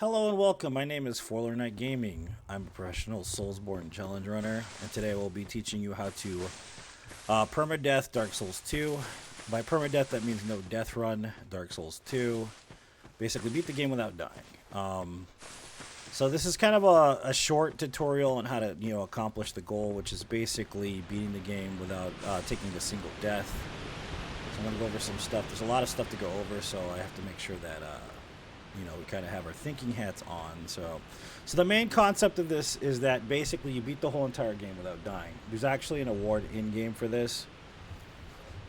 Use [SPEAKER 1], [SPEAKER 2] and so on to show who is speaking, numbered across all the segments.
[SPEAKER 1] Hello and welcome. My name is Forler Knight Gaming. I'm a professional Soulsborne challenge runner, and today we'll be teaching you how to permadeath Dark Souls 2. By permadeath, that means no death run. Dark Souls 2. Basically, beat the game without dying. So this is kind of a short tutorial on how to accomplish the goal, which is basically beating the game without taking a single death. So I'm going to go over some stuff. There's a lot of stuff to go over, so I have to make sure that we kind of have our thinking hats on. So the main concept of this is that basically you beat the whole entire game without dying. There's actually an award in-game for this,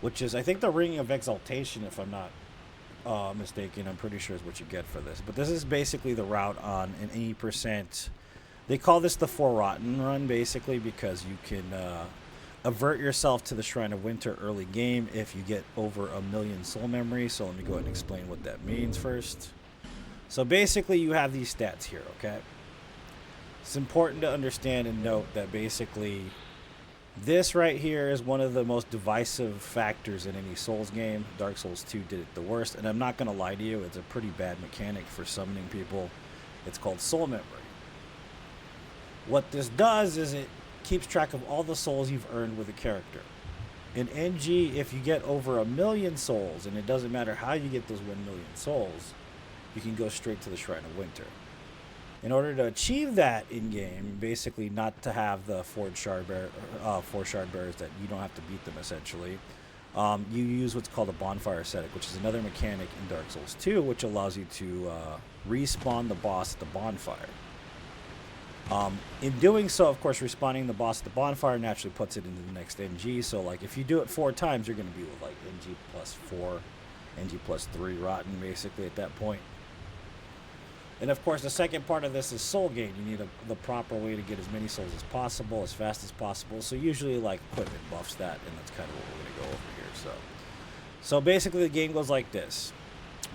[SPEAKER 1] which is, I think, the Ring of Exaltation, if I'm not mistaken. I'm pretty sure is what you get for this. But this is basically the route on an 80%. They call this the Forgotten run, basically, because you can avert yourself to the Shrine of Winter early game if you get over 1,000,000 soul memory. So let me go ahead and explain what that means first. So basically you have these stats here, okay? It's important to understand and note that basically this right here is one of the most divisive factors in any Souls game. Dark Souls 2 did it the worst, and I'm not going to lie to you, it's a pretty bad mechanic for summoning people. It's called soul memory. What this does is it keeps track of all the souls you've earned with a character. In NG, if you get over 1,000,000 souls, and it doesn't matter how you get those 1,000,000 souls, you can go straight to the Shrine of Winter. In order to achieve that in-game, basically not to have the four shard bearers that you don't have to beat them, essentially, you use what's called a bonfire ascetic, which is another mechanic in Dark Souls 2, which allows you to respawn the boss at the bonfire. In doing so, of course, respawning the boss at the bonfire naturally puts it into the next NG. So, like, if you do it 4 times, you're going to be with, like, NG plus 4, NG plus 3 rotten, basically, at that point. And of course, the second part of this is soul gain. You need the proper way to get as many souls as possible, as fast as possible. So usually, like, equipment buffs that, and that's kind of what we're going to go over here. So basically, the game goes like this: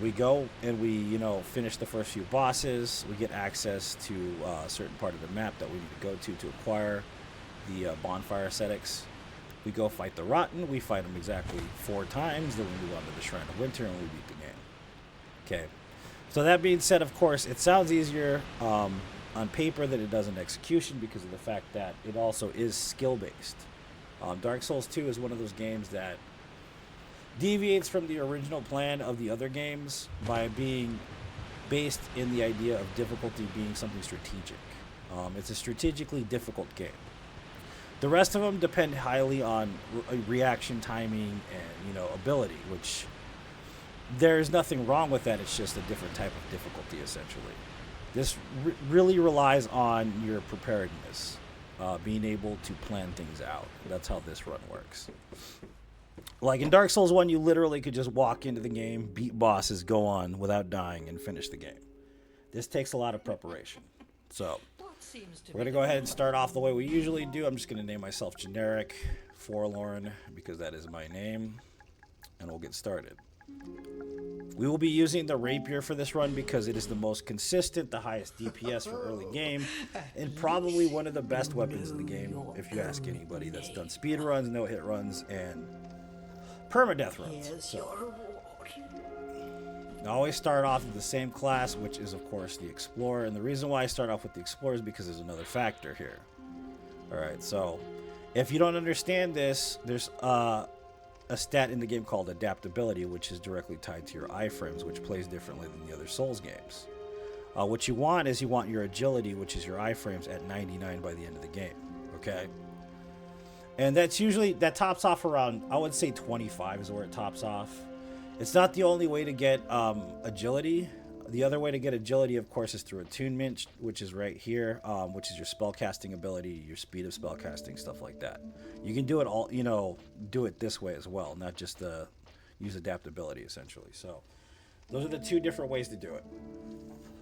[SPEAKER 1] we go and we, finish the first few bosses. We get access to a certain part of the map that we need to go to acquire the bonfire ascetics. We go fight the Rotten. We fight them exactly 4 times. Then we move on to the Shrine of Winter and we beat the game. Okay. So that being said, of course, it sounds easier on paper than it does in execution because of the fact that it also is skill-based. Dark Souls 2 is one of those games that deviates from the original plan of the other games by being based in the idea of difficulty being something strategic. It's a strategically difficult game. The rest of them depend highly on reaction timing and, ability, which there's nothing wrong with that. It's just a different type of difficulty, essentially. This really relies on your preparedness, being able to plan things out. That's how this run works. Like in Dark Souls 1, you literally could just walk into the game, beat bosses, go on without dying, and finish the game. This takes a lot of preparation. So we're going to go ahead and start off the way we usually do. I'm just going to name myself generic Forlorn because that is my name, and we'll get started. We will be using the rapier for this run because it is the most consistent, the highest DPS for early game, and probably one of the best weapons in the game if you ask anybody that's done speedruns, no-hit runs, and permadeath runs. So I always start off with the same class, which is, of course, the Explorer. And the reason why I start off with the Explorer is because there's another factor here. Alright, so if you don't understand this, there's a stat in the game called adaptability, which is directly tied to your iframes, which plays differently than the other Souls games. What you want is your agility, which is your iframes, at 99 by the end of the game. Okay? And that tops off around, I would say 25 is where it tops off. It's not the only way to get agility. The other way to get agility, of course, is through attunement, which is right here, which is your spellcasting ability, your speed of spellcasting, stuff like that. You can do it all, do it this way as well, not just use adaptability, essentially. So those are the 2 different ways to do it.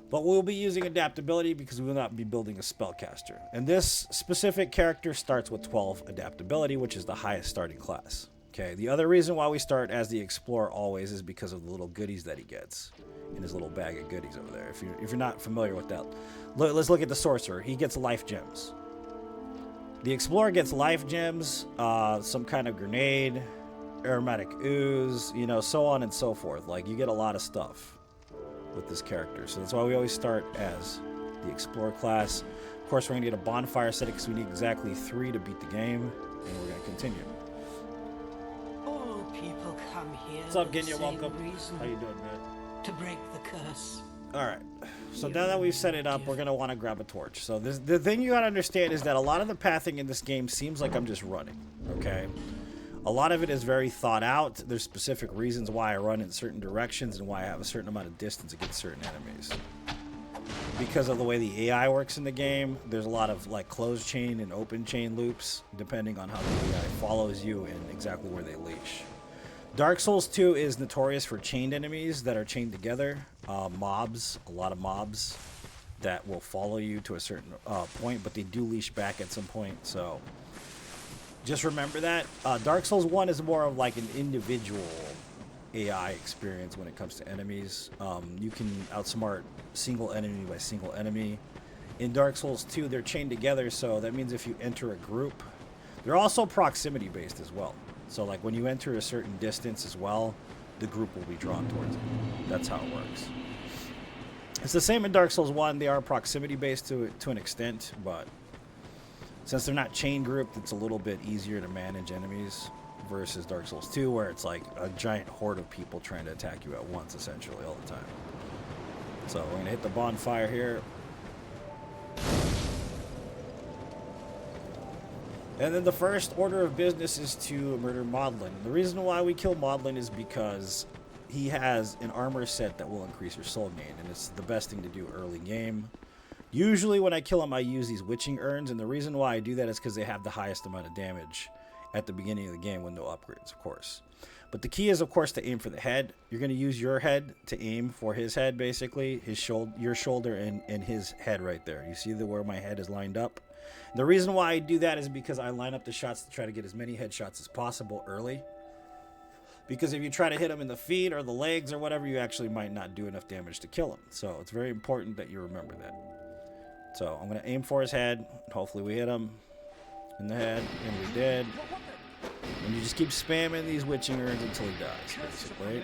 [SPEAKER 1] But we'll be using adaptability because we will not be building a spellcaster. And this specific character starts with 12 adaptability, which is the highest starting class. Okay. The other reason why we start as the Explorer always is because of the little goodies that he gets in his little bag of goodies over there. If you're not familiar with that, let's look at the Sorcerer. He gets life gems. The Explorer gets life gems, some kind of grenade, aromatic ooze, so on and so forth. Like, you get a lot of stuff. with this character. So that's why we always start as the Explorer class. Of course, we're going to get a bonfire set because we need exactly 3 to beat the game, and we're going to continue.
[SPEAKER 2] All people come here.
[SPEAKER 1] What's up, Ginya? Welcome. How you doing, man?
[SPEAKER 2] To break the curse.
[SPEAKER 1] All right. So now that we've set it up, we're going to want to grab a torch. So the thing you got to understand is that a lot of the pathing in this game seems like I'm just running, okay? A lot of it is very thought out. There's specific reasons why I run in certain directions and why I have a certain amount of distance against certain enemies. Because of the way the AI works in the game, there's a lot of like closed chain and open chain loops, depending on how the AI follows you and exactly where they leash. Dark Souls 2 is notorious for chained enemies that are chained together. Mobs, a lot of mobs that will follow you to a certain point, but they do leash back at some point, so just remember that. Dark Souls 1 is more of like an individual AI experience when it comes to enemies. You can outsmart single enemy by single enemy. In Dark Souls 2, they're chained together, so that means if you enter a group, they're also proximity based as well. So like when you enter a certain distance as well, the group will be drawn towards it. That's how it works. It's the same in Dark Souls 1. They are proximity based to an extent, but since they're not chain grouped, it's a little bit easier to manage enemies versus Dark Souls 2, where it's like a giant horde of people trying to attack you at once, essentially, all the time. So we're going to hit the bonfire here. And then the first order of business is to murder Maudlin. The reason why we kill Maudlin is because he has an armor set that will increase your soul gain, and it's the best thing to do early game. Usually when I kill him, I use these witching urns, and the reason why I do that is because they have the highest amount of damage at the beginning of the game with no upgrades, of course. But the key is, of course, to aim for the head. You're going to use your head to aim for his head, basically, your shoulder and his head right there. You see where my head is lined up? The reason why I do that is because I line up the shots to try to get as many headshots as possible early. Because if you try to hit him in the feet or the legs or whatever, you actually might not do enough damage to kill him. So it's very important that you remember that. So I'm going to aim for his head. Hopefully we hit him in the head, and we did. And you just keep spamming these witching urns until he dies, basically.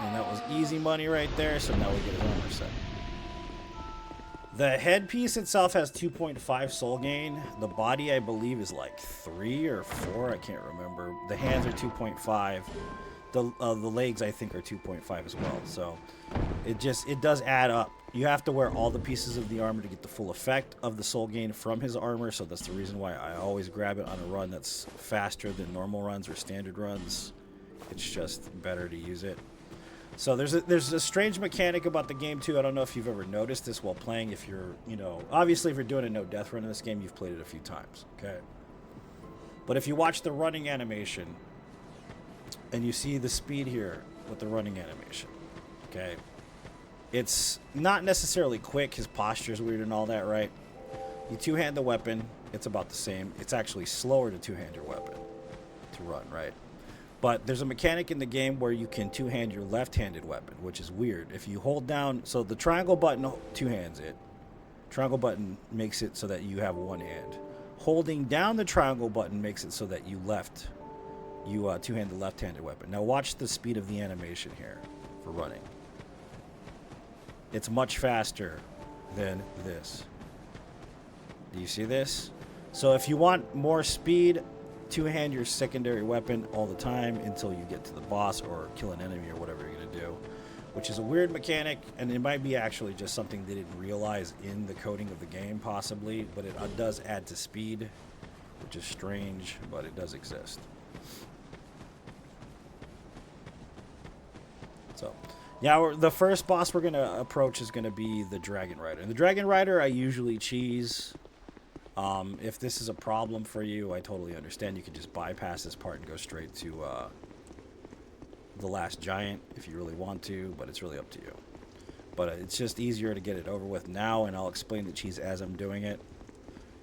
[SPEAKER 1] And that was easy money right there, so now we get his armor set. The headpiece itself has 2.5 soul gain. The body, I believe, is like 3 or 4. I can't remember. The hands are 2.5. The legs, I think, are 2.5 as well. So it does add up. You have to wear all the pieces of the armor to get the full effect of the soul gain from his armor. So that's the reason why I always grab it on a run that's faster than normal runs or standard runs. It's just better to use it. So there's a strange mechanic about the game too. I don't know if you've ever noticed this while playing. If you're, obviously if you're doing a no death run in this game, you've played it a few times, okay? But if you watch the running animation and you see the speed here with the running animation, okay? It's not necessarily quick. His posture is weird and all that, right? You two-hand the weapon, it's about the same. It's actually slower to two-hand your weapon to run, right? But there's a mechanic in the game where you can two-hand your left-handed weapon, which is weird. If you hold down, so the triangle button two-hands it. Triangle button makes it so that you have one hand. Holding down the triangle button makes it so that you two-hand the left-handed weapon. Now watch the speed of the animation here for running. It's much faster than this. Do you see this? So if you want more speed, two-hand your secondary weapon all the time until you get to the boss or kill an enemy or whatever you're going to do, which is a weird mechanic, and it might be actually just something they didn't realize in the coding of the game, possibly, but it does add to speed, which is strange, but it does exist. So, yeah, the first boss we're going to approach is going to be the Dragon Rider. And the Dragon Rider I usually cheese. If this is a problem for you, I totally understand. You can just bypass this part and go straight to the last giant if you really want to, but it's really up to you. But it's just easier to get it over with now, and I'll explain the cheese as I'm doing it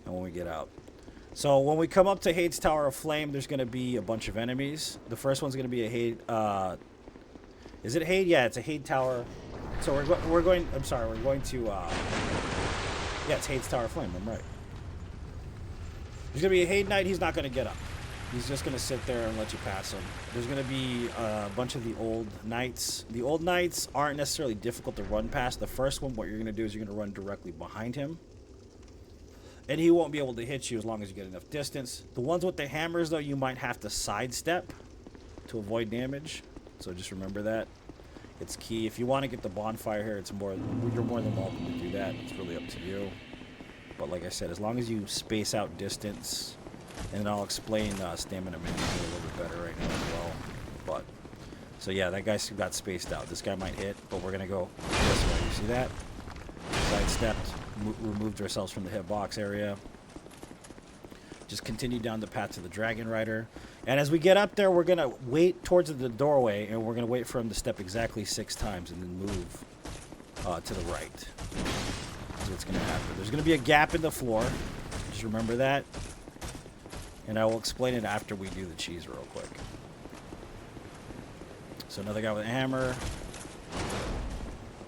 [SPEAKER 1] and when we get out. So when we come up to Hade's Tower of Flame, there's going to be a bunch of enemies. The first one's going to be a Hade... is it Hade? Yeah, it's a Hade Tower. So we're going... I'm sorry, we're going to... yeah, it's Hade's Tower of Flame. I'm right. There's going to be a Hade Knight. He's not going to get up. He's just going to sit there and let you pass him. There's going to be a bunch of the old knights. The old knights aren't necessarily difficult to run past. The first one, what you're going to do is you're going to run directly behind him. And he won't be able to hit you as long as you get enough distance. The ones with the hammers, though, you might have to sidestep to avoid damage. So just remember that. It's key. If you want to get the bonfire here, you're more than welcome to do that. It's really up to you. But like I said, as long as you space out distance, and then I'll explain stamina management a little bit better right now as well. But so yeah, that guy got spaced out. This guy might hit, but we're gonna go this way. You see that? Sidestepped, removed ourselves from the hitbox area. Just continue down the path to the Dragon Rider. And as we get up there, we're going to wait towards the doorway, and we're going to wait for him to step exactly 6 times and then move to the right. That's what's going to happen. There's going to be a gap in the floor. Just remember that. And I will explain it after we do the cheese real quick. So another guy with a hammer.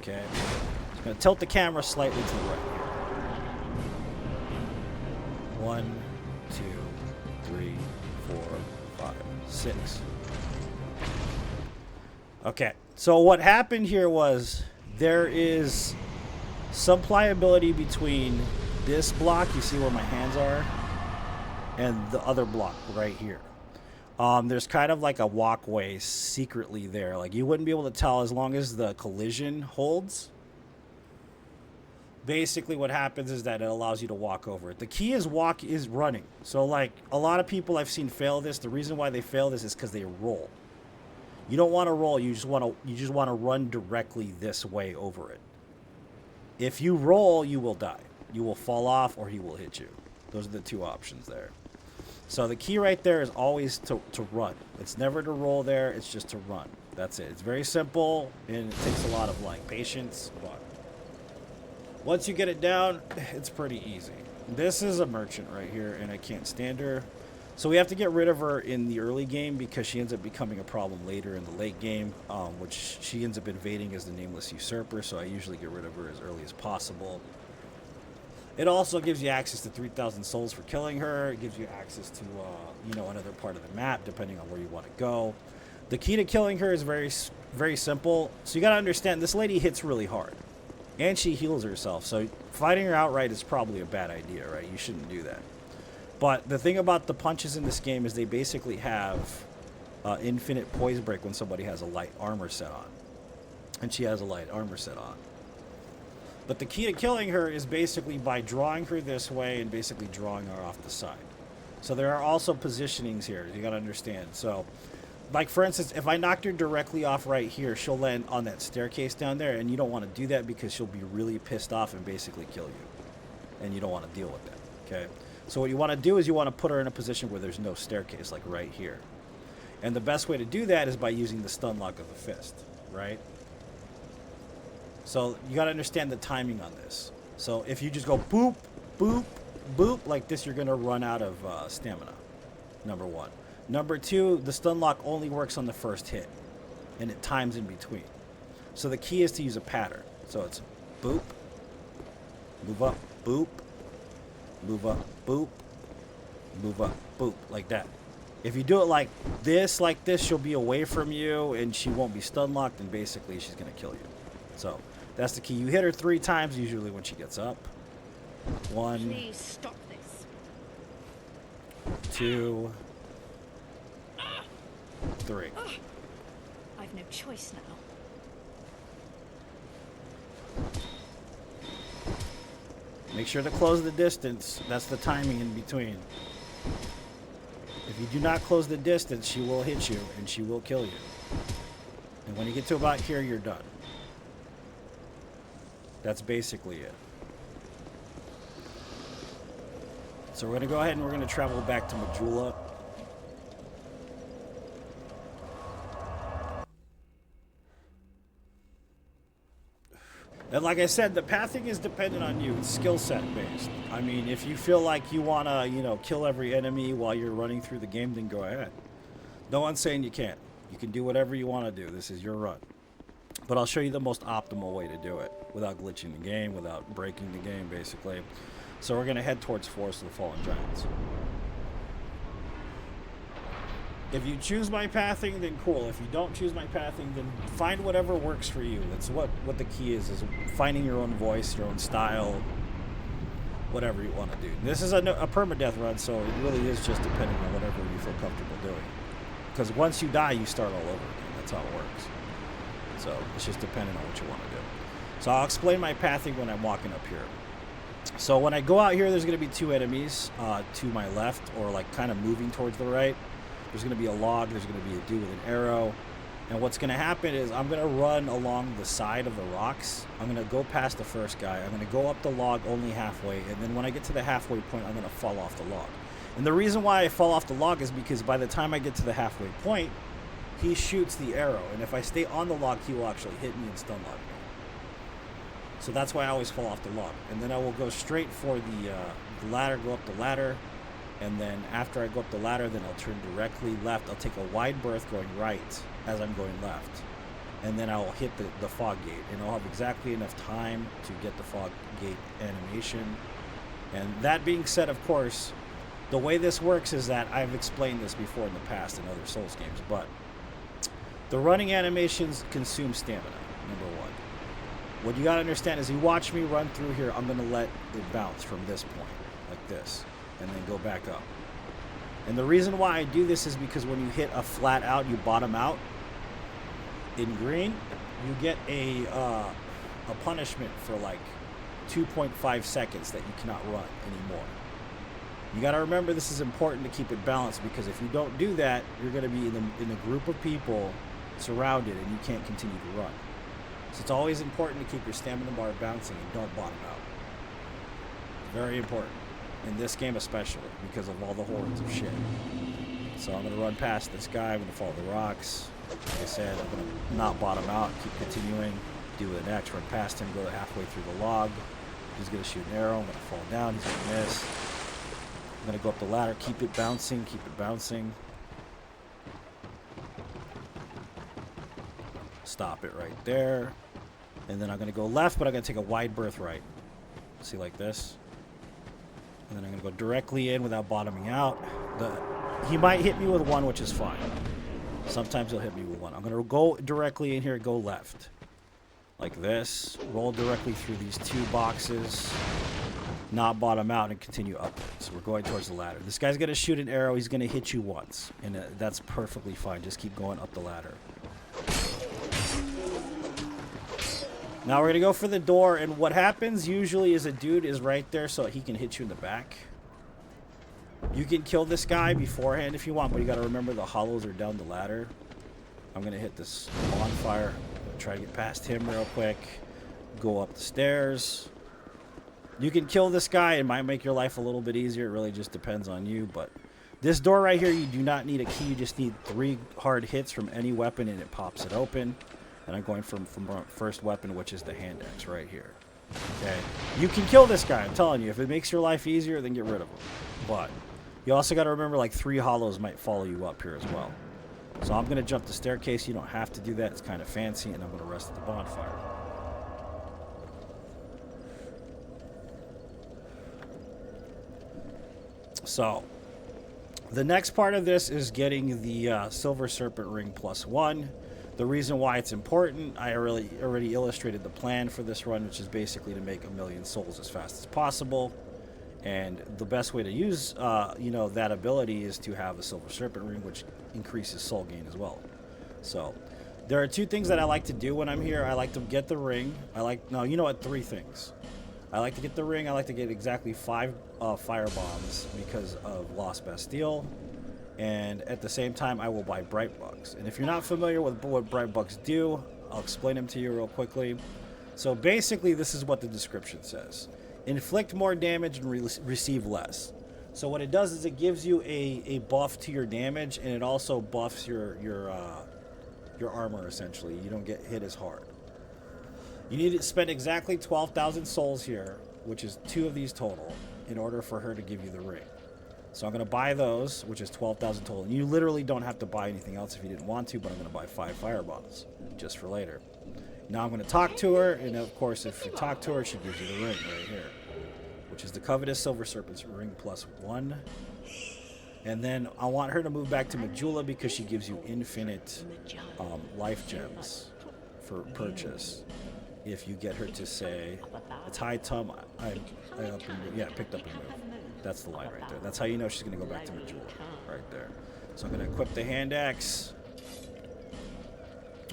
[SPEAKER 1] Okay. Just going to tilt the camera slightly to the right here. 1, 2, 3, 4, 5, 6. Okay, so what happened here was there is some pliability between this block, you see where my hands are, and the other block right here. There's kind of like a walkway secretly there. Like you wouldn't be able to tell as long as the collision holds. Basically what happens is that it allows you to walk over it. The key is running. So like a lot of people I've seen fail this, the reason why they fail this is because they roll. You don't want to roll, you just want to run directly this way over it. If you roll, you will die. You will fall off or he will hit you. Those are the two options there. So the key right there is always to run. It's never to roll there, it's just to run. That's it. It's very simple and it takes a lot of like patience, but once you get it down, it's pretty easy. This is a merchant right here, and I can't stand her. So we have to get rid of her in the early game because she ends up becoming a problem later in the late game, which she ends up invading as the Nameless Usurper, so I usually get rid of her as early as possible. It also gives you access to 3,000 souls for killing her. It gives you access to, another part of the map, depending on where you want to go. The key to killing her is very, very simple. So you got to understand, this lady hits really hard. And she heals herself, so fighting her outright is probably a bad idea, right? You shouldn't do that. But the thing about the punches in this game is they basically have infinite poise break when somebody has a light armor set on. And she has a light armor set on. But the key to killing her is basically by drawing her this way and basically drawing her off the side. So there are also positionings here, you gotta understand. So, like for instance, if I knocked her directly off right here, she'll land on that staircase down there, and you don't want to do that because she'll be really pissed off and basically kill you. And you don't want to deal with that, okay? So what you want to do is you want to put her in a position where there's no staircase, like right here. And the best way to do that is by using the stun lock of the fist, right? So you got to understand the timing on this. So if you just go boop, boop, boop, like this, you're going to run out of stamina, number one. Number two, the stun lock only works on the first hit, and it times in between. So the key is to use a pattern. So it's boop, move up, boop, move up, boop, move up, boop, like that. If you do it like this, she'll be away from you, and she won't be stun locked, and basically she's going to kill you. So that's the key. You hit her 3 times usually when she gets up. 1,
[SPEAKER 3] Please stop this.
[SPEAKER 1] 2, 3.
[SPEAKER 3] I've no choice now.
[SPEAKER 1] Make sure to close the distance. That's the timing in between. If you do not close the distance, she will hit you and she will kill you. And when you get to about here, you're done. That's basically it. So we're going to go ahead and we're going to travel back to Majula. And like I said, the pathing is dependent on you. It's skill set based. I mean, if you feel like you want to, kill every enemy while you're running through the game, then go ahead. No one's saying you can't. You can do whatever you want to do. This is your run. But I'll show you the most optimal way to do it without glitching the game, without breaking the game, basically. So we're going to head towards Forest of the Fallen Giants. If you choose my pathing, then cool. If you don't choose my pathing, then find whatever works for you. That's what the key is finding your own voice, your own style, whatever you want to do. This is a permadeath run, so it really is just depending on whatever you feel comfortable doing. Because once you die, you start all over again. That's how it works. So it's just depending on what you want to do. So I'll explain my pathing when I'm walking up here. So when I go out here, there's going to be two enemies to my left, or like kind of moving towards the right. There's going to be a log. There's going to be a dude with an arrow. And what's going to happen is I'm going to run along the side of the rocks. I'm going to go past the first guy. I'm going to go up the log only halfway. And then when I get to the halfway point, I'm going to fall off the log. And the reason why I fall off the log is because by the time I get to the halfway point, he shoots the arrow. And if I stay on the log, he will actually hit me and stun lock me. So that's why I always fall off the log. And then I will go straight for the ladder, go up the ladder. And then after I go up the ladder, then I'll turn directly left. I'll take a wide berth going right as I'm going left. And then I'll hit the fog gate. And I'll have exactly enough time to get the fog gate animation. And that being said, of course, the way this works is that I've explained this before in the past in other Souls games. But the running animations consume stamina, number one. What you got to understand is you watch me run through here, I'm going to let it bounce from this point, like this. And then go back up. And the reason why I do this is because when you hit a flat out, you bottom out in green, you get a punishment for like 2.5 seconds that you cannot run anymore. You got to remember this is important to keep it balanced, because if you don't do that, you're going to be in a group of people surrounded and you can't continue to run. So it's always important to keep your stamina bar bouncing and don't bottom out. Very important. In this game especially, because of all the hordes of shit. So I'm going to run past this guy. I'm going to follow the rocks. Like I said, I'm going to not bottom out, keep continuing, do the next, run past him, go halfway through the log. He's going to shoot an arrow. I'm going to fall down. He's going to miss. I'm going to go up the ladder, keep it bouncing, keep it bouncing. Stop it right there. And then I'm going to go left, but I'm going to take a wide berth right. See, like this. And then I'm going to go directly in without bottoming out. He might hit me with one, which is fine. Sometimes he'll hit me with one. I'm going to go directly in here, go left. Like this. Roll directly through these two boxes. Not bottom out and continue upwards. So we're going towards the ladder. This guy's going to shoot an arrow. He's going to hit you once. And that's perfectly fine. Just keep going up the ladder. Now we're going to go for the door, and what happens usually is a dude is right there so he can hit you in the back. You can kill this guy beforehand if you want, but you got to remember the hollows are down the ladder. I'm going to hit this bonfire. I'm going to try to get past him real quick. Go up the stairs. You can kill this guy. It might make your life a little bit easier. It really just depends on you, but this door right here, you do not need a key. You just need 3 hard hits from any weapon, and it pops it open. And I'm going from first weapon, which is the hand axe right here. Okay, you can kill this guy. I'm telling you, if it makes your life easier, then get rid of him. But you also got to remember, like 3 hollows might follow you up here as well. So I'm going to jump the staircase. You don't have to do that. It's kind of fancy, and I'm going to rest at the bonfire. So the next part of this is getting the Silver Serpent Ring +1. The reason why it's important, I already illustrated the plan for this run, which is basically to make 1,000,000 souls as fast as possible. And the best way to use, that ability is to have the Silver Serpent Ring, which increases soul gain as well. So there are 2 things that I like to do when I'm here. I like to get the ring. 3 things. I like to get the ring. I like to get exactly 5 fire bombs because of Lost Bastille. And at the same time, I will buy Bright Bugs. And if you're not familiar with what Bright Bugs do, I'll explain them to you real quickly. So basically, this is what the description says. Inflict more damage and receive less. So what it does is it gives you a buff to your damage, and it also buffs your armor, essentially. You don't get hit as hard. You need to spend exactly 12,000 souls here, which is 2 of these total, in order for her to give you the ring. So I'm going to buy those, which is 12,000 total. And you literally don't have to buy anything else if you didn't want to, but I'm going to buy 5 fire bombs just for later. Now I'm going to talk to her, and of course, if you talk to her, she gives you the ring right here, which is the covetous Silver Serpent's Ring +1. And then I want her to move back to Majula because she gives you infinite life gems for purchase. If you get her to say, it's high time, I picked up and moved. That's the line right there. That's how you know she's going to go back to Majula, right there. So I'm going to equip the hand axe.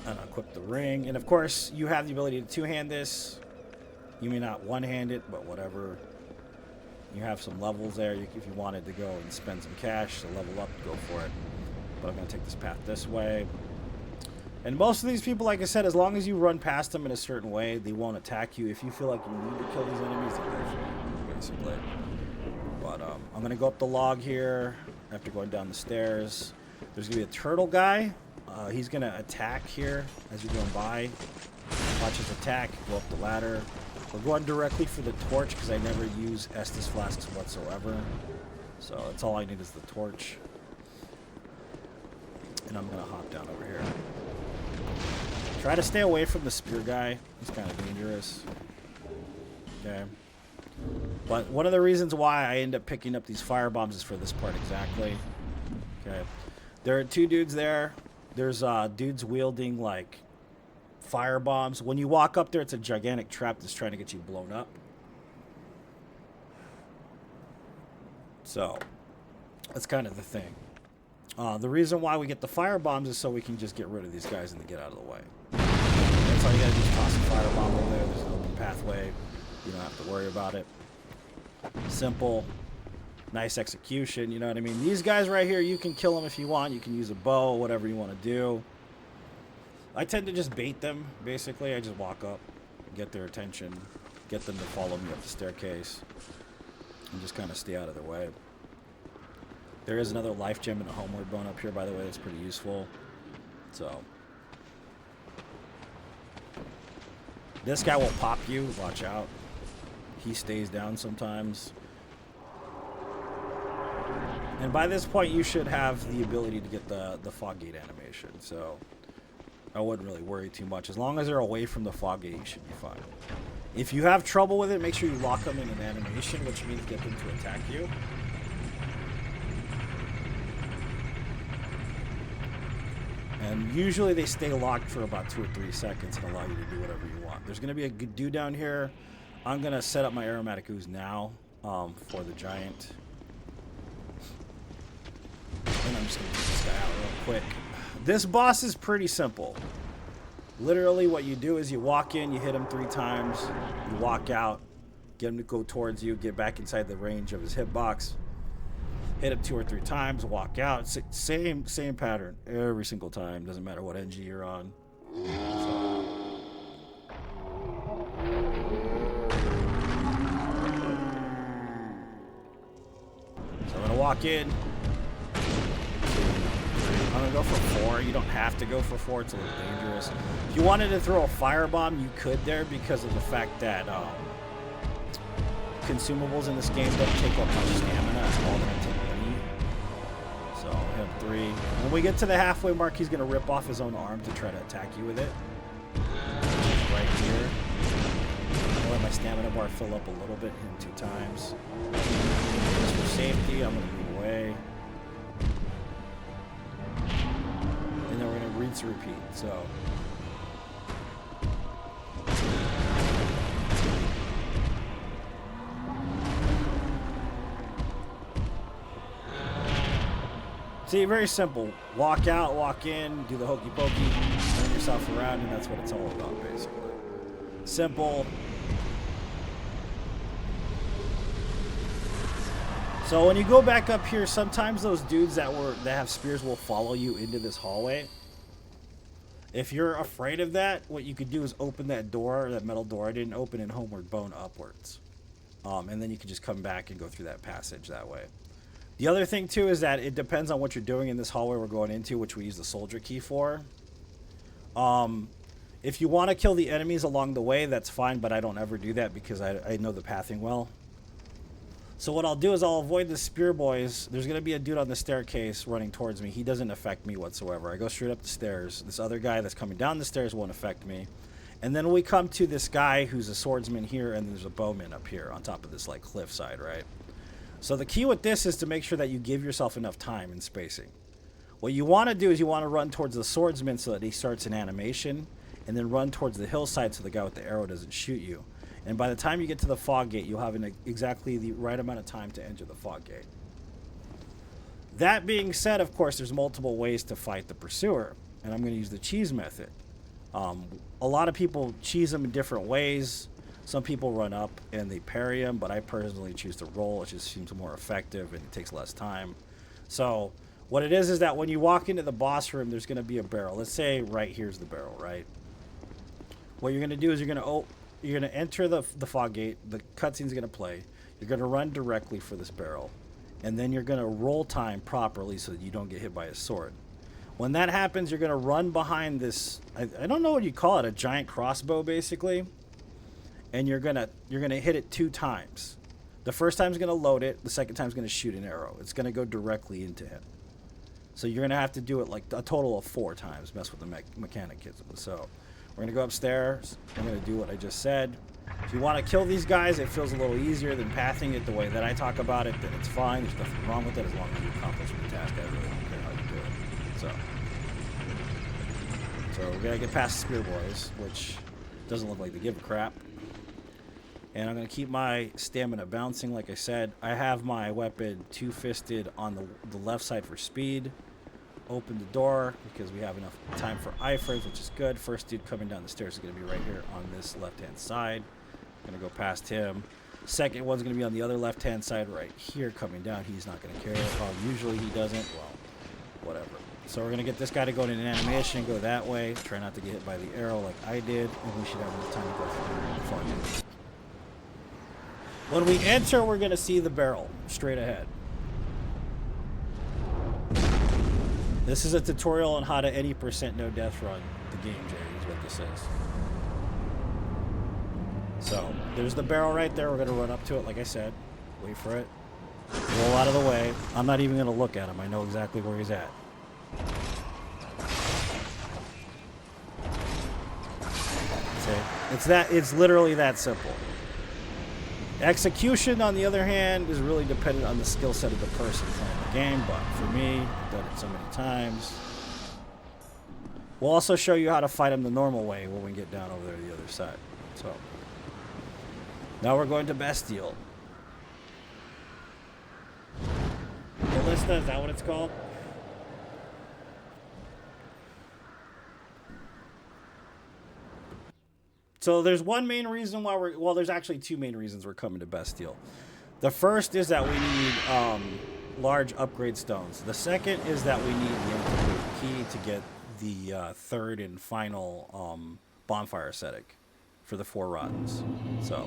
[SPEAKER 1] And equip the ring. And of course, you have the ability to two-hand this. You may not one-hand it, but whatever. You have some levels there. If you wanted to go and spend some cash to level up, go for it. But I'm going to take this path this way. And most of these people, like I said, as long as you run past them in a certain way, they won't attack you. If you feel like you need to kill these enemies, they go for you, basically. But I'm going to go up the log here after going down the stairs. There's going to be a turtle guy. He's going to attack here as you're going by. Watch his attack. Go up the ladder. We're going directly for the torch because I never use Estus flasks whatsoever. So that's all I need is the torch. And I'm going to hop down over here. Try to stay away from the spear guy. He's kind of dangerous. Okay. But one of the reasons why I end up picking up these fire bombs is for this part exactly. Okay. There are two dudes there. There's dudes wielding like fire bombs. When you walk up there, it's a gigantic trap that's trying to get you blown up. So that's kind of the thing. The reason why we get the fire bombs is so we can just get rid of these guys and get out of the way. That's all you gotta do is toss a fire bomb over there. There's an open pathway. You don't have to worry about it. Simple. Nice execution, you know what I mean? These guys right here, you can kill them if you want. You can use a bow, whatever you want to do. I tend to just bait them, basically. I just walk up, get their attention, get them to follow me up the staircase, and just kind of stay out of their way. There is another life gem and a homeward bone up here, by the way. That's pretty useful. So this guy will pop you. Watch out. He stays down sometimes. And by this point, you should have the ability to get the fog gate animation. So I wouldn't really worry too much. As long as they're away from the fog gate, you should be fine. If you have trouble with it, make sure you lock them in an animation, which means get them to attack you. And usually they stay locked for about 2 or 3 seconds and allow you to do whatever you want. There's going to be a good dude down here. I'm going to set up my aromatic ooze now for the giant. And I'm just going to get this guy out real quick. This boss is pretty simple. Literally what you do is you walk in, you hit him 3 times, you walk out, get him to go towards you, get back inside the range of his hitbox, hit him 2 or 3 times, walk out. Same pattern every single time. Doesn't matter what NG you're on. So I'm going to walk in. I'm going to go for 4. You don't have to go for 4. It's a little dangerous. If you wanted to throw a firebomb, you could there because of the fact that consumables in this game don't take up much stamina. It's all going to take mini. So I have 3. When we get to the halfway mark, he's going to rip off his own arm to try to attack you with it. Right here. I'll let my stamina bar fill up a little bit, hit him 2 times. Just for safety, I'm going to move away. And then we're going to rinse and repeat. So see, very simple. Walk out, walk in, do the hokey pokey, turn yourself around, and that's what it's all about, basically. Simple. So when you go back up here, sometimes those dudes that have spears will follow you into this hallway. If you're afraid of that, what you could do is open that door, that metal door I didn't open, and homeward bone upwards. And then you can just come back and go through that passage that way. The other thing, too, is that it depends on what you're doing in this hallway we're going into, which we use the soldier key for. If you want to kill the enemies along the way, that's fine, but I don't ever do that because I know the pathing well. So what I'll do is I'll avoid the spear boys. There's going to be a dude on the staircase running towards me. He doesn't affect me whatsoever. I go straight up the stairs. This other guy that's coming down the stairs won't affect me. And then we come to this guy who's a swordsman here, and there's a bowman up here on top of this like cliffside, right? So the key with this is to make sure that you give yourself enough time and spacing. What you want to do is you want to run towards the swordsman so that he starts an animation, and then run towards the hillside so the guy with the arrow doesn't shoot you. And by the time you get to the fog gate, you'll have exactly the right amount of time to enter the fog gate. That being said, of course, there's multiple ways to fight the pursuer, and I'm going to use the cheese method. A lot of people cheese them in different ways. Some people run up and they parry him, but I personally choose to roll. It just seems more effective and it takes less time. So what it is that when you walk into the boss room, there's going to be a barrel. Let's say right here's the barrel, right? What you're going to do is you're going to enter the fog gate. The cutscene's going to play. You're going to run directly for this barrel. And then you're going to roll time properly so that you don't get hit by a sword. When that happens, you're going to run behind this, I don't know what you call it, a giant crossbow basically. And you're gonna hit it 2 times. The first time's gonna load it. The second time's gonna shoot an arrow. It's gonna go directly into him. So you're gonna have to do it like a total of 4 times. Mess with the mechanicism. So we're gonna go upstairs. I'm gonna do what I just said. If you want to kill these guys, it feels a little easier than pathing it the way that I talk about it. Then it's fine. There's nothing wrong with it as long as you accomplish the task. I really don't care how you do it. So we're gonna get past the spear boys, which doesn't look like they give a crap. And I'm going to keep my stamina bouncing, like I said. I have my weapon two-fisted on the left side for speed. Open the door because we have enough time for iframes, which is good. First dude coming down the stairs is going to be right here on this left-hand side. I'm going to go past him. Second one's going to be on the other left-hand side right here coming down. He's not going to care. Usually he doesn't. Well, whatever. So we're going to get this guy to go in an animation, go that way. Try not to get hit by the arrow like I did. And we should have enough time to go through the fog. When we enter, we're going to see the barrel straight ahead. This is a tutorial on how to 80% no death run the game, Jerry, is what this is. So, there's the barrel right there. We're going to run up to it, like I said. Wait for it. Roll out of the way. I'm not even going to look at him. I know exactly where he's at. See? It's literally that simple. Execution, on the other hand, is really dependent on the skill set of the person playing the game, but for me, I've done it so many times. We'll also show you how to fight him the normal way when we get down over there to the other side. So, now we're going to Bastille. Ballista, is that what it's called? So there's one main reason why there's actually 2 main reasons we're coming to Bastille. The first is that we need large upgrade stones. The second is that we need the key to get the third and final bonfire aesthetic for the 4 Rottens. So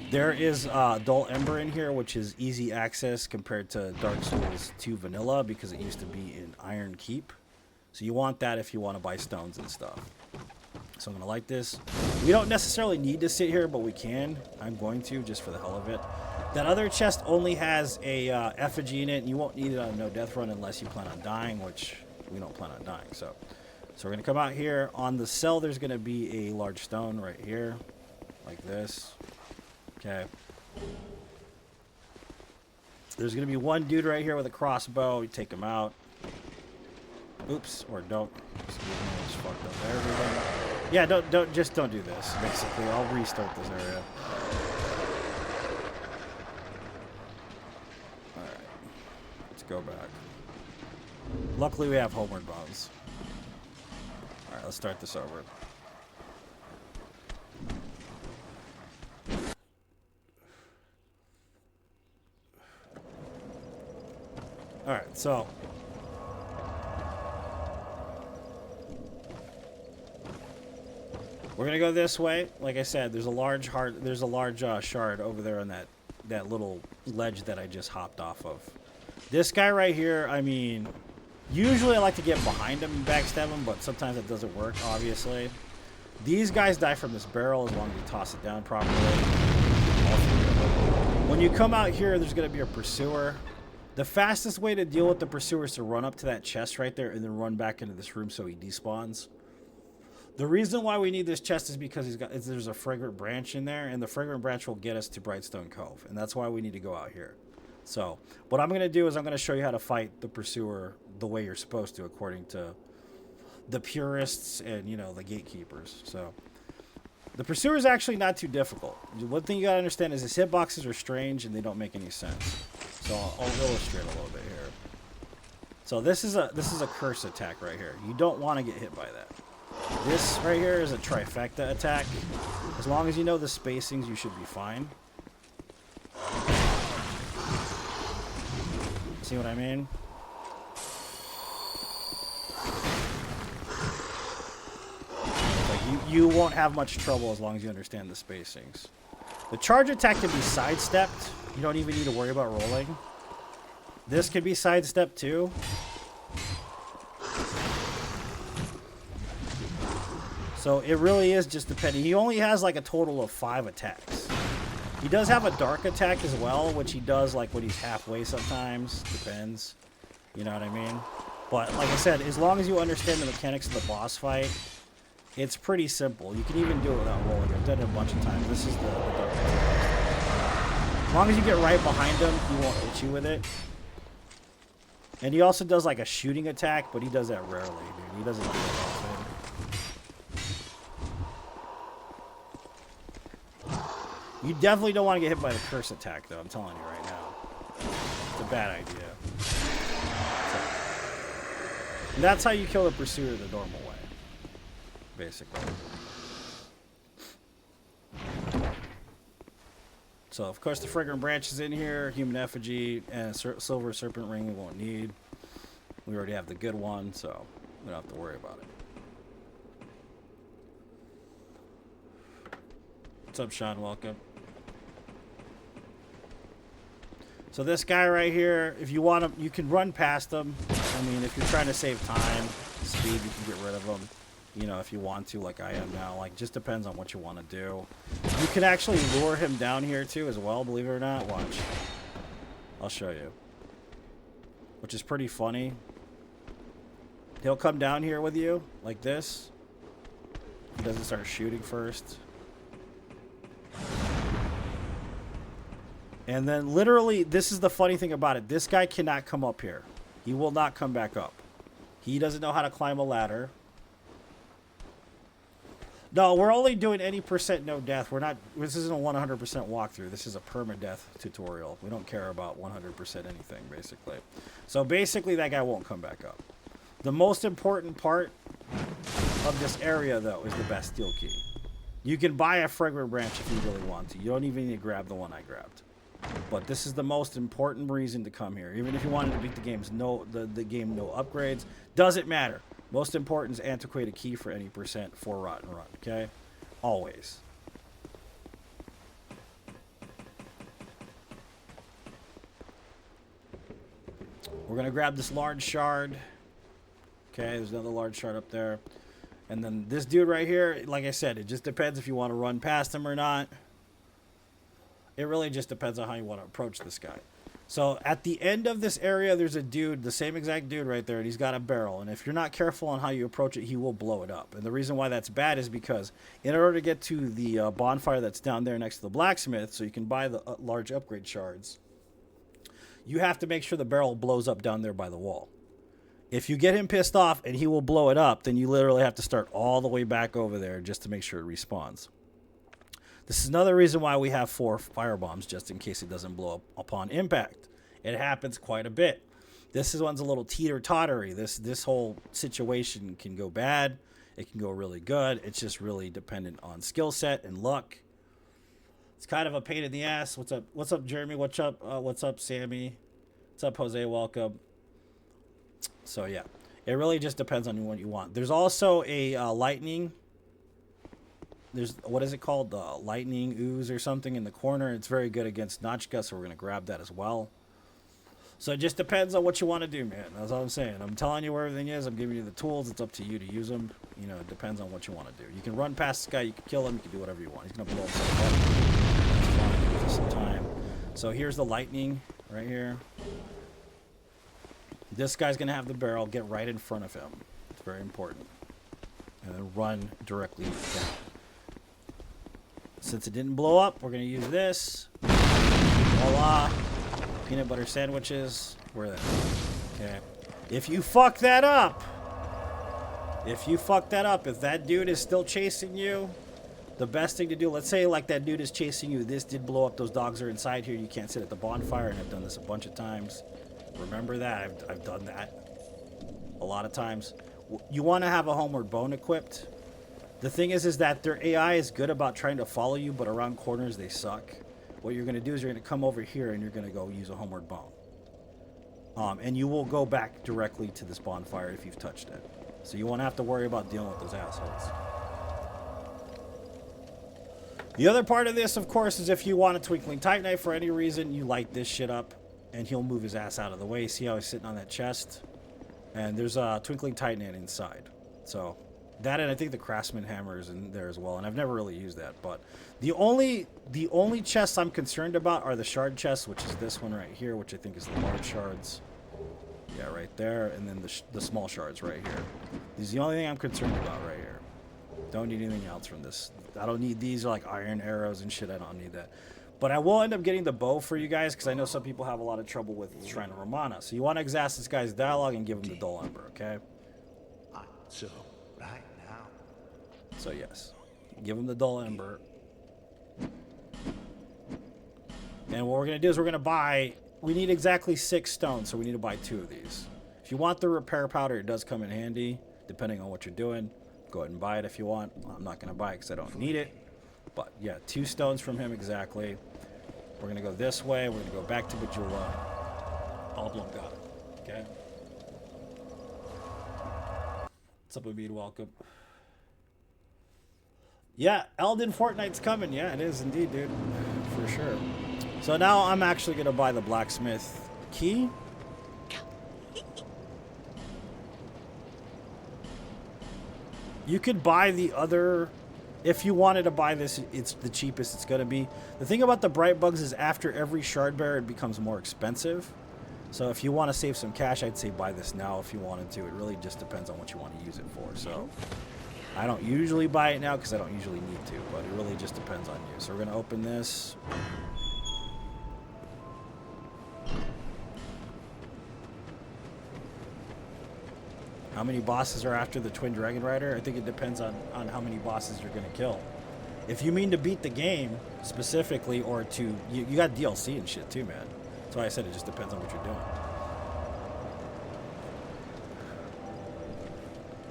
[SPEAKER 1] there is Dull Ember in here, which is easy access compared to Dark Souls 2 Vanilla because it used to be in Iron Keep. So you want that if you want to buy stones and stuff. So I'm going to light this. We don't necessarily need to sit here, but we can. I'm going to, just for the hell of it. That other chest only has a effigy in it, and you won't need it on no death run unless you plan on dying, which we don't plan on dying. So we're going to come out here. On the cell, there's going to be a large stone right here, like this. Okay. There's going to be one dude right here with a crossbow. You take him out. Oops, or don't. Just fucked up everything. Yeah, don't do this. Basically, I'll restart this area. All right, let's go back. Luckily, we have homeward bounds. All right, let's start this over. All right, so. We're gonna go this way. Like I said, there's a large shard over there on that little ledge that I just hopped off of. This guy right here, I mean, usually I like to get behind him and backstab him, but sometimes it doesn't work, obviously. These guys die from this barrel as long as you toss it down properly. When you come out here, there's gonna be a pursuer. The fastest way to deal with the pursuer is to run up to that chest right there and then run back into this room so he despawns. The reason why we need this chest is because there's a fragrant branch in there, and the fragrant branch will get us to Brightstone Cove, and that's why we need to go out here. So what I'm going to do is I'm going to show you how to fight the pursuer the way you're supposed to, according to the purists and, you know, the gatekeepers. So the pursuer is actually not too difficult. One thing you got to understand is his hitboxes are strange and they don't make any sense. So I'll illustrate a little bit here. So this is a curse attack right here. You don't want to get hit by that. This right here is a trifecta attack. As long as you know the spacings, you should be fine. See what I mean? Like you won't have much trouble as long as you understand the spacings. The charge attack can be sidestepped. You don't even need to worry about rolling. This can be sidestepped too. So it really is just depending. He only has like a total of 5 attacks. He does have a dark attack as well, which he does like when he's halfway sometimes. Depends. You know what I mean? But like I said, as long as you understand the mechanics of the boss fight, it's pretty simple. You can even do it without rolling. I've done it a bunch of times. This is the dark attack. As long as you get right behind him, he won't hit you with it. And he also does like a shooting attack, but he does that rarely, dude. He doesn't do it often. You definitely don't want to get hit by the curse attack, though. I'm telling you right now. It's a bad idea. So, and that's how you kill the pursuer the normal way, basically. So, of course, the fragrant branch is in here, human effigy, and a silver serpent ring we won't need. We already have the good one, so we don't have to worry about it. What's up, Sean? Welcome. So this guy right here, if you want him, you can run past him. I mean, if you're trying to save time, speed, you can get rid of him. You know, if you want to, like I am now. Like, just depends on what you want to do. You can actually lure him down here, too, as well, believe it or not. Watch. I'll show you. Which is pretty funny. He'll come down here with you, like this. He doesn't start shooting first. And then literally, this is the funny thing about it. This guy cannot come up here. He will not come back up. He doesn't know how to climb a ladder. No, we're only doing any percent no death. We're not, this isn't a 100% walkthrough. This is a permadeath tutorial. We don't care about 100% anything, basically. So basically, that guy won't come back up. The most important part of this area, though, is the Bastille key. You can buy a fragrant branch if you really want to. You don't even need to grab the one I grabbed. But this is the most important reason to come here. Even if you wanted to beat the game's the game no upgrades, doesn't matter. Most important is antiquate a key for any percent for Rotten Run, okay? Always. We're going to grab this large shard. Okay, there's another large shard up there. And then this dude right here, like I said, it just depends if you want to run past him or not. It really just depends on how you want to approach this guy. So at the end of this area, there's a dude, the same exact dude right there, and he's got a barrel. And if you're not careful on how you approach it, he will blow it up. And the reason why that's bad is because in order to get to the bonfire that's down there next to the blacksmith, so you can buy the large upgrade shards, you have to make sure the barrel blows up down there by the wall. If you get him pissed off and he will blow it up, then you literally have to start all the way back over there just to make sure it respawns. This is another reason why we have 4 firebombs, just in case it doesn't blow up upon impact. It happens quite a bit. This one's a little teeter-tottery. This whole situation can go bad. It can go really good. It's just really dependent on skill set and luck. It's kind of a pain in the ass. What's up? What's up, Jeremy? What's up, Sammy? What's up, Jose? Welcome. So, yeah. It really just depends on what you want. There's also a lightning... There's, what is it called? The lightning ooze or something in the corner. It's very good against Notchka, so we're going to grab that as well. So it just depends on what you want to do, man. That's all I'm saying. I'm telling you where everything is. I'm giving you the tools. It's up to you to use them. You know, it depends on what you want to do. You can run past this guy. You can kill him. You can do whatever you want. He's going to blow himself up. That's fine. Give us some time. So here's the lightning right here. This guy's going to have the barrel. Get right in front of him. It's very important. And then run directly down. Since it didn't blow up, we're going to use this. Voila. Peanut butter sandwiches. Where are they? Okay. If you fuck that up, if that dude is still chasing you, the best thing to do, let's say like that dude is chasing you, this did blow up, those dogs are inside here, you can't sit at the bonfire, and I've done this a bunch of times. Remember that, I've done that a lot of times. You want to have a homeward bone equipped. The thing is that their AI is good about trying to follow you, but around corners they suck. What you're going to do is you're going to come over here and you're going to go use a homeward bone. And you will go back directly to this bonfire if you've touched it. So you won't have to worry about dealing with those assholes. The other part of this, of course, is if you want a Twinkling Titanite for any reason, you light this shit up and he'll move his ass out of the way. See how he's sitting on that chest? And there's a Twinkling Titanite inside. So that, and I think the Craftsman hammer is in there as well. And I've never really used that. But the only chests I'm concerned about are the shard chests, which is this one right here, which I think is the large shards. Yeah, right there. And then the small shards right here. This is the only thing I'm concerned about right here. Don't need anything else from this. I don't need these are like iron arrows and shit. I don't need that. But I will end up getting the bow for you guys because I know some people have a lot of trouble with Shrine of Romana. So you want to exhaust this guy's dialogue and give him the dull ember, okay?
[SPEAKER 4] So, right now.
[SPEAKER 1] So yes, give him the dull ember. And what we're going to do is we're going to buy... We need exactly 6 stones, so we need to buy 2 of these. If you want the repair powder, it does come in handy, depending on what you're doing. Go ahead and buy it if you want. I'm not going to buy it because I don't need it. But yeah, 2 stones from him exactly. We're going to go this way. We're going to go back to Bajula. Oblong got it. Okay? What's up, Abid? Welcome. Yeah, Elden Fortnite's coming. Yeah, it is indeed, dude. For sure. So now I'm actually going to buy the blacksmith key. You could buy the other... If you wanted to buy this, it's the cheapest it's going to be. The thing about the bright bugs is after every shard bearer, it becomes more expensive. So if you want to save some cash, I'd say buy this now if you wanted to. It really just depends on what you want to use it for. So I don't usually buy it now because I don't usually need to, but it really just depends on you. So we're going to open this. How many bosses are after the Twin Dragon Rider? I think it depends on how many bosses you're going to kill. If you mean to beat the game specifically, or to... You got DLC and shit too, man. That's why I said it just depends on what you're doing.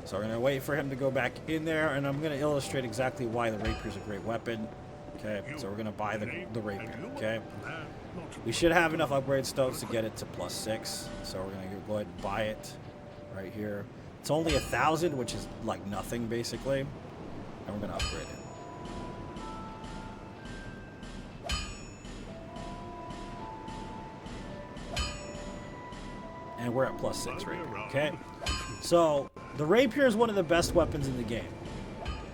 [SPEAKER 1] So we're going to wait for him to go back in there, and I'm going to illustrate exactly why the rapier is a great weapon. Okay, so we're going to buy the rapier, okay? We should have enough upgrade stones to get it to +6, so we're going to go ahead and buy it right here. It's only 1,000, which is like nothing, basically. And we're going to upgrade it. And we're at +6 rapier, okay? So, the rapier is one of the best weapons in the game.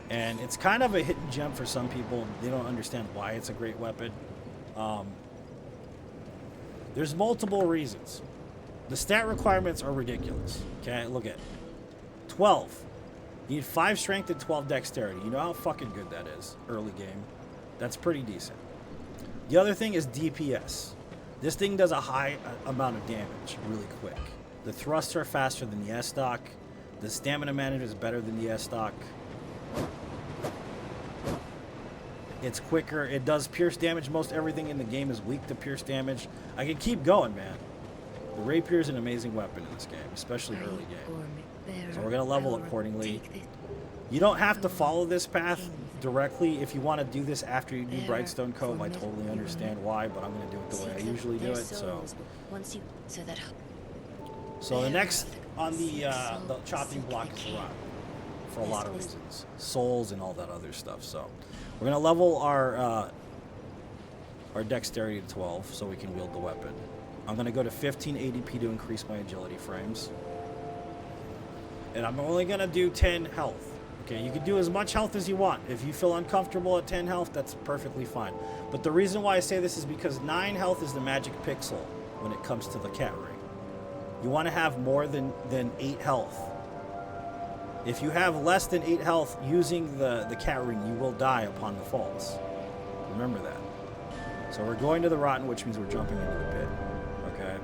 [SPEAKER 1] And it's kind of a hidden gem for some people. They don't understand why it's a great weapon. There's multiple reasons. The stat requirements are ridiculous. Okay, look at 12. You need 5 strength and 12 dexterity. You know how fucking good that is early game. That's pretty decent. The other thing is DPS. This thing does a high amount of damage really quick. The thrusts are faster than the S-Stock. The stamina management is better than the S-Stock. It's quicker. It does pierce damage. Most everything in the game is weak to pierce damage. I can keep going, man. The rapier is an amazing weapon in this game, especially early game. So we're going to level accordingly. You don't have to follow this path directly. If you want to do this after you do Brightstone Cove, I totally understand why, but I'm going to do it the way I usually do it. So the next on the chopping block is the rock, for a lot of reasons. Souls and all that other stuff. So we're going to level our dexterity to 12 so we can wield the weapon. I'm going to go to 15 ADP to increase my agility frames. And I'm only going to do 10 health. Okay, you can do as much health as you want. If you feel uncomfortable at 10 health, that's perfectly fine. But the reason why I say this is because 9 health is the magic pixel when it comes to the cat ring. You want to have more than 8 health. If you have less than 8 health using the cat ring, you will die upon the falls. Remember that. So we're going to the rotten, which means we're jumping into the pit. Okay.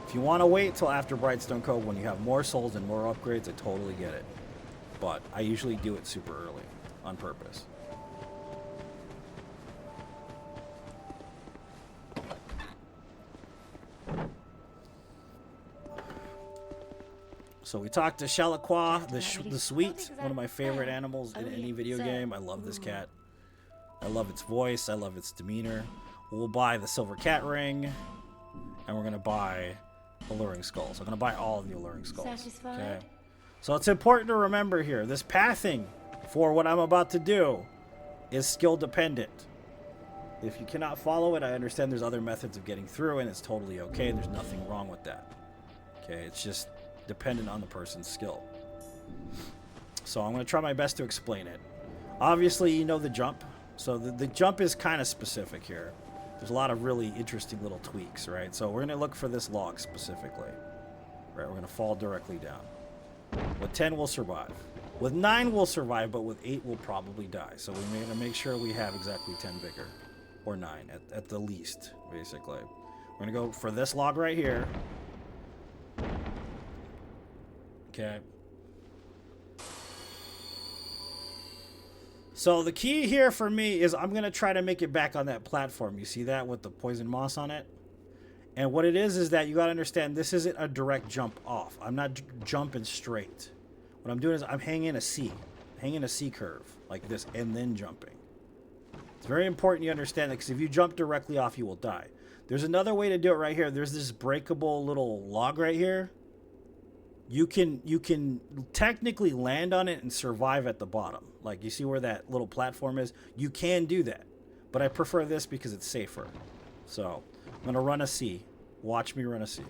[SPEAKER 1] If you want to wait till after Brightstone Cove when you have more souls and more upgrades, I totally get it. But I usually do it super early on purpose. So we talked to Shalaqua, the sweet, one of my favorite animals in any video game. I love this cat. I love its voice. I love its demeanor. We'll buy the silver cat ring, and we're gonna buy alluring skulls. I'm gonna buy all of the alluring skulls.
[SPEAKER 3] Satisfied?
[SPEAKER 1] Okay. So it's important to remember here, this pathing for what I'm about to do is skill dependent. If you cannot follow it, I understand there's other methods of getting through, and it's totally okay. There's nothing wrong with that. Okay, it's just dependent on the person's skill. So I'm going to try my best to explain it. Obviously, you know the jump. So the jump is kind of specific here. There's a lot of really interesting little tweaks, right? So we're going to look for this log specifically. Right, we're going to fall directly down. With 10, we'll survive. With 9, we'll survive, but with 8, we'll probably die. So we're going to make sure we have exactly 10 vigor. Or 9, at the least, basically. We're going to go for this log right here. Okay. So the key here for me is I'm going to try to make it back on that platform. You see that with the poison moss on it? And what it is that you got to understand this isn't a direct jump off. I'm not jumping straight. What I'm doing is I'm hanging a C curve like this and then jumping. It's very important you understand that because if you jump directly off, you will die. There's another way to do it right here. There's this breakable little log right here. You can technically land on it and survive at the bottom. Like you see where that little platform is? You can do that. But I prefer this because it's safer. So I'm going to run a C. Watch me run a C.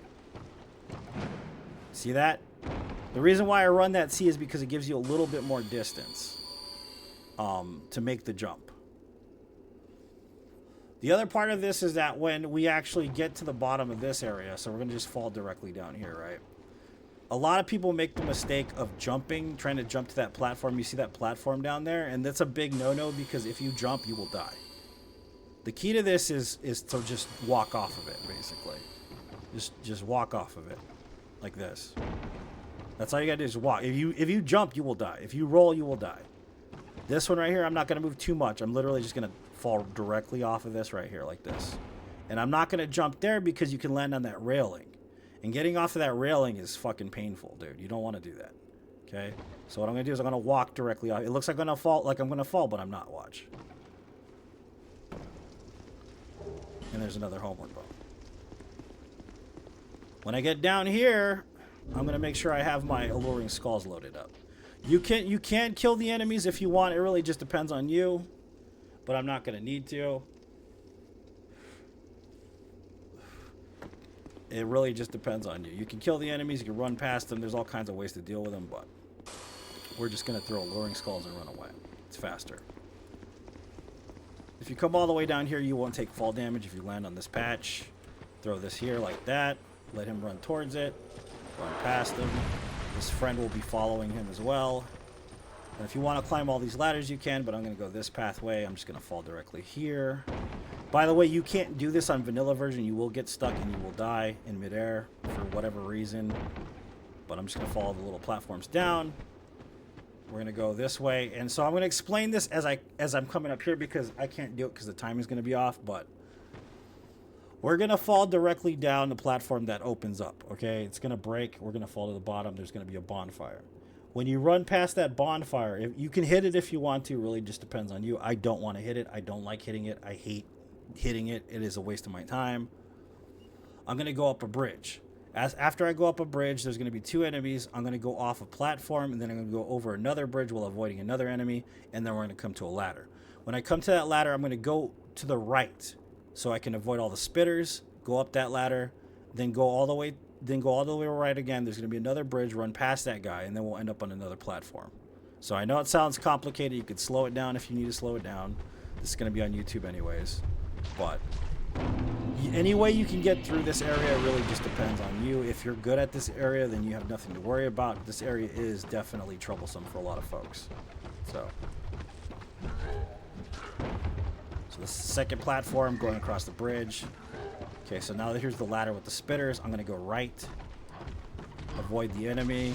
[SPEAKER 1] See that? The reason why I run that C is because it gives you a little bit more distance to make the jump. The other part of this is that when we actually get to the bottom of this area, so we're going to just fall directly down here, right? A lot of people make the mistake of jumping, trying to jump to that platform. You see that platform down there? And that's a big no-no because if you jump, you will die. The key to this is to just walk off of it, basically. Just walk off of it. Like this. That's all you gotta do is walk. If you jump, you will die. If you roll, you will die. This one right here, I'm not gonna move too much. I'm literally just gonna fall directly off of this right here, like this. And I'm not gonna jump there because you can land on that railing. And getting off of that railing is fucking painful, dude. You don't want to do that. Okay? So what I'm going to do is I'm going to walk directly off. It looks like I'm going to fall, but I'm not. Watch. And there's another homeward bone. When I get down here, I'm going to make sure I have my alluring skulls loaded up. You can kill the enemies if you want. It really just depends on you. But I'm not going to need to. It really just depends on you. You can kill the enemies, you can run past them, there's all kinds of ways to deal with them, but we're just going to throw alluring skulls and run away. It's faster. If you come all the way down here, you won't take fall damage if you land on this patch. Throw this here like that. Let him run towards it. Run past him. His friend will be following him as well. And if you want to climb all these ladders, you can, but I'm going to go this pathway. I'm just going to fall directly here. By the way, you can't do this on vanilla version. You will get stuck and you will die in midair for whatever reason. But I'm just going to follow the little platforms down. We're going to go this way. And so I'm going to explain this as I'm coming up here because I can't do it because the timing is going to be off. But we're going to fall directly down the platform that opens up. Okay, it's going to break. We're going to fall to the bottom. There's going to be a bonfire. When you run past that bonfire, you can hit it if you want to. Really just depends on you. I don't want to hit it. I don't like hitting it. I hate hitting it. It is a waste of my time. I'm going to go up a bridge. After I go up a bridge, there's going to be 2 enemies. I'm going to go off a platform, and then I'm going to go over another bridge while avoiding another enemy, and then we're going to come to a ladder. When I come to that ladder, I'm going to go to the right so I can avoid all the spitters, go up that ladder, then go all the way right again. There's going to be another bridge, run past that guy, and then we'll end up on another platform. So I know it sounds complicated. You could slow it down if you need to slow it down. This is going to be on YouTube anyways. But any way you can get through this area really just depends on you. If you're good at this area, then you have nothing to worry about. This area is definitely troublesome for a lot of folks. So So this is the second platform going across the bridge. Okay, so now here's the ladder with the spitters. I'm going to go right. Avoid the enemy.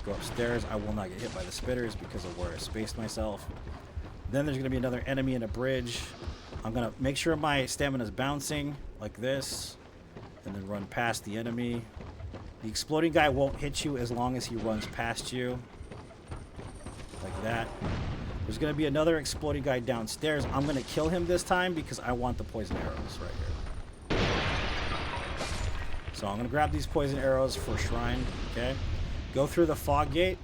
[SPEAKER 1] Go upstairs. I will not get hit by the spitters because of where I spaced myself. Then there's going to be another enemy in a bridge. I'm going to make sure my stamina is bouncing like this. And then run past the enemy. The exploding guy won't hit you as long as he runs past you. Like that. There's going to be another exploding guy downstairs. I'm going to kill him this time because I want the poison arrows right here. So I'm going to grab these poison arrows for Shrine. Okay. Go through the fog gate.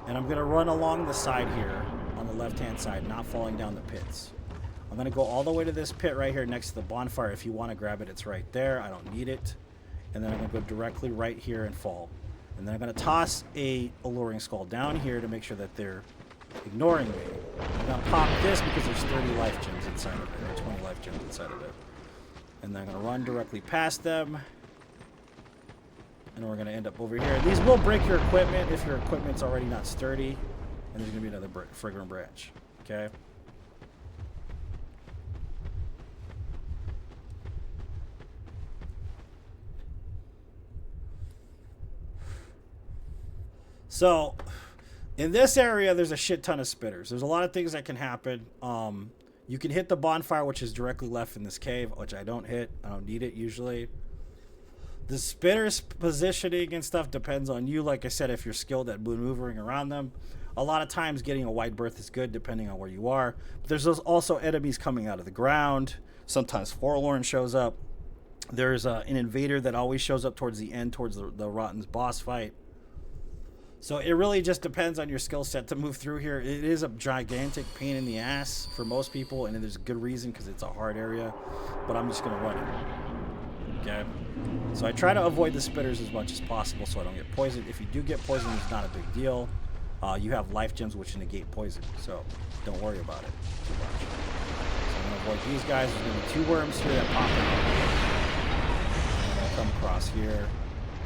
[SPEAKER 1] And I'm going to run along the side here on the left-hand side, not falling down the pits. I'm going to go all the way to this pit right here next to the bonfire. If you want to grab it, it's right there. I don't need it. And then I'm going to go directly right here and fall. And then I'm going to toss a alluring skull down here to make sure that they're ignoring me. I'm going to pop this because there's 30 life gems inside of it, or 20 life gems inside of it. And then I'm going to run directly past them. And we're going to end up over here. These will break your equipment if your equipment's already not sturdy. And there's going to be another fragrant branch. Okay? So, in this area, there's a shit ton of spitters. There's a lot of things that can happen. You can hit the bonfire, which is directly left in this cave, which I don't hit. I don't need it usually. The spitters positioning and stuff depends on you. Like I said, if you're skilled at maneuvering around them. A lot of times getting a wide berth is good depending on where you are. But there's also enemies coming out of the ground. Sometimes Forlorn shows up. There's an invader that always shows up towards the end, towards the Rotten's boss fight. So it really just depends on your skill set to move through here. It is a gigantic pain in the ass for most people, and there's a good reason because it's a hard area. But I'm just going to run it. Okay? So I try to avoid the spitters as much as possible so I don't get poisoned. If you do get poisoned, it's not a big deal. You have life gems which negate poison, so don't worry about it too much. So I'm going to avoid these guys. There's going to be 2 worms here that pop out. I'm going to come across here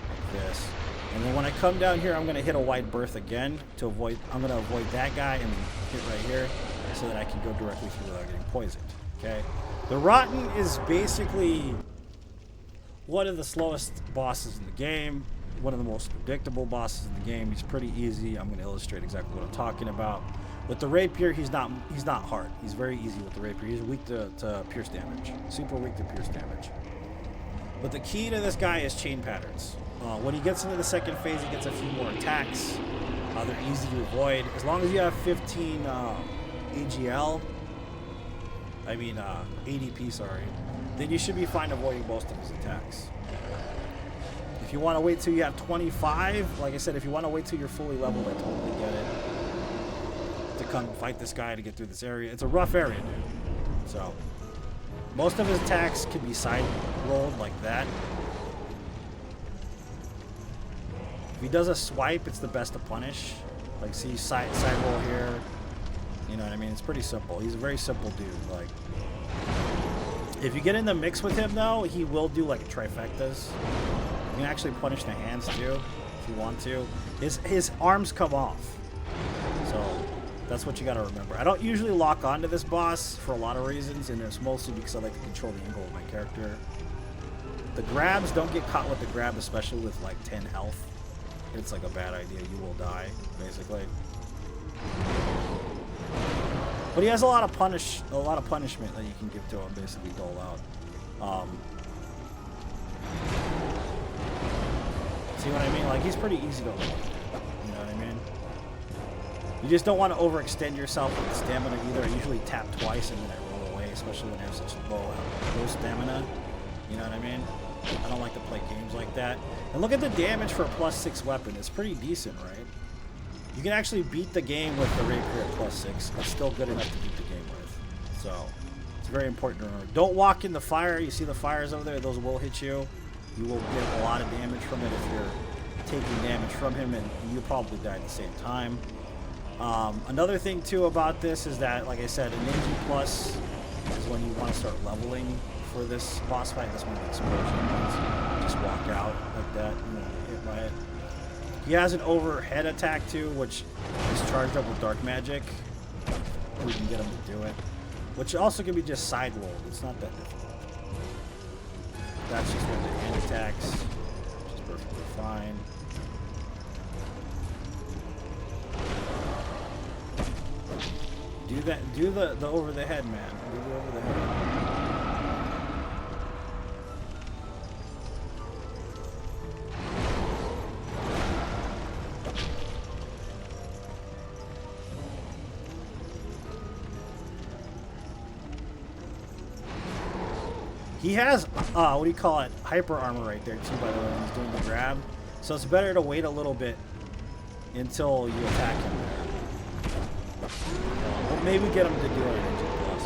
[SPEAKER 1] like this. And then when I come down here, I'm going to hit a wide berth again to avoid. I'm going to avoid that guy and hit right here so that I can go directly through without getting poisoned. Okay. The Rotten is basically one of the slowest bosses in the game. One of the most predictable bosses in the game. He's pretty easy. I'm going to illustrate exactly what I'm talking about. With the rapier, he's not hard. He's very easy with the rapier. He's weak to pierce damage. Super weak to pierce damage. But the key to this guy is chain patterns. When he gets into the second phase, he gets a few more attacks. They're easy to avoid. As long as you have 15 AGL, ADP, sorry, then you should be fine avoiding most of his attacks. If you want to wait till you have 25, like I said, if you want to wait till you're fully leveled, I totally get it. To come fight this guy to get through this area. It's a rough area, dude. So, most of his attacks can be side rolled like that. If he does a swipe, it's the best to punish. Like, see, side roll here. You know what I mean? It's pretty simple. He's a very simple dude. Like, if you get in the mix with him, though, he will do, like, trifectas. You can actually punish the hands, too, if you want to. His arms come off. So, that's what you got to remember. I don't usually lock onto this boss for a lot of reasons, and it's mostly because I like to control the angle of my character. The grabs, don't get caught with the grab, especially with, like, 10 health. It's like a bad idea. You will die, basically. But he has a lot of punishment that you can give to him, basically dole out. See what I mean? Like, he's pretty easy to avoid. You know what I mean? You just don't want to overextend yourself with stamina either. I usually tap twice and then I roll away, especially when I have such low stamina. You know what I mean? I don't like to play games like that. And look at the damage for a +6 weapon. It's pretty decent, right? You can actually beat the game with the rapier at +6. It's still good enough to beat the game with. So, it's very important to remember. Don't walk in the fire. You see the fires over there? Those will hit you. You will get a lot of damage from it if you're taking damage from him, and you probably die at the same time. Another thing, too, about this is that, like I said, an NG plus is when you want to start leveling for this boss fight. That's when the explosion ones just walk out like that. You won't get hit by it. He has an overhead attack, too, which is charged up with dark magic. We can get him to do it. which also can be just side rolled. It's not that difficult. That's just one of the hand attacks, which is perfectly fine. Do that. Do the over the head, man. Do the over the head. He has, what do you call it, hyper armor right there too, by the way, when he's doing the grab. So it's better to wait a little bit until you attack him there. Or maybe get him to do it in plus.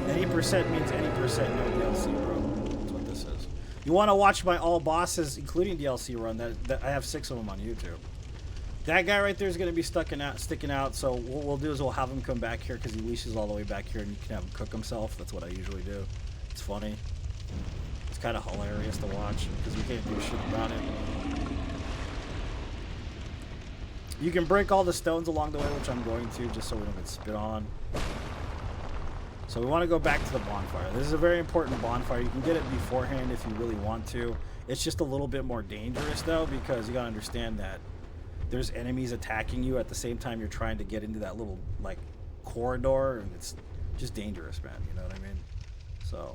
[SPEAKER 1] 80% means any percent, no DLC, bro. That's what this is. You want to watch my all bosses, including DLC run, that I have 6 of them on YouTube. That guy right there is going to be sticking out, so what we'll do is we'll have him come back here because he leashes all the way back here and you can have him cook himself. That's what I usually do. It's funny. It's kind of hilarious to watch because we can't do shit about it. You can break all the stones along the way, which I'm going to, just so we don't get spit on. So we want to go back to the bonfire. This is a very important bonfire. You can get it beforehand if you really want to. It's just a little bit more dangerous though, because you gotta understand that there's enemies attacking you at the same time you're trying to get into that little like corridor, and it's just dangerous, man. You know what I mean? So.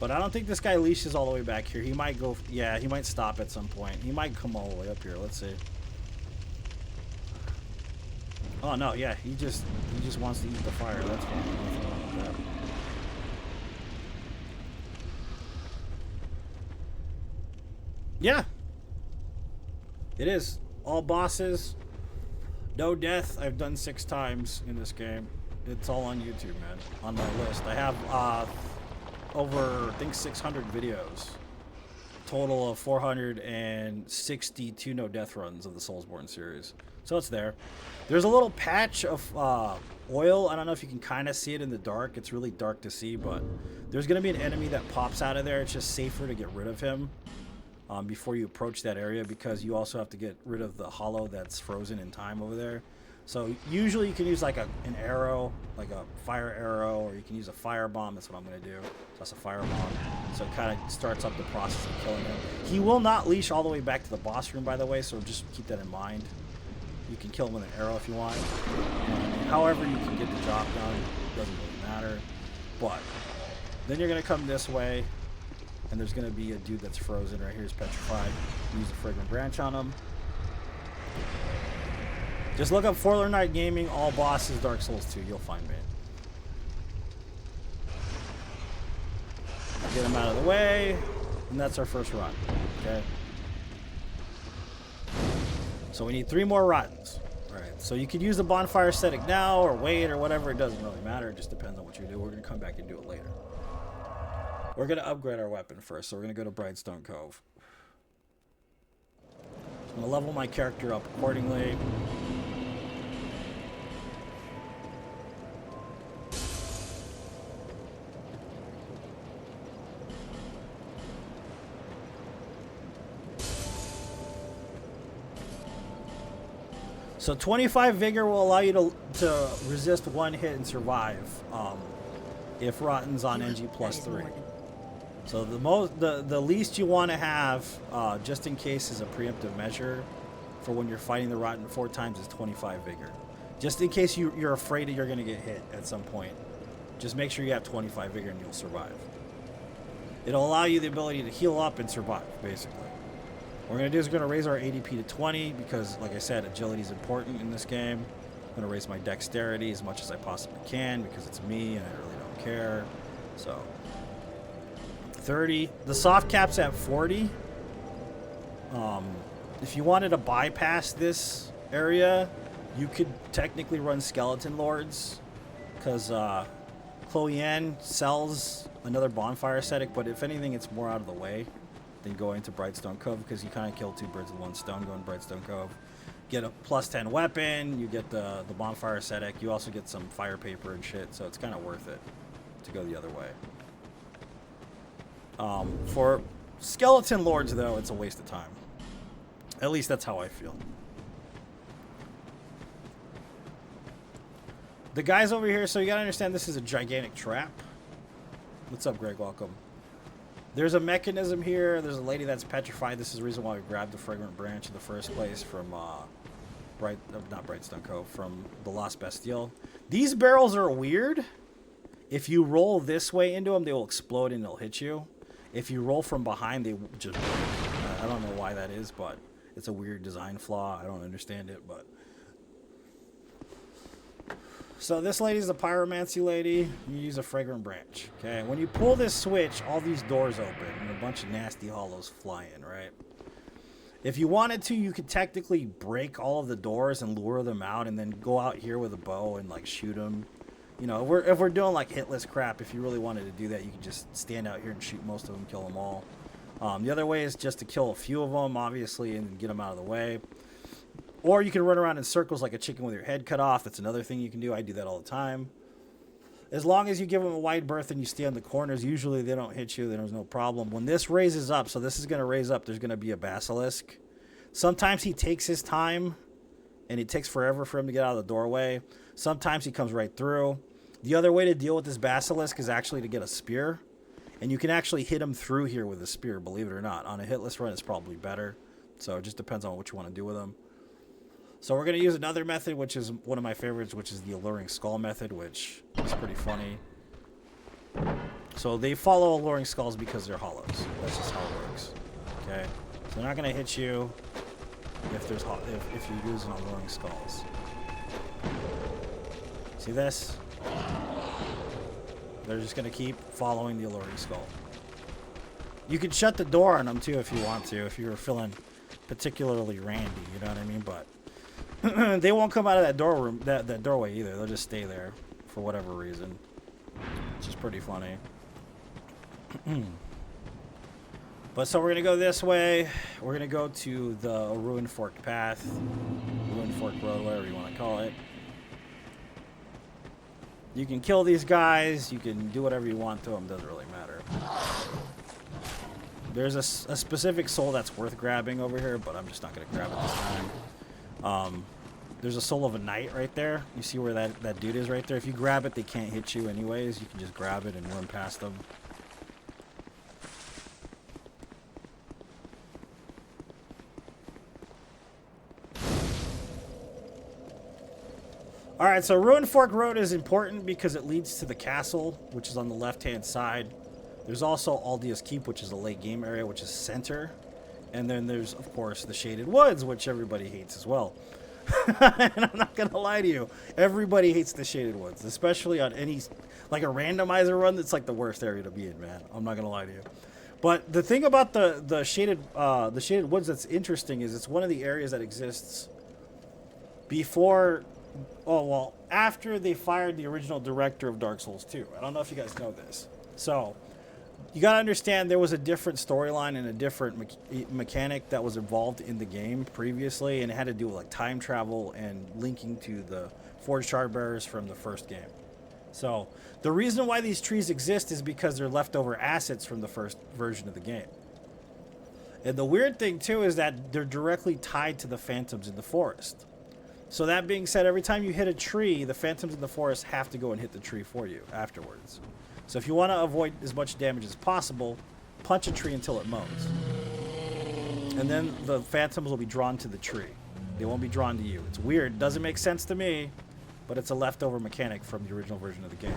[SPEAKER 1] But I don't think this guy leashes all the way back here. He might go, yeah, he might stop at some point. He might come all the way up here. Let's see. Oh no, yeah, he just wants to eat the fire. That's fine. Nothing wrong with that. Yeah. It is. All bosses. No death. I've done 6 times in this game. It's all on YouTube, man. On my list. I have over, I think, 600 videos. Total of 462 no death runs of the Soulsborne series. So it's there. There's a little patch of oil. I don't know if you can kind of see it in the dark. It's really dark to see, but there's going to be an enemy that pops out of there. It's just safer to get rid of him before you approach that area, because you also have to get rid of the hollow that's frozen in time over there. So usually you can use like an arrow, like a fire arrow, or you can use a fire bomb. That's what I'm going to do. So that's a fire bomb. So it kind of starts up the process of killing him. He will not leash all the way back to the boss room, by the way, so just keep that in mind. You can kill him with an arrow if you want. However you can get the job done, doesn't really matter. But then you're going to come this way, and there's going to be a dude that's frozen right here. He's petrified. Use a fragrant branch on him. Just look up Forlorn Knight Gaming, all bosses, Dark Souls 2. You'll find me. Get him out of the way, and that's our first run. Okay. So we need 3 more rottens. All right. So you could use the bonfire aesthetic now or wait or whatever. It doesn't really matter. It just depends on what you do. We're gonna come back and do it later. We're gonna upgrade our weapon first. So we're gonna go to Brightstone Cove. I'm gonna level my character up accordingly. So 25 vigor will allow you to resist 1 hit and survive if Rotten's on NG plus 3. So the least you want to have, just in case, is a preemptive measure for when you're fighting the Rotten 4 times is 25 vigor. Just in case you're afraid that you're going to get hit at some point, just make sure you have 25 vigor and you'll survive. It'll allow you the ability to heal up and survive, basically. What we're going to do is we're going to raise our ADP to 20 because, like I said, agility is important in this game. I'm going to raise my dexterity as much as I possibly can because it's me and I really don't care. So 30. The soft cap's at 40. If you wanted to bypass this area, you could technically run Skeleton Lords because Chloe Ann sells another bonfire aesthetic, but if anything, it's more out of the way than going to Brightstone Cove because you kind of kill 2 birds with 1 stone going to Brightstone Cove. get a +10 weapon. You get the bonfire ascetic. You also get some fire paper and shit. So it's kind of worth it to go the other way. For skeleton lords, though, it's a waste of time. At least that's how I feel. The guys over here, so you gotta understand this is a gigantic trap. What's up, Greg? Welcome. There's a mechanism here. There's a lady that's petrified. This is the reason why we grabbed the fragrant branch in the first place from not Brightstone Cove, from the Lost Bastille. These barrels are weird. If you roll this way into them, they will explode and they'll hit you. If you roll from behind, they just break. I don't know why that is, but it's a weird design flaw. I don't understand it, but... So this lady's a pyromancy lady. You use a fragrant branch. Okay, when you pull this switch, all these doors open and a bunch of nasty hollows fly in, right? If you wanted to, you could technically break all of the doors and lure them out and then go out here with a bow and like shoot them. You know, if we're doing like hitless crap, if you really wanted to do that, you could just stand out here and shoot most of them, kill them all. The other way is just to kill a few of them, obviously, and get them out of the way. Or you can run around in circles like a chicken with your head cut off. That's another thing you can do. I do that all the time. As long as you give them a wide berth and you stay on the corners, usually they don't hit you. There's no problem. When this raises up, so this is going to raise up, there's going to be a basilisk. Sometimes he takes his time, and it takes forever for him to get out of the doorway. Sometimes he comes right through. The other way to deal with this basilisk is actually to get a spear. And you can actually hit him through here with a spear, believe it or not. On a hitless run, it's probably better. So it just depends on what you want to do with him. So we're going to use another method, which is one of my favorites, which is the alluring skull method, which is pretty funny. So they follow alluring skulls because they're hollows. That's just how it works. Okay? So they're not going to hit you if you're using alluring skulls. See this? They're just going to keep following the alluring skull. You can shut the door on them too if you want to, if you're feeling particularly randy, you know what I mean? But they won't come out of that doorway either. They'll just stay there for whatever reason. Which is pretty funny. But so we're going to go this way. We're going to go to the Ruined Fork Path. Ruined Fork Road, whatever you want to call it. You can kill these guys. You can do whatever you want to them. Doesn't really matter. There's a specific soul that's worth grabbing over here, but I'm just not going to grab it this time. There's a soul of a knight right there. You see where that dude is right there? If you grab it, they can't hit you anyways. You can just grab it and run past them. Alright, so Ruined Fork Road is important because it leads to the castle, which is on the left-hand side. There's also Aldia's Keep, which is a late game area, which is center. And then there's, of course, the Shaded Woods, which everybody hates as well. And I'm not going to lie to you. Everybody hates the Shaded Woods, especially on any, like a randomizer run. That's like the worst area to be in, man. I'm not going to lie to you. But the thing about the Shaded Woods that's interesting is it's one of the areas that exists before, after they fired the original director of Dark Souls 2. I don't know if you guys know this. So you got to understand there was a different storyline and a different mechanic that was involved in the game previously, and it had to do with like time travel and linking to the Forged Shardbearers from the first game. So the reason why these trees exist is because they're leftover assets from the first version of the game. And the weird thing too is that they're directly tied to the phantoms in the forest. So that being said, every time you hit a tree, the phantoms in the forest have to go and hit the tree for you afterwards. So if you want to avoid as much damage as possible, punch a tree until it mows. And then the phantoms will be drawn to the tree. They won't be drawn to you. It's weird. Doesn't make sense to me, but it's a leftover mechanic from the original version of the game.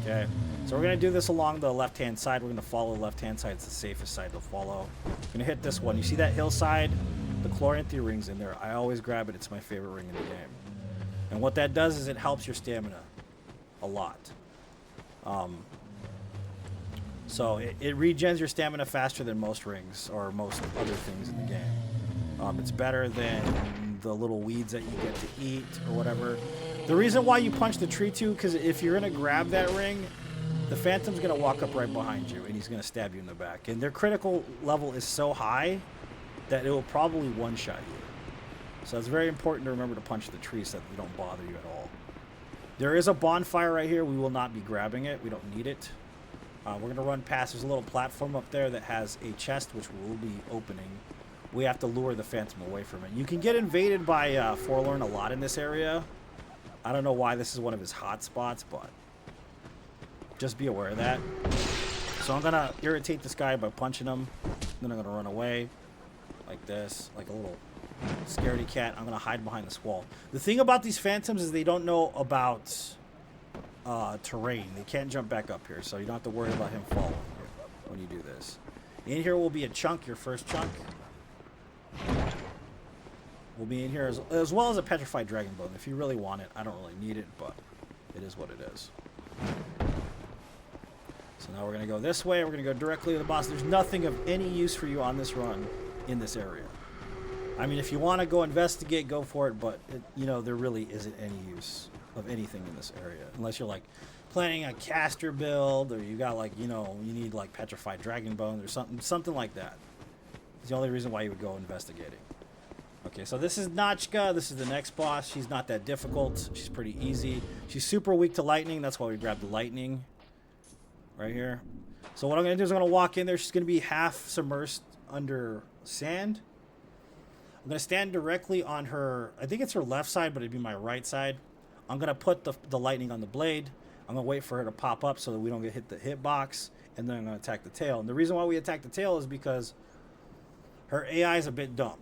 [SPEAKER 1] Okay, so we're going to do this along the left-hand side. We're going to follow the left-hand side. It's the safest side to follow. We're going to hit this one. You see that hillside? The Chloranthy ring's in there. I always grab it. It's my favorite ring in the game. And what that does is it helps your stamina a lot. So it regens your stamina faster than most rings or most other things in the game. It's better than the little weeds that you get to eat or whatever. The reason why you punch the tree too, because if you're going to grab that ring, the phantom's going to walk up right behind you and he's going to stab you in the back. And their critical level is so high that it will probably one-shot you. So it's very important to remember to punch the trees so that they don't bother you at all. There is a bonfire right here. We will not be grabbing it. We don't need it. We're going to run past. There's a little platform up there that has a chest, which we'll be opening. We have to lure the Phantom away from it. You can get invaded by Forlorn a lot in this area. I don't know why this is one of his hot spots, but just be aware of that. So I'm going to irritate this guy by punching him. Then I'm going to run away like this, like a little scaredy cat. I'm going to hide behind this wall. The thing about these Phantoms is they don't know about terrain. They can't jump back up here, so you don't have to worry about him falling here when you do this. In here will be a chunk, your first chunk. Will be in here as well as a petrified dragon bone. If you really want it, I don't really need it, but it is what it is. So now we're going to go this way. We're going to go directly to the boss. There's nothing of any use for you on this run in this area. I mean, if you want to go investigate, go for it, but, you know, there really isn't any use of anything in this area. Unless you're, like, planning a caster build, or you got, like, you know, you need, like, petrified dragon bones or something like that. It's the only reason why you would go investigating. Okay, so this is Nachka. This is the next boss. She's not that difficult. She's pretty easy. She's super weak to lightning. That's why we grabbed the lightning right here. So what I'm going to do is I'm going to walk in there. She's going to be half submersed under sand. I'm going to stand directly on her. I think it's her left side, but it'd be my right side. I'm going to put the lightning on the blade. I'm going to wait for her to pop up so that we don't get hit the hitbox. And then I'm going to attack the tail. And the reason why we attack the tail is because her AI is a bit dumb.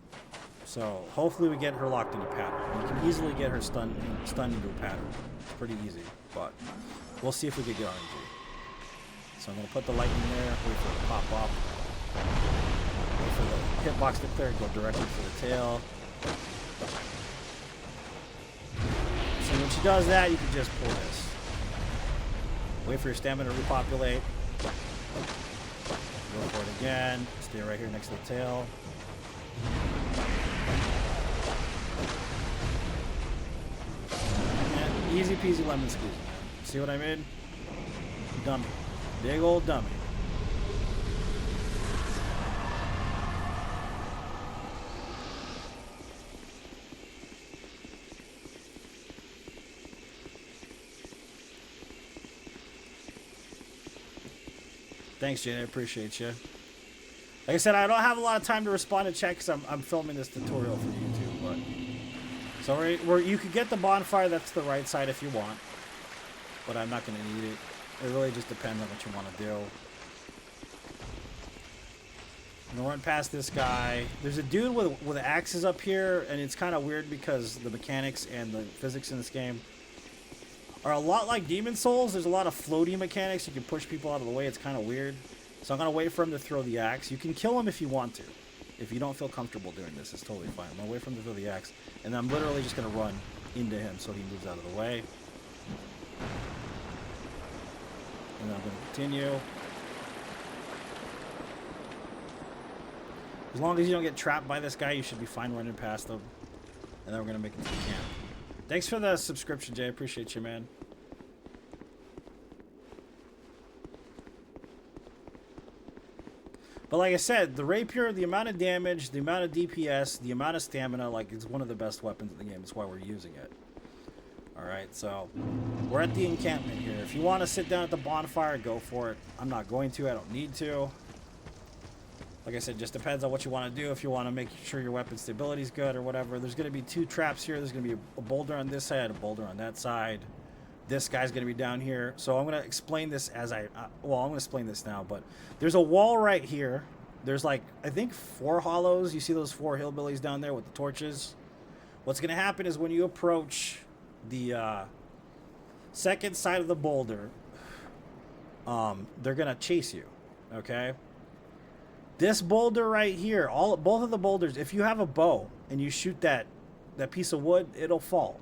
[SPEAKER 1] So hopefully we get her locked into pattern. You can easily get her stunned into a pattern. It's pretty easy, but we'll see if we can get RNG. So I'm going to put the lightning there, wait for it to pop up. Wait for the hitbox to clear, go directly for the tail. So when she does that, you can just pull this. Wait for your stamina to repopulate. Go for it again. Stay right here next to the tail. And easy peasy lemon squeezy, man. See what I mean? Dummy. Big old dummy. Thanks, Jane. I appreciate you. Like I said, I don't have a lot of time to respond to chat because I'm filming this tutorial for YouTube. But so you could get the bonfire. That's the right side if you want, but I'm not going to need it. It really just depends on what you want to do. I'm going to run past this guy. There's a dude with axes up here, and it's kind of weird because the mechanics and the physics in this game are a lot like Demon Souls. There's a lot of floaty mechanics. You can push people out of the way. It's kind of weird. So I'm going to wait for him to throw the axe. You can kill him if you want to. If you don't feel comfortable doing this, it's totally fine. I'm going to wait for him to throw the axe. And I'm literally just going to run into him so he moves out of the way. And then I'm going to continue. As long as you don't get trapped by this guy, you should be fine running past him. And then we're going to make it to the camp. Thanks for the subscription, Jay. I appreciate you, man. But like I said, the rapier, the amount of damage, the amount of DPS, the amount of stamina, like, it's one of the best weapons in the game. That's why we're using it. Alright, so we're at the encampment here. If you want to sit down at the bonfire, go for it. I'm not going to. I don't need to. Like I said, just depends on what you want to do. If you want to make sure your weapon stability is good or whatever. There's going to be two traps here. There's going to be a boulder on this side, a boulder on that side. This guy's going to be down here. So I'm going to explain this as I'm going to explain this now. But there's a wall right here. There's like, I think 4 hollows. You see those 4 hillbillies down there with the torches? What's going to happen is when you approach the second side of the boulder, they're going to chase you. Okay? This boulder right here, both of the boulders, if you have a bow and you shoot that piece of wood, it'll fall.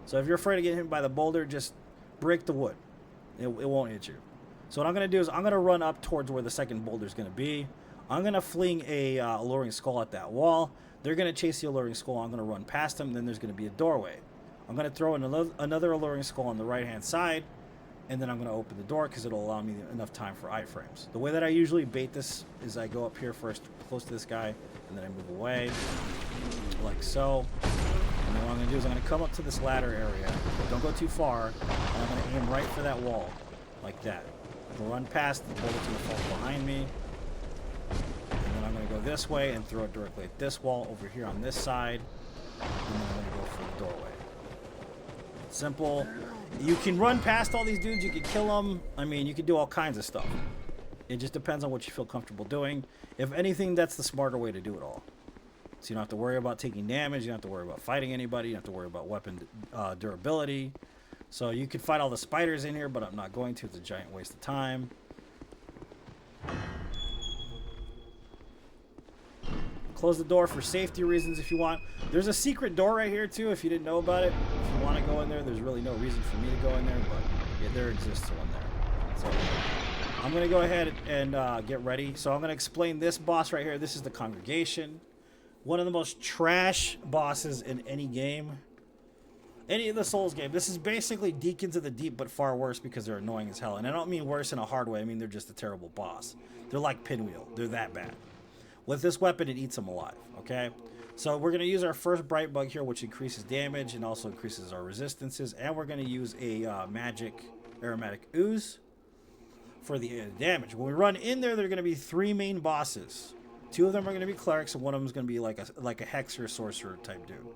[SPEAKER 1] So if you're afraid of getting hit by the boulder, just break the wood. It won't hit you. So what I'm going to do is I'm going to run up towards where the second boulder is going to be. I'm going to fling a alluring skull at that wall. They're going to chase the alluring skull. I'm going to run past them. Then there's going to be a doorway. I'm going to throw in another alluring skull on the right-hand side. And then I'm going to open the door because it'll allow me enough time for iframes. The way that I usually bait this is I go up here first, close to this guy, and then I move away, like so. And then what I'm going to do is I'm going to come up to this ladder area. Don't go too far. And I'm going to aim right for that wall. Like that. I'll run past, the bullet's going to fall behind me. And then I'm going to go this way and throw it directly at this wall over here on this side. And then I'm going to go for the doorway. Simple. You can run past all these dudes. You can kill them. I mean, you can do all kinds of stuff. It just depends on what you feel comfortable doing. If anything, that's the smarter way to do it all. So you don't have to worry about taking damage. You don't have to worry about fighting anybody. You don't have to worry about weapon durability. So you could fight all the spiders in here, but I'm not going to. It's a giant waste of time. Close the door for safety reasons if you want. There's a secret door right here too if you didn't know about it. If you want to go in there, there's really no reason for me to go in there, but yeah, there exists one there. So I'm going to go ahead and get ready. So I'm going to explain this boss right here. This is the Congregation. One of the most trash bosses in any game. Any of the Souls game. This is basically Deacons of the Deep, but far worse because they're annoying as hell. And I don't mean worse in a hard way. I mean they're just a terrible boss. They're like Pinwheel. They're that bad. With this weapon, it eats them alive, okay? So we're going to use our first Bright Bug here, which increases damage and also increases our resistances. And we're going to use a magic aromatic ooze for the damage. When we run in there, there are going to be 3 main bosses. 2 of them are going to be clerics, and one of them is going to be like a hexer, sorcerer type dude.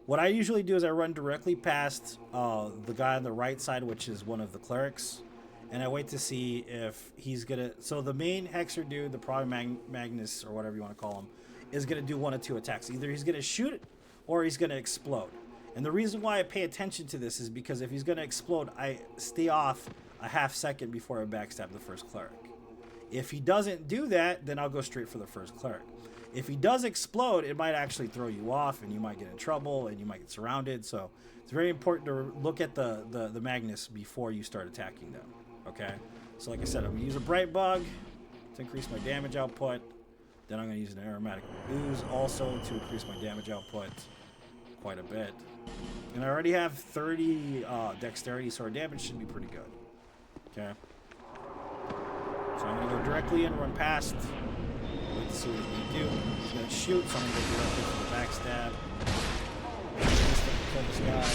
[SPEAKER 1] What I usually do is I run directly past the guy on the right side, which is one of the clerics. And I wait to see if he's going to... So the main hexer dude, the probably Magnus, or whatever you want to call him, is going to do 1 of 2 attacks. Either he's going to shoot it, or he's going to explode. And the reason why I pay attention to this is because if he's going to explode, I stay off a half second before I backstab the first cleric. If he doesn't do that, then I'll go straight for the first cleric. If he does explode, it might actually throw you off, and you might get in trouble, and you might get surrounded. So it's very important to look at the Magnus before you start attacking them. Okay, so like I said, I'm going to use a Bright Bug to increase my damage output. Then I'm going to use an Aromatic Ooze also to increase my damage output quite a bit. And I already have 30 dexterity, so our damage should be pretty good. Okay, so I'm going to go directly in, run past. Wait to see what he's going to do. He's going to shoot, so I'm going to go directly for the backstab. Kill this guy.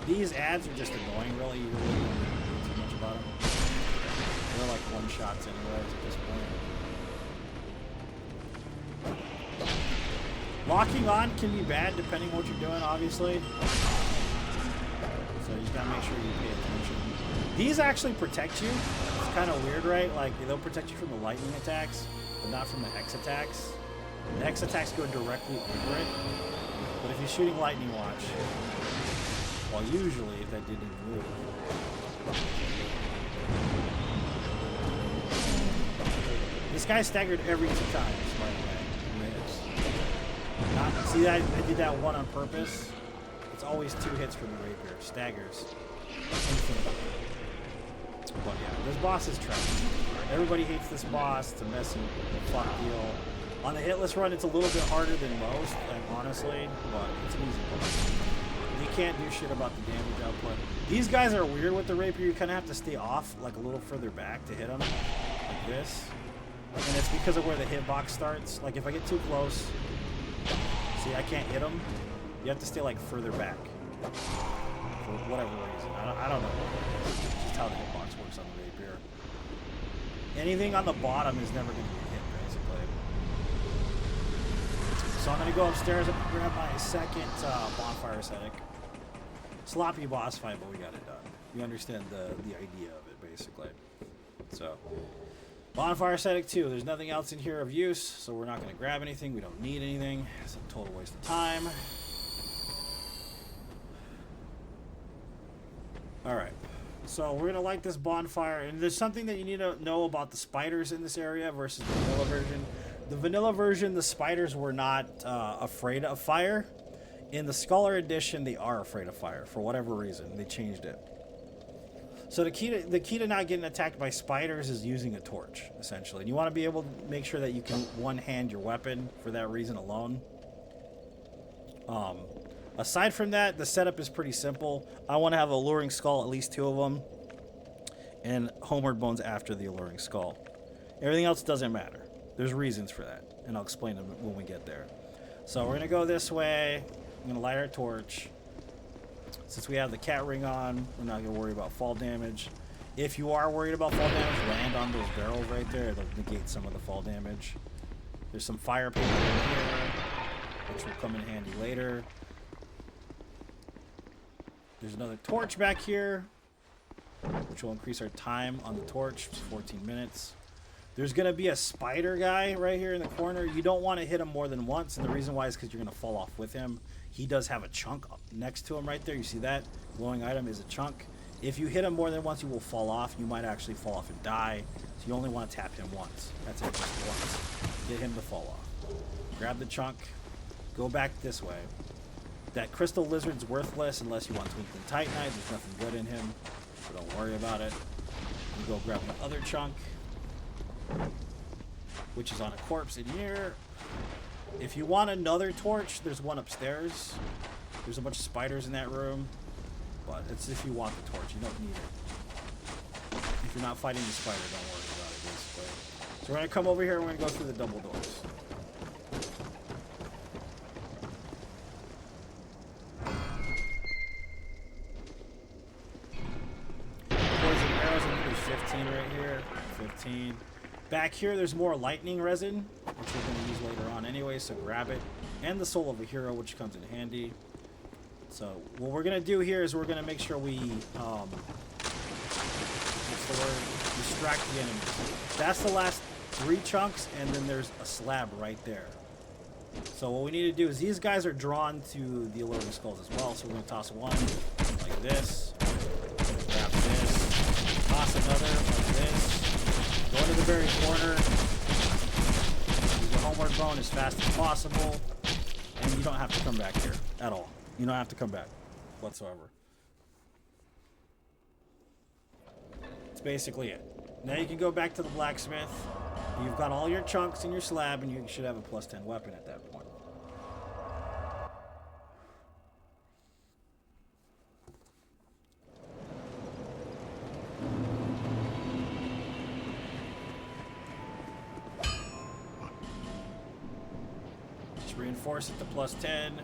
[SPEAKER 1] These ads are just annoying, really. You really don't do too much about them. They're like one-shots anyways at this point. Locking on can be bad depending on what you're doing, obviously. So you just gotta make sure you pay attention. These actually protect you. It's kind of weird, right? Like, they'll protect you from the lightning attacks, but not from the hex attacks. The hex attacks go directly over it. But if you're shooting lightning, watch. Well, usually, if that didn't even move. This guy staggered every 2 times, by the way. See, I did that one on purpose. It's always 2 hits for the rapier. Staggers. Infinitely. But yeah, this boss is trash. Everybody hates this boss. It's a messy fuck deal. On the hitless run, it's a little bit harder than most, honestly, but it's an easy boss. You can't do shit about the damage output. These guys are weird with the rapier. You kind of have to stay off, like a little further back to hit them, like this. And it's because of where the hitbox starts. Like if I get too close, see, I can't hit them. You have to stay like further back for whatever reason. I don't know. It's just how the hitbox works on the rapier. Anything on the bottom is never going to get hit, basically. So I'm going to go upstairs and grab my second bonfire ascetic. Sloppy boss fight, but we got it done. You understand the idea of it, basically. So, bonfire ascetic 2. There's nothing else in here of use, so we're not going to grab anything. We don't need anything. It's a total waste of time. Alright. So we're going to light this bonfire, and there's something that you need to know about the spiders in this area versus the vanilla version. The vanilla version, the spiders were not afraid of fire. In the Scholar Edition, they are afraid of fire for whatever reason. They changed it. So the key to not getting attacked by spiders is using a torch, essentially. And you want to be able to make sure that you can one-hand your weapon for that reason alone. Aside from that, the setup is pretty simple. I want to have Alluring Skull, at least 2 of them, and Homeward Bones after the Alluring Skull. Everything else doesn't matter. There's reasons for that. and I'll explain them when we get there. So we're gonna go this way. I'm gonna light our torch. Since we have the cat ring on, we're not gonna worry about fall damage. If you are worried about fall damage, land on those barrels right there. It'll negate some of the fall damage. There's some fire paper in here, which will come in handy later. There's another torch back here, which will increase our time on the torch to 14 minutes. There's going to be a spider guy right here in the corner. You don't want to hit him more than once, and the reason why is because you're going to fall off with him. He does have a chunk next to him right there. You see that? Glowing item is a chunk. If you hit him more than once, you will fall off. You might actually fall off and die, so you only want to tap him once. That's it, just once. Get him to fall off. Grab the chunk. Go back this way. That crystal lizard's worthless unless you want Twinkling Titanite. There's nothing good in him, so don't worry about it. You go grab the other chunk, which is on a corpse in here. If you want another torch, there's one upstairs. There's a bunch of spiders in that room, but it's if you want the torch. You don't need it. If you're not fighting the spider, don't worry about it, basically. So we're going to come over here and we're going to go through the double doors. Poison arrows, I think there's 15 right here. 15. Back here, there's more lightning resin, which we're going to use later on anyway, so grab it. And the soul of a hero, which comes in handy. So what we're going to do here is we're going to make sure we, distract the enemies. That's the last 3 chunks, and then there's a slab right there. So what we need to do is these guys are drawn to the Alluring Skulls as well, so we're going to toss one like this. Grab this. Toss another like this. Go into the very corner. Use your homeward bone as fast as possible. And you don't have to come back here at all. You don't have to come back whatsoever. That's basically it. Now you can go back to the blacksmith. You've got all your chunks in your slab, and you should have a +10 weapon at that point. Reinforce it to +10.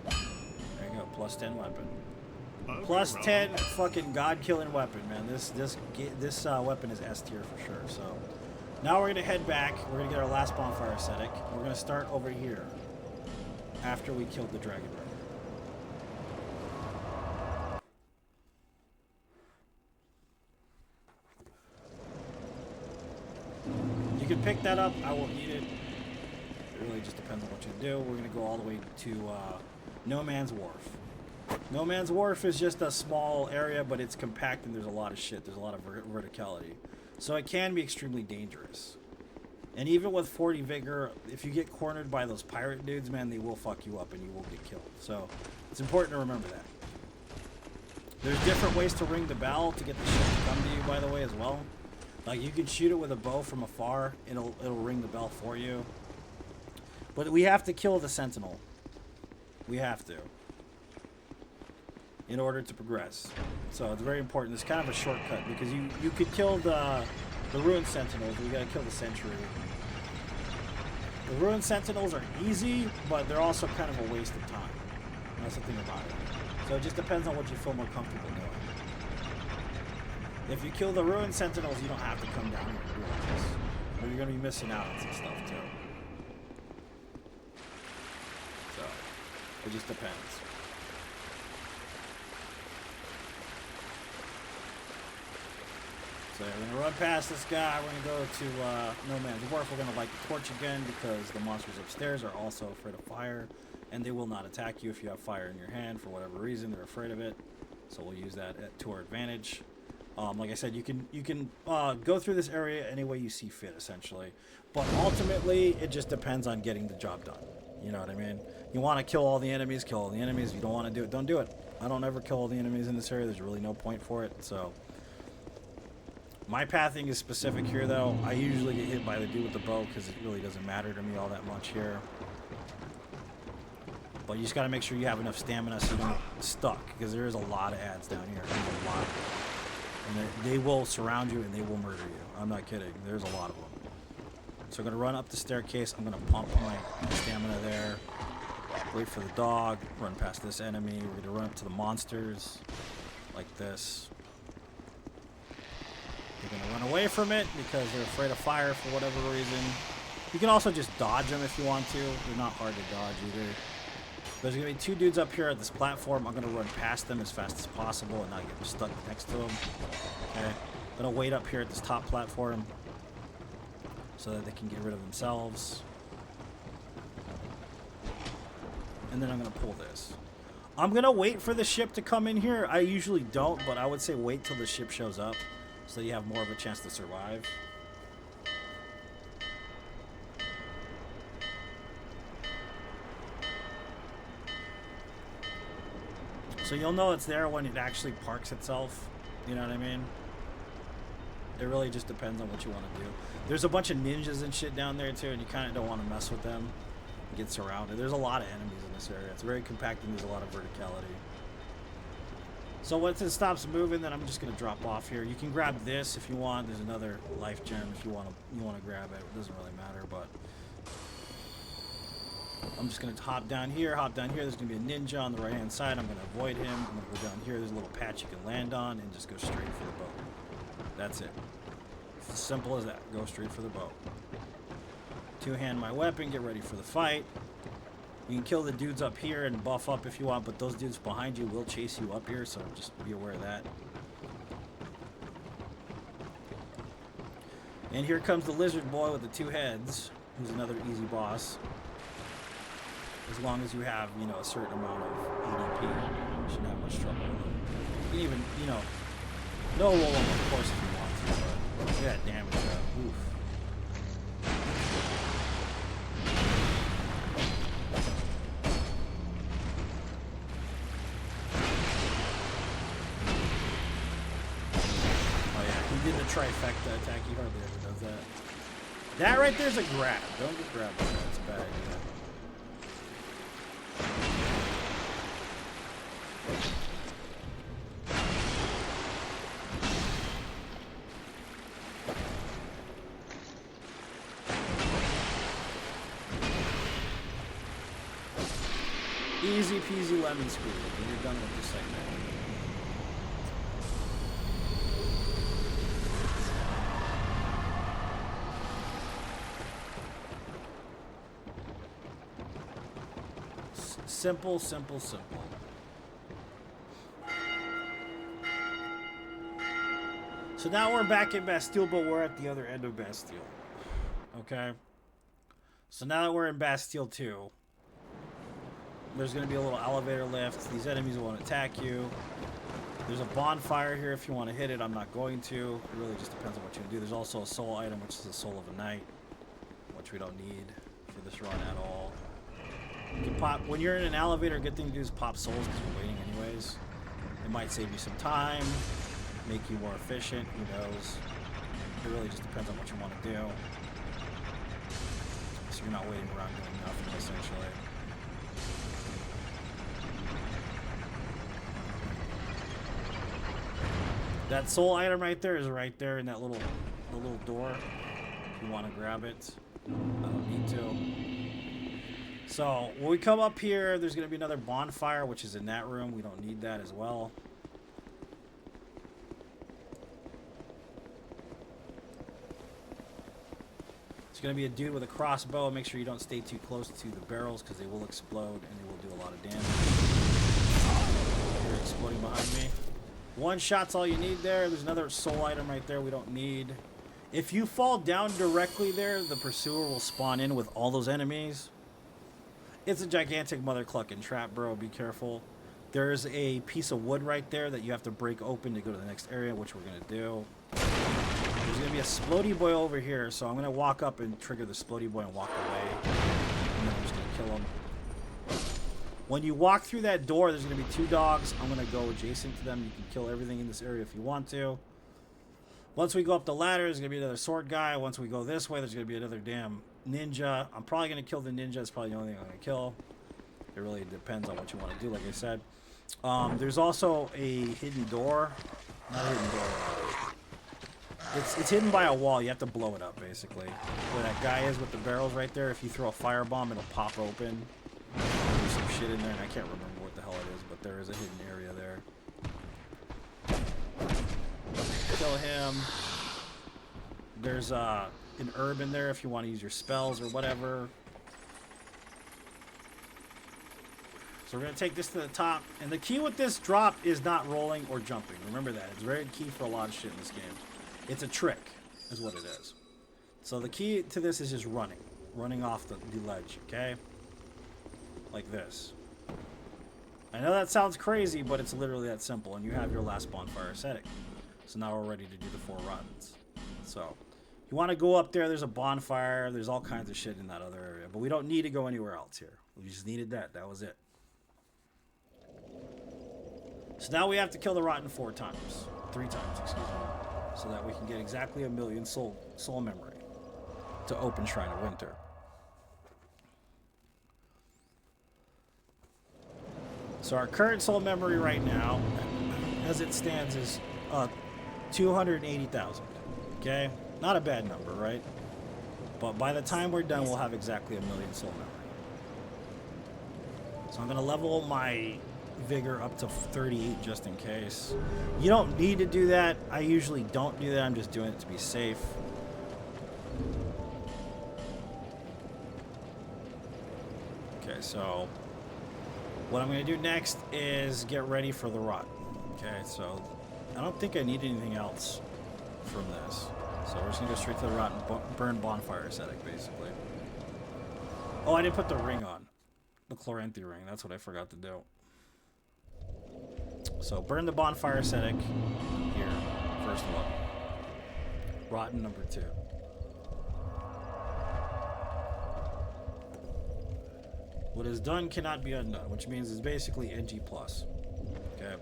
[SPEAKER 1] There you go, +10 weapon. +10 fucking god-killing weapon, man. This weapon is S tier for sure. So now we're gonna head back. We're gonna get our last bonfire ascetic. We're gonna start over here after we killed the dragon rider. You can pick that up. I won't need it. It really just depends on what you do. We're going to go all the way to No Man's Wharf. No Man's Wharf is just a small area, but it's compact and there's a lot of shit. There's a lot of verticality. So it can be extremely dangerous. And even with 40 vigor, if you get cornered by those pirate dudes, man, they will fuck you up and you will get killed. So it's important to remember that. There's different ways to ring the bell to get the shit to come to you, by the way, as well. Like, you can shoot it with a bow from afar. It'll ring the bell for you. But we have to kill the sentinel. We have to. In order to progress. So it's very important. It's kind of a shortcut because you could kill the ruined sentinels, but you gotta kill the sentry. The ruined sentinels are easy, but they're also kind of a waste of time. That's the thing about it. So it just depends on what you feel more comfortable doing. If you kill the ruined sentinels, you don't have to come down here and do all this. But you're going to be missing out on some stuff, too. So, it just depends. So, we're going to run past this guy. We're going to go to No Man's Wharf. We're going to light the torch again because the monsters upstairs are also afraid of fire. And they will not attack you if you have fire in your hand for whatever reason. They're afraid of it. So, we'll use that to our advantage. Like I said, you can go through this area any way you see fit, essentially. But ultimately, it just depends on getting the job done. You know what I mean? You want to kill all the enemies, kill all the enemies. If you don't want to do it, don't do it. I don't ever kill all the enemies in this area. There's really no point for it. So, my pathing is specific here, though. I usually get hit by the dude with the bow because it really doesn't matter to me all that much here. But you just got to make sure you have enough stamina so you don't get stuck because there is a lot of ads down here. There's a lot of them. And they will surround you and they will murder you. I'm not kidding. There's a lot of them. So I'm going to run up the staircase. I'm going to pump my stamina there. Wait for the dog. Run past this enemy. We're going to run up to the monsters. Like this. They're going to run away from it because they're afraid of fire for whatever reason. You can also just dodge them if you want to. They're not hard to dodge either. There's going to be two dudes up here at this platform. I'm going to run past them as fast as possible and not get stuck next to them. Okay. I'm going to wait up here at this top platform so that they can get rid of themselves. And then I'm going to pull this. I'm going to wait for the ship to come in here. I usually don't, but I would say wait till the ship shows up so you have more of a chance to survive. So you'll know it's there when it actually parks itself. You know what I mean? It really just depends on what you want to do. There's a bunch of ninjas and shit down there too, and you kind of don't want to mess with them. Get surrounded. There's a lot of enemies in this area. It's very compact and there's a lot of verticality. So once it stops moving, then I'm just gonna drop off here. You can grab this if you want. There's another life gem if you want to grab it. It doesn't really matter, but I'm just gonna hop down here. There's gonna be a ninja on the right hand side. I'm gonna avoid him. I'm gonna go down here. There's a little patch you can land on and just go straight for the boat. That's it. It's as simple as that. Go straight for the boat. Two-hand my weapon, get ready for the fight. You can kill the dudes up here and buff up if you want, but those dudes behind you will chase you up here, so just be aware of that. And here comes the lizard boy with the two heads, who's another easy boss. As long as you have, you know, a certain amount of ADP, you shouldn't have much trouble with him. You can even, you know, no roll him, of course, if you want to, but look at that damage though. Oof. Trifecta attack, he hardly ever does that. That right there's a grab. Don't get grabbed by that. That's a bad idea. Easy peasy lemon squeeze. And you're done with this segment. Simple, simple, simple. So now we're back in Bastille, but we're at the other end of Bastille. Okay? So now that we're in Bastille 2, there's going to be a little elevator lift. These enemies won't attack you. There's a bonfire here if you want to hit it. I'm not going to. It really just depends on what you do. There's also a soul item, which is the Soul of a Knight, which we don't need for this run at all. You can pop when you're in an elevator. A good thing to do is pop souls because you're waiting anyways. It might save you some time, make you more efficient. Who knows? It really just depends on what you want to do. So you're not waiting around doing nothing essentially. That soul item right there is right there in that little door. If you want to grab it, I don't need to. So, when we come up here, there's going to be another bonfire, which is in that room. We don't need that as well. There's going to be a dude with a crossbow. Make sure you don't stay too close to the barrels because they will explode and they will do a lot of damage. They're exploding behind me. One shot's all you need there. There's another soul item right there we don't need. If you fall down directly there, the pursuer will spawn in with all those enemies. It's a gigantic mother clucking trap, bro. Be careful. There's a piece of wood right there that you have to break open to go to the next area, which we're going to do. There's going to be a splody boy over here, so I'm going to walk up and trigger the splody boy and walk away. And then I'm just going to kill him. When you walk through that door, there's going to be two dogs. I'm going to go adjacent to them. You can kill everything in this area if you want to. Once we go up the ladder, there's going to be another sword guy. Once we go this way, there's going to be another damn ninja. I'm probably going to kill the ninja. It's probably the only thing I'm going to kill. It really depends on what you want to do, like I said. There's also a hidden door. Not a hidden door. It's hidden by a wall. You have to blow it up, basically. Where that guy is with the barrels right there, if you throw a firebomb, it'll pop open. There's some shit in there, and I can't remember what the hell it is, but there is a hidden area there. Kill him. There's an herb in there if you want to use your spells or whatever. So we're going to take this to the top. And the key with this drop is not rolling or jumping. Remember that. It's very key for a lot of shit in this game. It's a trick, is what it is. So the key to this is just running. Running off the ledge, okay? Like this. I know that sounds crazy, but it's literally that simple. And you have your last bonfire setting. So now we're ready to do the 4 rottens. So, you want to go up there. There's a bonfire. There's all kinds of shit in that other area. But we don't need to go anywhere else here. We just needed that. That was it. So now we have to kill the rotten 3 times, excuse me, so that we can get exactly 1,000,000 soul memory to open Shrine of Winter. So our current soul memory right now, as it stands, is 280,000. Okay, not a bad number, right? But by the time we're done, we'll have exactly 1,000,000 soul memory. So I'm gonna level my vigor up to 38 just in case. You don't need to do that. I usually don't do that. I'm just doing it to be safe. Okay, so what I'm going to do next is get ready for the rot. Okay, so I don't think I need anything else from this. So we're just going to go straight to the rot and burn bonfire aesthetic, basically. Oh, I didn't put the ring on. The Chloranthy ring. That's what I forgot to do. So burn the bonfire ascetic here, first one. Rotten number 2. What is done cannot be undone, which means it's basically NG+. Okay.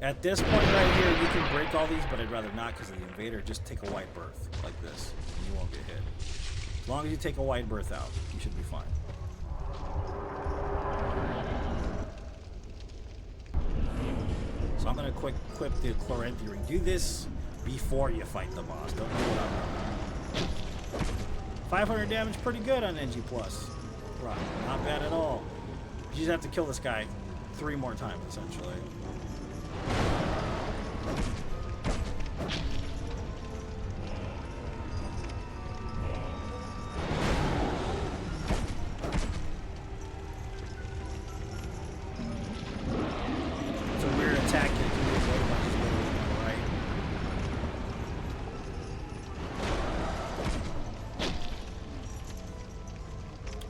[SPEAKER 1] At this point right here, you can break all these, but I'd rather not because of the invader. Just take a white berth like this, and you won't get hit. As long as you take a white berth out, you should be fine. So I'm going to equip the Chloranthy ring. Do this before you fight the boss. Don't do it on 500 damage, pretty good on NG+. Right, not bad at all. You just have to kill this guy 3 more times, essentially.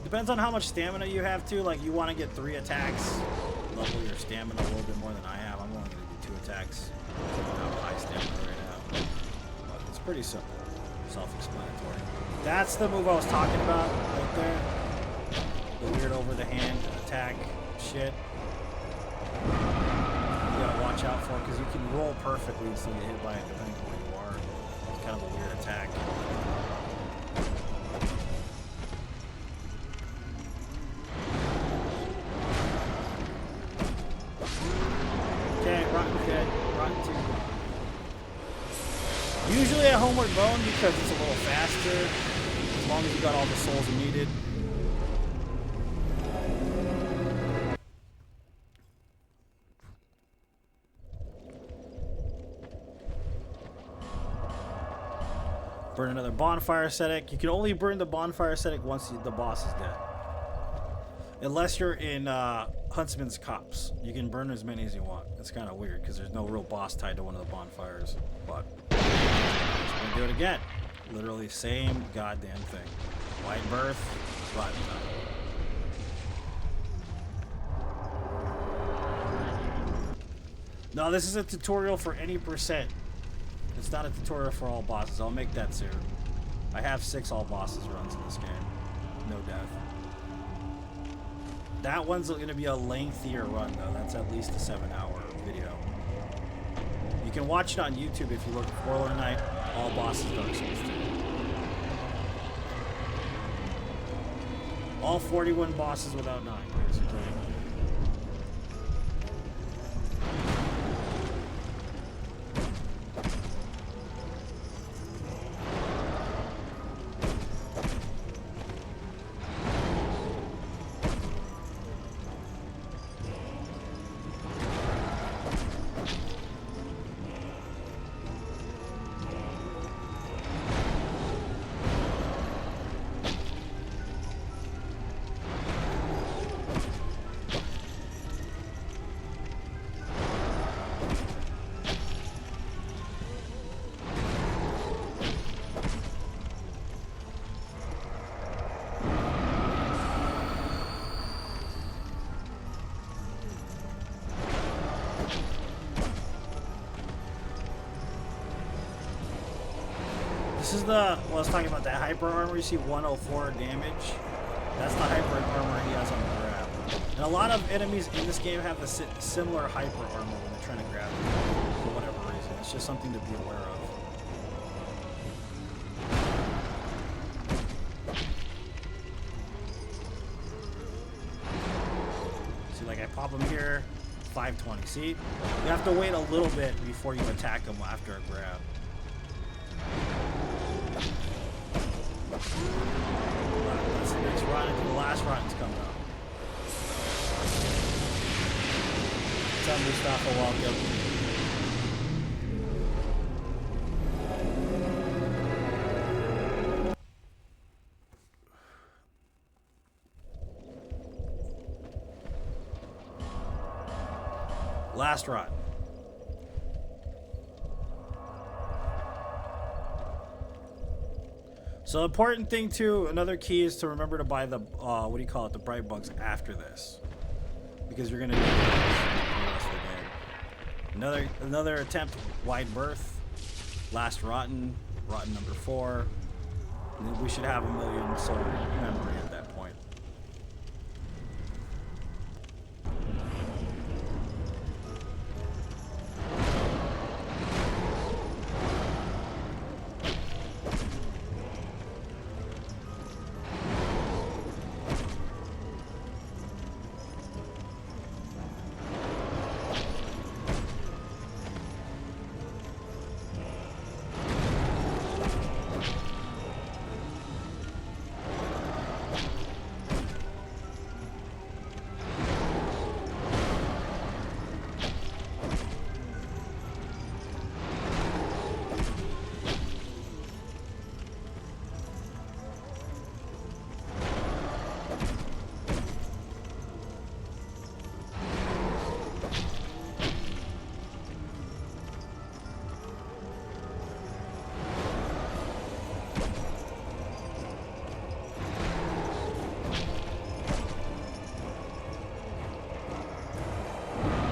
[SPEAKER 1] Depends on how much stamina you have too. Like you want to get 3 attacks, level your stamina a little bit more than I have. I'm only going to do 2 attacks. I don't have high stamina right now, but it's pretty simple, self-explanatory. That's the move I was talking about right there. The weird over the hand attack shit. You gotta watch out for it because you can roll perfectly and still get hit by it depending on where you are. It's kind of a weird attack. Usually at Homeward Bone because it's a little faster, as long as you got all the souls you needed. Burn another bonfire ascetic. You can only burn the bonfire ascetic once the boss is dead. Unless you're in Huntsman's Copse. You can burn as many as you want. It's kind of weird because there's no real boss tied to one of the bonfires. But I'm going to do it again. Literally same goddamn thing. White berth, rotten time. No, this is a tutorial for any percent. It's not a tutorial for all bosses. I'll make that soon. I have 6 all bosses runs in this game. No death. That one's going to be a lengthier run, though. That's at least a 7-hour video. You can watch it on YouTube if you look at Warlord Knight, all bosses Dark Souls 2. All 41 bosses without 9, basically. This is the, well, I was talking about that hyper armor. You see 104 damage. That's the hyper armor he has on the grab. And a lot of enemies in this game have the similar hyper armor when they're trying to grab you for whatever reason. It's just something to be aware of. See, like I pop him here, 520. See, you have to wait a little bit before you attack him after a grab. That's the next run until the last rotten's come out. Tell Mustafa welcome. Last rot. So the important thing too, another key is to remember to buy the, what do you call it, the bright bugs after this. Because you're going to need those for the rest of the game. Another attempt, wide berth, last rotten number 4. And then we should have 1 million soul memory at that point.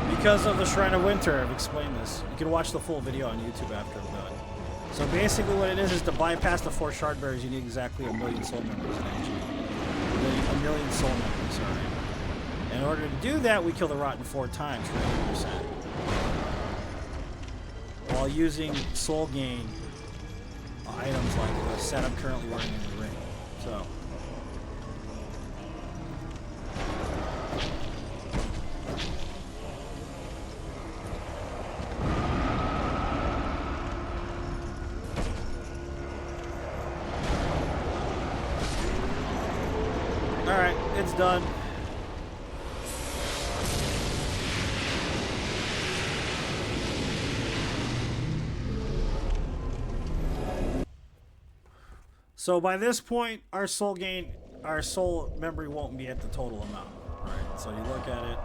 [SPEAKER 1] Because of the Shrine of Winter, I've explained this. You can watch the full video on YouTube after I'm done. So basically what it is to bypass the 4 shard bearers, you need exactly 1 million soul members in NG. 1 million soul members, sorry. In order to do that, we kill the Rotten 4 times for 80%. While using soul gain items like the set I'm currently wearing in the ring. So. Alright, it's done. So by this point, our soul memory won't be at the total amount, right? So you look at it,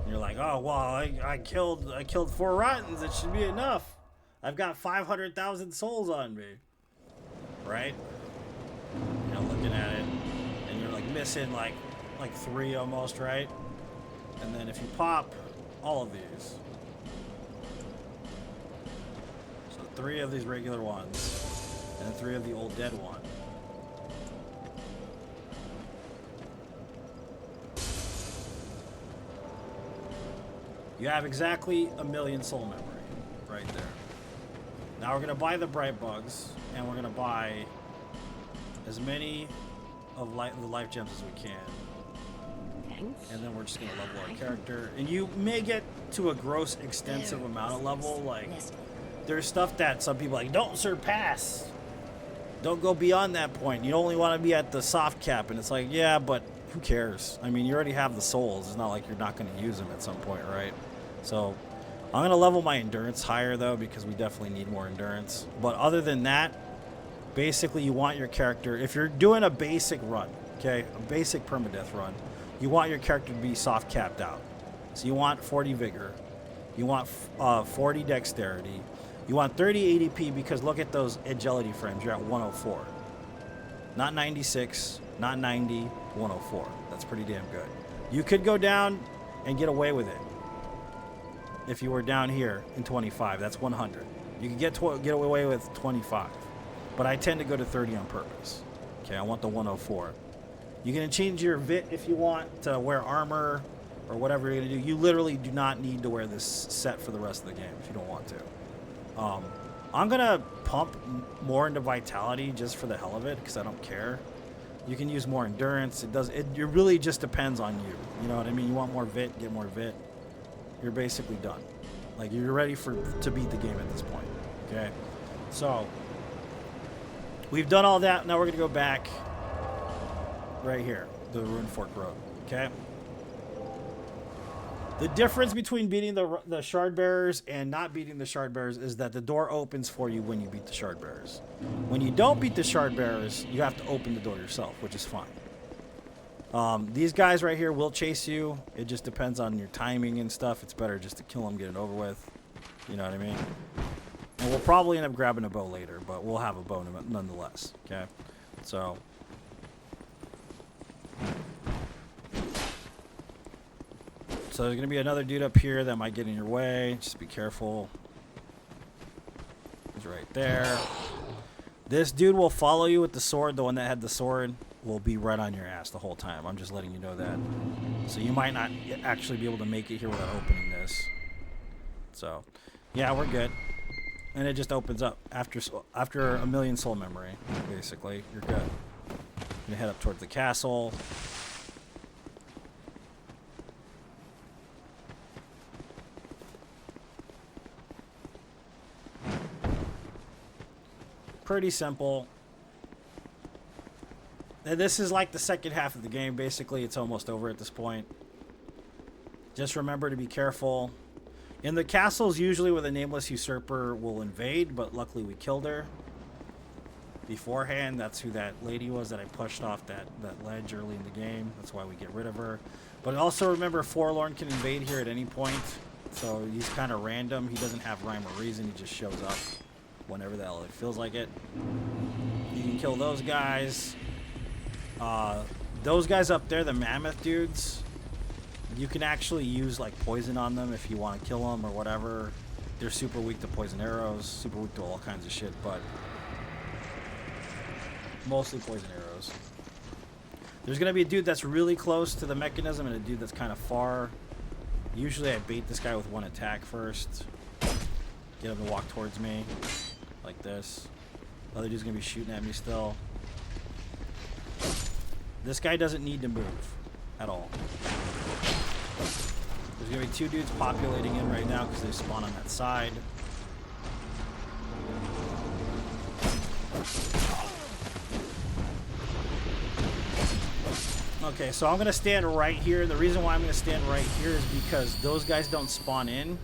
[SPEAKER 1] and you're like, oh well, I killed 4 rottens. It should be enough. I've got 500,000 souls on me, right? You know, looking at it, and you're like missing like 3 almost, right? And then if you pop all of these, so 3 of these regular ones. And 3 of the old dead one. You have exactly 1 million soul memory right there. Now we're gonna buy the bright bugs, and we're gonna buy as many of the life gems as we can.
[SPEAKER 3] Thanks.
[SPEAKER 1] And then we're just gonna level our character. And you may get to a gross extensive amount of level. Like there's stuff that some people like don't surpass. Don't go beyond that point. You only want to be at the soft cap, and it's like, yeah, but who cares? I mean, you already have the souls. It's not like you're not going to use them at some point, right? So I'm going to level my endurance higher, though, because we definitely need more endurance. But other than that, basically you want your character, if you're doing a basic run, okay, a basic permadeath run, you want your character to be soft capped out. So you want 40 vigor. You want 40 dexterity. You want 30 ADP because look at those agility frames. You're at 104. Not 96, not 90, 104. That's pretty damn good. You could go down and get away with it. If you were down here in 25, that's 100. You could get away with 25. but I tend to go to 30 on purpose. Okay, I want the 104. You can change your VIT if you want to wear armor or whatever you're going to do. You literally do not need to wear this set for the rest of the game if you don't want to. I'm going to pump more into vitality just for the hell of it because I don't care. You can use more endurance. It really just depends on you. You know what I mean? You want more VIT, get more VIT. You're basically done. Like, you're ready to beat the game at this point. Okay? So, we've done all that. Now we're going to go back right here, the Ruined Fork Road. Okay? The difference between beating the Shard Bearers and not beating the Shard Bearers is that the door opens for you when you beat the Shard Bearers. When you don't beat the Shard Bearers, you have to open the door yourself, which is fine. These guys right here will chase you. It just depends on your timing and stuff. It's better just to kill them, get it over with. You know what I mean? And we'll probably end up grabbing a bow later, but we'll have a bow nonetheless. Okay? So there's going to be another dude up here that might get in your way. Just be careful. He's right there. This dude will follow you with the sword. The one that had the sword will be right on your ass the whole time. I'm just letting you know that. So you might not actually be able to make it here without opening this. So, yeah, we're good. And it just opens up after a million soul memory, basically. You're good. Gonna head up towards the castle. Pretty simple. And this is like the second half of the game. Basically, it's almost over at this point. Just remember to be careful. In the castles, usually where the Nameless Usurper will invade, but luckily we killed her beforehand. That's who that lady was that I pushed off that ledge early in the game. That's why we get rid of her. But also remember, Forlorn can invade here at any point. So he's kind of random. He doesn't have rhyme or reason. He just shows up whenever the hell it feels like it. You can kill those guys. Those guys up there, the mammoth dudes, you can actually use like poison on them if you want to kill them or whatever. They're super weak to poison arrows, super weak to all kinds of shit, but mostly poison arrows. There's going to be a dude that's really close to the mechanism and a dude that's kind of far. Usually I bait this guy with one attack first. Get him to walk towards me. Like this. The other dude's gonna be shooting at me still. This guy doesn't need to move at all. There's gonna be two dudes populating in right now because they spawn on that side. Okay, so I'm gonna stand right here. The reason why I'm gonna stand right here is because those guys don't spawn in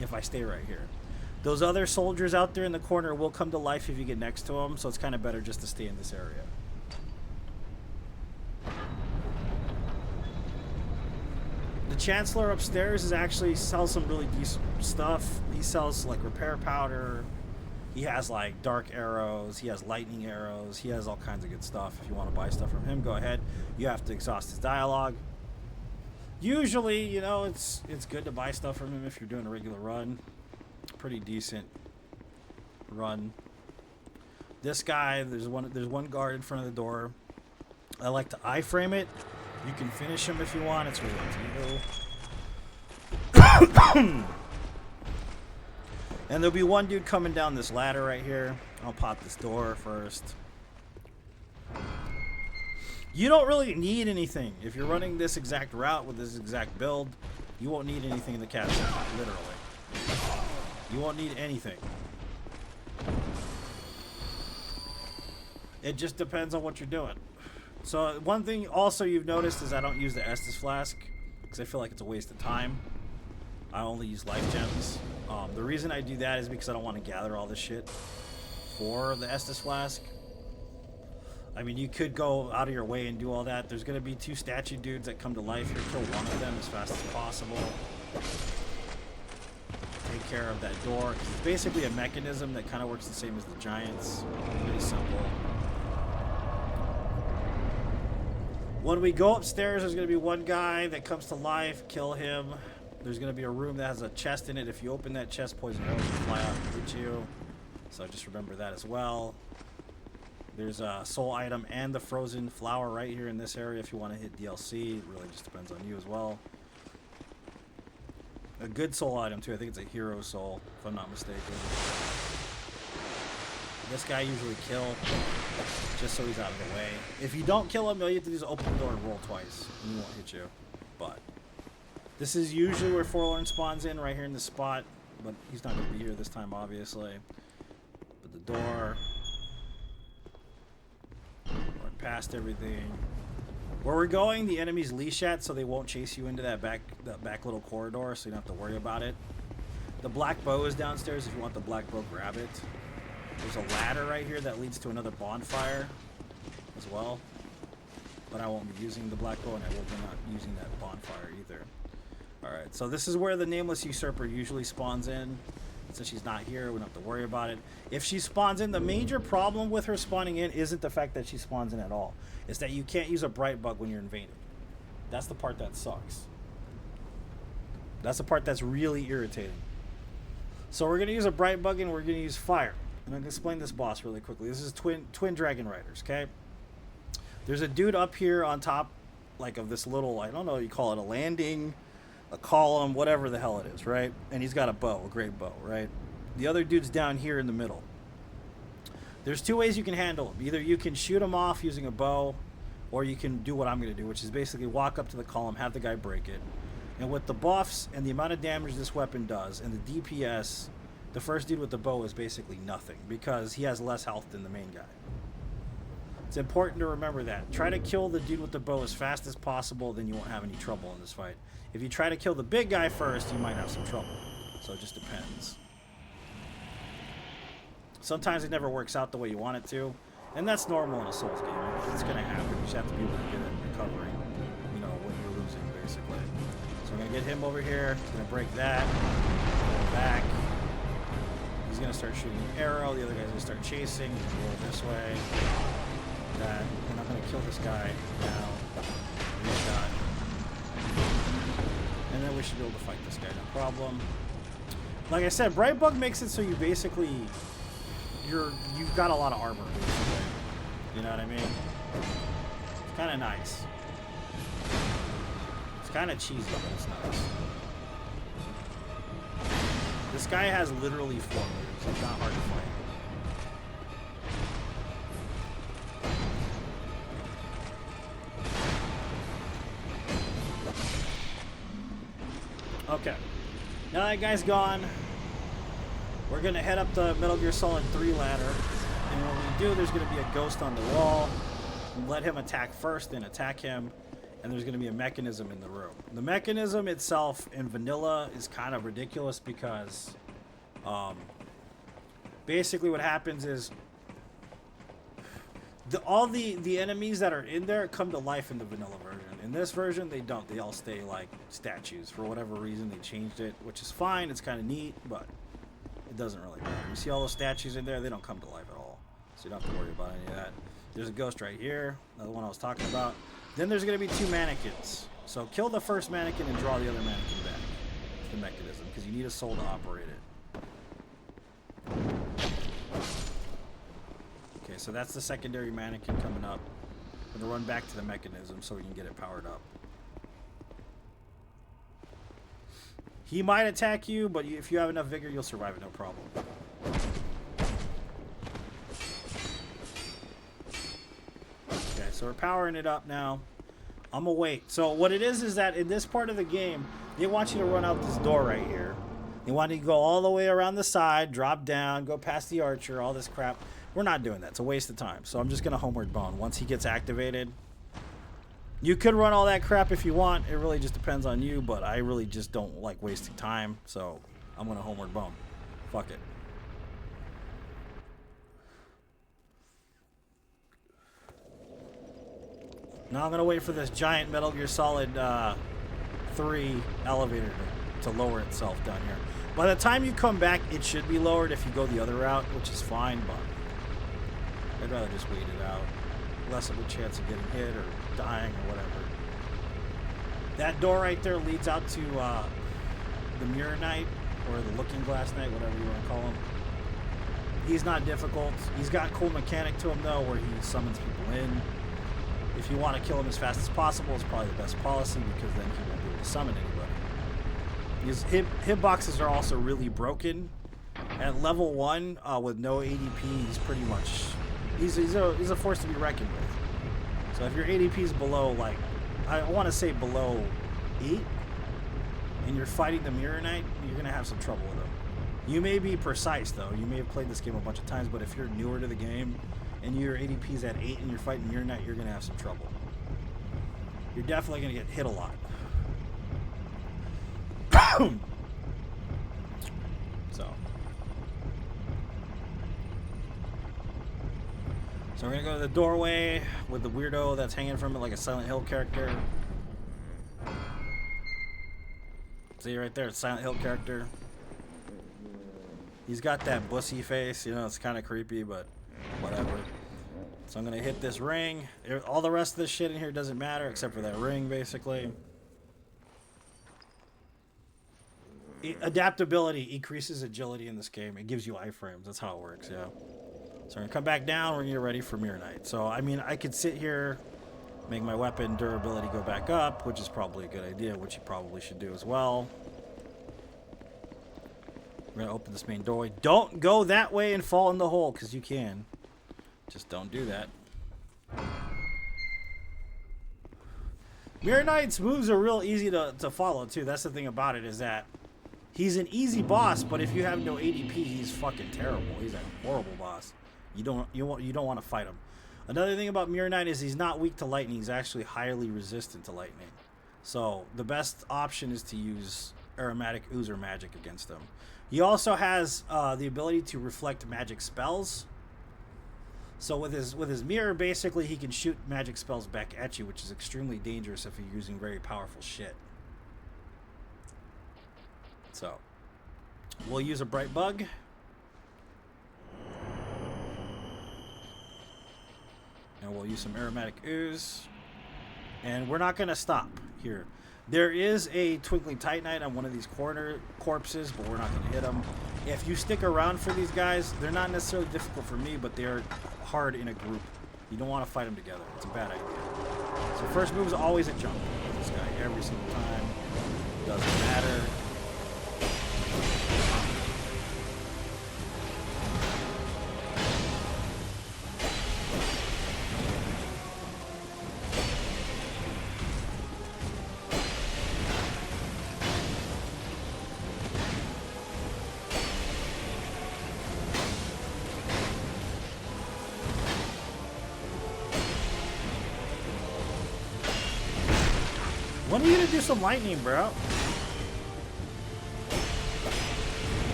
[SPEAKER 1] if I stay right here. Those other soldiers out there in the corner will come to life if you get next to them, so it's kind of better just to stay in this area. The Chancellor upstairs sells some really decent stuff. He sells like repair powder. He has like dark arrows. He has lightning arrows. He has all kinds of good stuff. If you want to buy stuff from him, go ahead. You have to exhaust his dialogue. Usually, you know, it's good to buy stuff from him if you're doing a regular run. Pretty decent run. This guy, there's one guard in front of the door. I like to iframe it. You can finish him if you want. It's really up to you. And there'll be one dude coming down this ladder right here. I'll pop this door first. You don't really need anything. If you're running this exact route with this exact build, you won't need anything in the castle, literally. You won't need anything. It just depends on what you're doing. So one thing also you've noticed is I don't use the Estus Flask because I feel like it's a waste of time. I only use life gems. The reason I do that is because I don't want to gather all this shit for the Estus Flask. I mean, you could go out of your way and do all that. There's going to be two statue dudes that come to life here. Kill one of them as fast as possible. Take care of that door. It's basically a mechanism that kind of works the same as the giants. Pretty simple. When we go upstairs, there's going to be one guy that comes to life. Kill him. There's going to be a room that has a chest in it. If you open that chest, poison arrows will fly out and hit you. So just remember that as well. There's a soul item and the frozen flower right here in this area if you want to hit DLC. It really just depends on you as well. A good soul item too. I think it's a hero soul, if I'm not mistaken. This guy usually kill, just so he's out of the way. If you don't kill him, all you have to do is open the door and roll twice, and he won't hit you. But this is usually where Forlorn spawns in, right here in this spot. But he's not going to be here this time, obviously. But the door, run past everything. Where we're going, the enemy's leash at, so they won't chase you into that back little corridor, so you don't have to worry about it. The black bow is downstairs. If you want the black bow, grab it. There's a ladder right here that leads to another bonfire as well. But I won't be using the black bow, and I will be not using that bonfire either. Alright, so this is where the Nameless Usurper usually spawns in. Since she's not here, we don't have to worry about it. If she spawns in, the major problem with her spawning in isn't the fact that she spawns in at all. It's that you can't use a bright bug when you're invading. That's the part that sucks. That's the part that's really irritating. So we're going to use a bright bug and we're going to use fire. And I'm going to explain this boss really quickly. This is twin dragon riders, okay? There's a dude up here on top, like, of this little, I don't know what you call it, a landing, a column, whatever the hell it is, right? And he's got a bow, a great bow, right? The other dude's down here in the middle. There's two ways you can handle him. Either you can shoot him off using a bow, or you can do what I'm going to do, which is basically walk up to the column, have the guy break it. And with the buffs and the amount of damage this weapon does, and the DPS, the first dude with the bow is basically nothing, because he has less health than the main guy. It's important to remember that. Try to kill the dude with the bow as fast as possible, then you won't have any trouble in this fight. If you try to kill the big guy first, you might have some trouble. So it just depends. Sometimes it never works out the way you want it to, and that's normal in a Souls game. It's going to happen. You just have to be able to get it recovering, you know, when you're losing, basically. So I'm going to get him over here. He's going to break that. Go back. He's going to start shooting an arrow. The other guy's going to start chasing. Roll this way. That. And I'm going to kill this guy now. This guy. And then we should be able to fight this guy, no problem. Like I said, Brightbug makes it so you basically, you've got a lot of armor, basically. You know what I mean? It's kind of nice. It's kind of cheesy, but it's nice. This guy has literally 4 moves. It's not hard to fight. Okay, now that guy's gone, we're going to head up the Metal Gear Solid 3 ladder, and when we do, there's going to be a ghost on the wall. Let him attack first, then attack him, and there's going to be a mechanism in the room. The mechanism itself in vanilla is kind of ridiculous because basically what happens is all the enemies that are in there come to life in the vanilla version. In this version, they don't. They all stay like statues. For whatever reason, they changed it, which is fine. It's kind of neat, but it doesn't really matter. You see all those statues in there? They don't come to life at all. So you don't have to worry about any of that. There's a ghost right here, another one I was talking about. Then there's going to be 2 mannequins. So kill the first mannequin and draw the other mannequin back. It's the mechanism, because you need a soul to operate it. Okay, so that's the secondary mannequin coming up. I'm going to run back to the mechanism so we can get it powered up. He might attack you, but if you have enough vigor, you'll survive it, no problem. Okay, so we're powering it up now. I'm going to wait. So what it is that in this part of the game, they want you to run out this door right here. They want you to go all the way around the side, drop down, go past the archer, all this crap. We're not doing that. It's a waste of time. So I'm just going to homeward bone once he gets activated. You could run all that crap if you want. It really just depends on you, but I really just don't like wasting time. So I'm going to homeward bone. Fuck it. Now I'm going to wait for this giant Metal Gear Solid 3 elevator to lower itself down here. By the time you come back, it should be lowered if you go the other route, which is fine, but I'd rather just wait it out. Less of a chance of getting hit or dying or whatever. That door right there leads out to the Mirror Knight, or the Looking Glass Knight, whatever you want to call him. He's not difficult. He's got a cool mechanic to him though, where he summons people in. If you want to kill him as fast as possible, it's probably the best policy because then he won't be able to summon anybody. His hitboxes are also really broken. At level 1, with no ADP, he's pretty much he's a force to be reckoned with. So if your ADP is below, like, I want to say below 8, and you're fighting the Mirror Knight, you're gonna have some trouble with him. You may be precise though. You may have played this game a bunch of times, but if you're newer to the game and your ADP's at 8 and you're fighting Mirror Knight, you're gonna have some trouble. You're definitely gonna get hit a lot. So we're gonna go to the doorway with the weirdo that's hanging from it like a Silent Hill character. See right there, it's Silent Hill character. He's got that bussy face, you know, it's kind of creepy, but whatever. So I'm gonna hit this ring. All the rest of this shit in here doesn't matter except for that ring, basically. Adaptability increases agility in this game. It gives you iframes. That's how it works, yeah. So we're going to come back down. We're going to get ready for Mirror Knight. So, I mean, I could sit here, make my weapon durability go back up, which is probably a good idea, which you probably should do as well. We're going to open this main doorway. Don't go that way and fall in the hole, because you can. Just don't do that. Mirror Knight's moves are real easy to follow, too. That's the thing about it, is that he's an easy boss, but if you have no ADP, he's fucking terrible. He's a horrible boss. You don't want to fight him. Another thing about Mirror Knight is he's not weak to lightning. He's actually highly resistant to lightning. So the best option is to use aromatic ooze or magic against him. He also has the ability to reflect magic spells. So with his mirror, basically he can shoot magic spells back at you, which is extremely dangerous if you're using very powerful shit. So we'll use a bright bug. And we'll use some aromatic ooze. And we're not going to stop here. There is a Twinkling Titanite on one of these corner corpses, but we're not going to hit them. If you stick around for these guys, they're not necessarily difficult for me, but they're hard in a group. You don't want to fight them together. It's a bad idea. So first move is always a jump with this guy every single time. Doesn't matter. When are you gonna do some lightning, bro?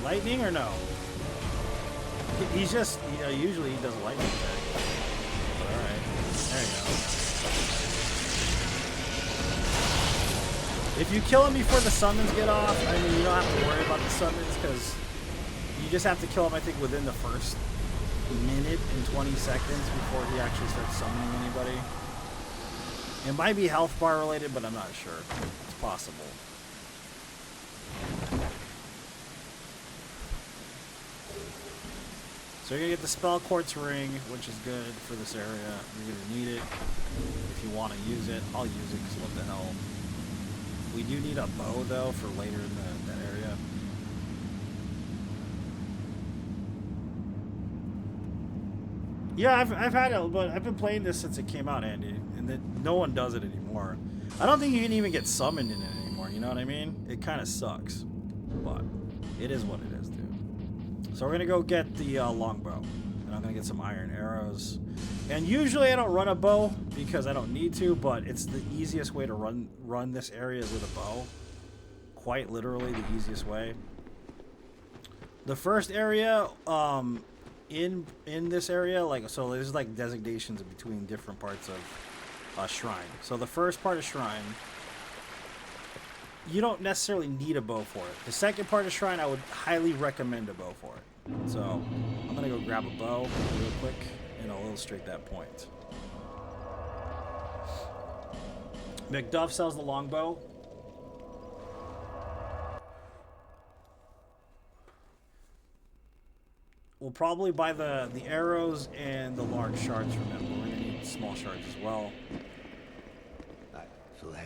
[SPEAKER 1] Lightning or no? He's just, you know, usually he does a lightning attack. Alright, there you go. If you kill him before the summons get off, I mean, you don't have to worry about the summons, because you just have to kill him, I think, within the first minute and 20 seconds before he actually starts summoning anybody. It might be health bar related, but I'm not sure. It's possible. So you're going to get the Spell Quartz Ring, which is good for this area. You're going to need it if you want to use it. I'll use it because what the hell. We do need a bow, though, for later in that area. Yeah, I've had it, but I've been playing this since it came out, Andy, and no one does it anymore. I don't think you can even get summoned in it anymore, you know what I mean? It kind of sucks, but it is what it is, dude. So we're going to go get the longbow, and I'm going to get some iron arrows. And usually I don't run a bow because I don't need to, but it's the easiest way to run this area is with a bow. Quite literally the easiest way. The first area, in this area, like, so there's like designations between different parts of shrine. So the first part of shrine, you don't necessarily need a bow for it. The second part of shrine, I would highly recommend a bow for it. So I'm gonna go grab a bow real quick and I'll illustrate that point. McDuff sells the longbow. we'll probably buy the arrows and the large shards from him. But we're gonna need small shards as well.
[SPEAKER 4] Like flame.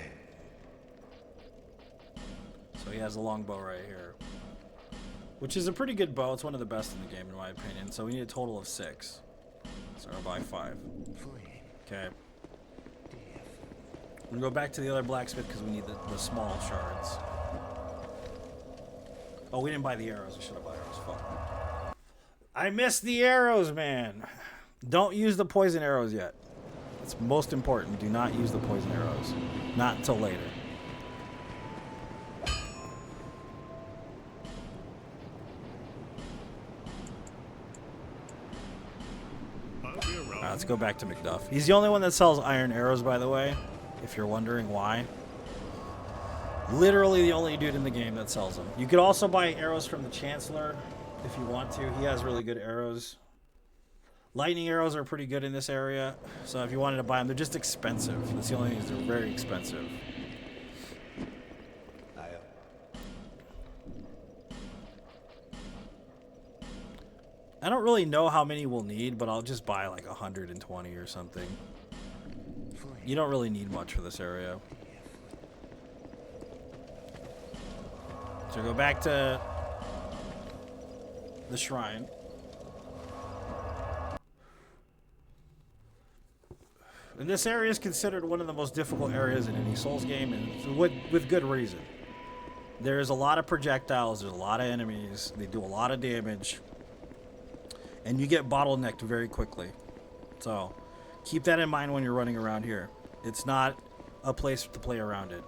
[SPEAKER 1] So he has a longbow right here, which is a pretty good bow. It's one of the best in the game, in my opinion. So we need a total of 6. So I'll buy 5.
[SPEAKER 4] Flame.
[SPEAKER 1] Okay. I'm gonna go back to the other blacksmith because we need the small shards. Oh, we didn't buy the arrows. We should have bought arrows. Fuck. I missed the arrows, man. Don't use the poison arrows yet. It's most important. Do not use the poison arrows. Not until later. Alright, let's go back to McDuff. He's the only one that sells iron arrows, by the way, if you're wondering why. Literally the only dude in the game that sells them. You could also buy arrows from the Chancellor if you want to. He has really good arrows. Lightning arrows are pretty good in this area, so if you wanted to buy them, they're just expensive. That's the only thing, is they're very expensive. I don't really know how many we'll need, but I'll just buy like 120 or something. You don't really need much for this area. So go back to the shrine. And this area is considered one of the most difficult areas in any Souls game, and with good reason. There's a lot of projectiles, there's a lot of enemies, they do a lot of damage, and you get bottlenecked very quickly. So keep that in mind when you're running around here. It's not a place to play around it.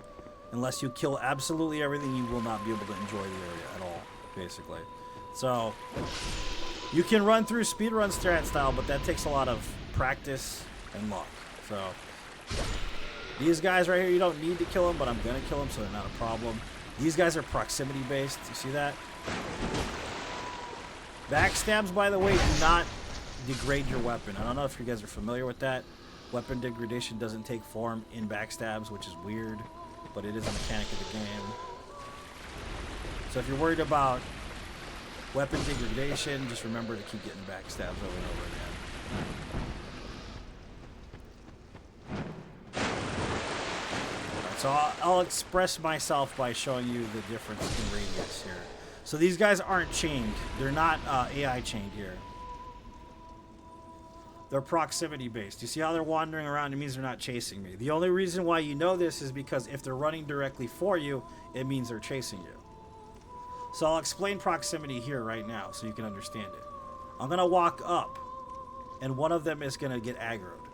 [SPEAKER 1] Unless you kill absolutely everything, you will not be able to enjoy the area at all, basically. So you can run through speedrun strat style, but that takes a lot of practice and luck. So these guys right here, you don't need to kill them, but I'm gonna kill them, so they're not a problem. These guys are proximity based. You see that? Backstabs, by the way, do not degrade your weapon. I don't know if you guys are familiar with that. Weapon degradation doesn't take form in backstabs, which is weird, but it is a mechanic of the game. So if you're worried about weapon degradation, just remember to keep getting backstabs over and over again. Alright, so I'll express myself by showing you the difference in radius here. So these guys aren't chained. They're not AI chained here. They're proximity based. You see how they're wandering around? It means they're not chasing me. The only reason why you know this is because if they're running directly for you, it means they're chasing you. So I'll explain proximity here right now so you can understand it. I'm going to walk up, and one of them is going to get aggroed,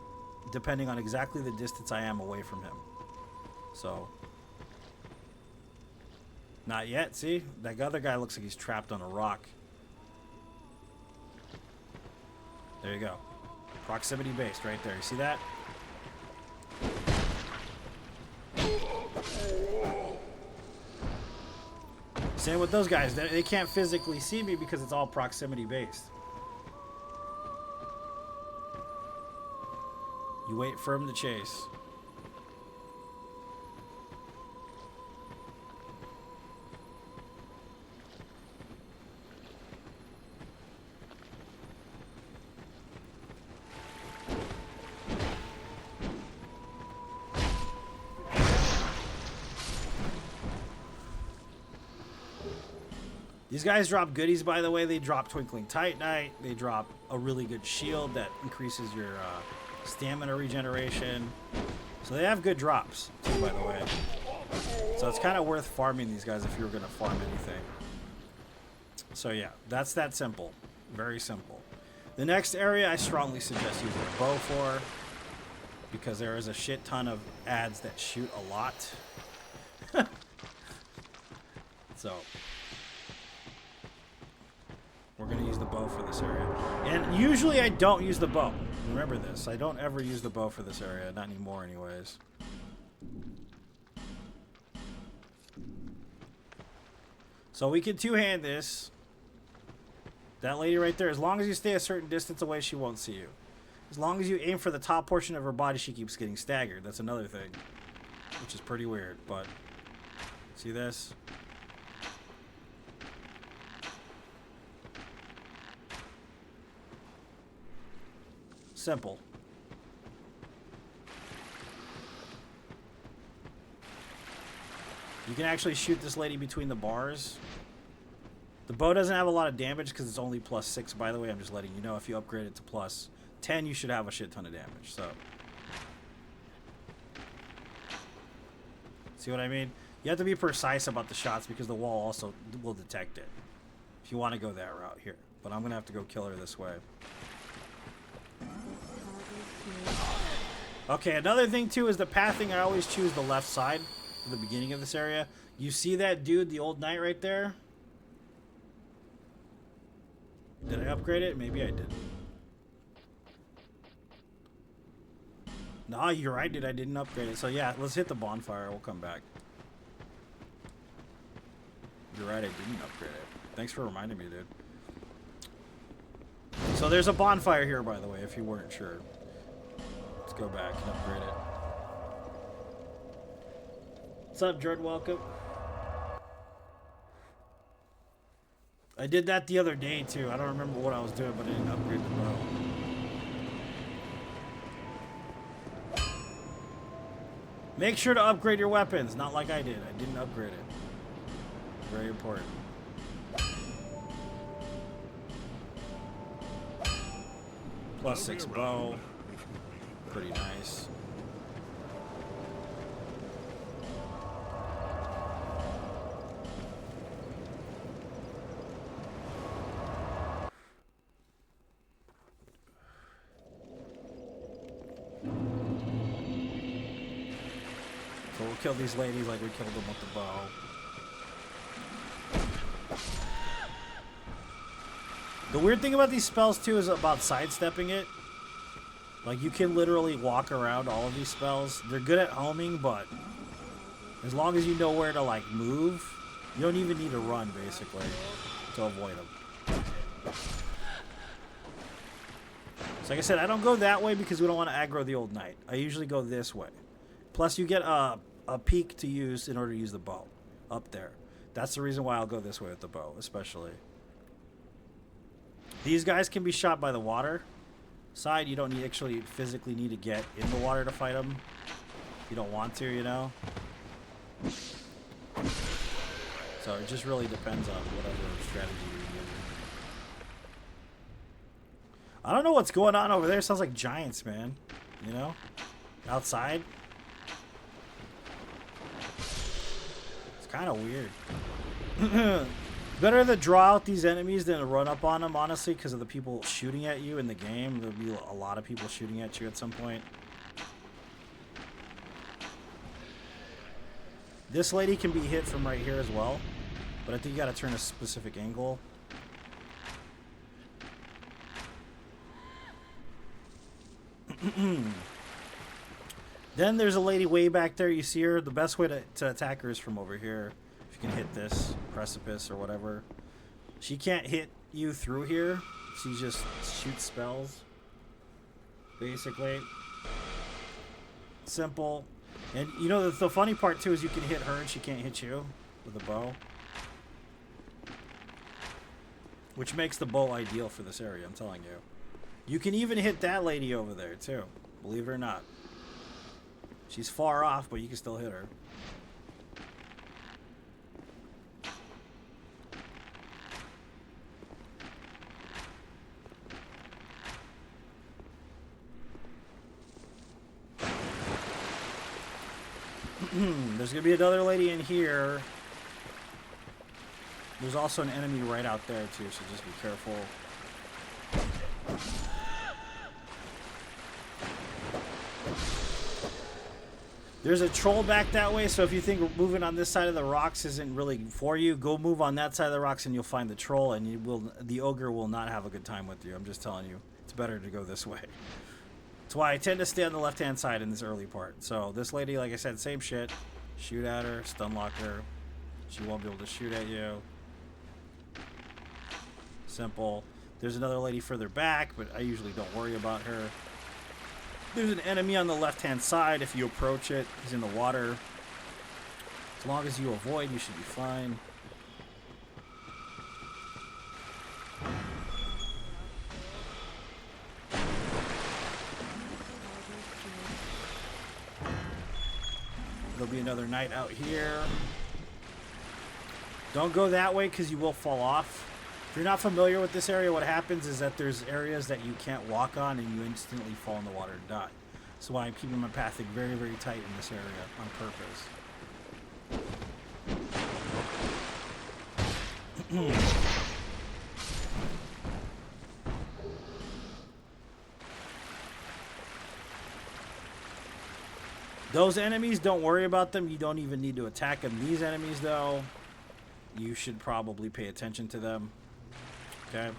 [SPEAKER 1] depending on exactly the distance I am away from him. So, not yet. See? That other guy looks like he's trapped on a rock. There you go. Proximity based right there. You see that? Same with those guys. They can't physically see me because it's all proximity based. You wait for him to chase. These guys drop goodies, by the way. They drop Twinkling Titanite. They drop a really good shield that increases your stamina regeneration. So they have good drops, too, by the way. So it's kind of worth farming these guys if you were going to farm anything. So yeah, that's that simple. Very simple. The next area I strongly suggest using a bow for, because there is a shit ton of ads that shoot a lot. So we're going to use the bow for this area. And usually I don't use the bow. Remember this. I don't ever use the bow for this area. Not anymore anyways. So we can two-hand this. That lady right there, as long as you stay a certain distance away, she won't see you. As long as you aim for the top portion of her body, she keeps getting staggered. That's another thing, which is pretty weird, but see this? Simple. You can actually shoot this lady between the bars. The bow doesn't have a lot of damage because it's only +6, by the way. I'm just letting you know. If you upgrade it to +10, you should have a shit ton of damage. So, see what I mean? You have to be precise about the shots because the wall also will detect it. If you want to go that route here. But I'm going to have to go kill her this way. Okay, another thing too is the pathing. I always choose the left side for the beginning of this area. You see that dude, the old knight right there? Did I upgrade it? Maybe I did. Nah, you're right, dude. I didn't upgrade it. So yeah, let's hit the bonfire. We'll come back. You're right, I didn't upgrade it. Thanks for reminding me, dude. So there's a bonfire here, by the way, if you weren't sure. Let's go back and upgrade it. What's up, Jordan? Welcome. I did that the other day, too. I don't remember what I was doing, but I didn't upgrade the bow. Make sure to upgrade your weapons. Not like I did. I didn't upgrade it. Very important. +6 bow. Pretty nice. So we'll kill these ladies like we killed them with the bow. The weird thing about these spells too is about sidestepping it. Like you can literally walk around all of these spells. They're good at homing, but as long as you know where to like move, you don't even need to run basically to avoid them. So like I said, I don't go that way because we don't want to aggro the old knight. I usually go this way. Plus you get a peak to use in order to use the bow up there. That's the reason why I'll go this way with the bow, especially. These guys can be shot by the water side. You don't actually physically need to get in the water to fight them. You don't want to, you know. So it just really depends on whatever strategy you're using. I don't know what's going on over there. It sounds like giants, man. You know? Outside. It's kind of weird. Better to draw out these enemies than to run up on them, honestly, because of the people shooting at you in the game. There'll be a lot of people shooting at you at some point. This lady can be hit from right here as well, but I think you got to turn a specific angle. Then there's a lady way back there. You see her? The best way to attack her is from over here. If you can hit this precipice or whatever. She can't hit you through here. She just shoots spells. Basically. Simple. And you know the funny part too is you can hit her and she can't hit you with a bow. Which makes the bow ideal for this area, I'm telling you. You can even hit that lady over there too. Believe it or not. She's far off, but you can still hit her. There's going to be another lady in here. There's also an enemy right out there too, so just be careful. There's a troll back that way, so if you think moving on this side of the rocks isn't really for you, go move on that side of the rocks and you'll find the troll, and the ogre will not have a good time with you. I'm just telling you. It's better to go this way. That's why I tend to stay on the left-hand side in this early part. So this lady, like I said, same shit. Shoot at her, stun lock her. She won't be able to shoot at you. Simple. There's another lady further back, but I usually don't worry about her. There's an enemy on the left-hand side. If you approach it, he's in the water. As long as you avoid, you should be fine. There'll be another knight out here. Don't go that way because you will fall off. If you're not familiar with this area, what happens is that there's areas that you can't walk on and you instantly fall in the water and die. So why I'm keeping my pathing very, very tight in this area on purpose. Those enemies, don't worry about them. You don't even need to attack them. These enemies, though, you should probably pay attention to them. Okay?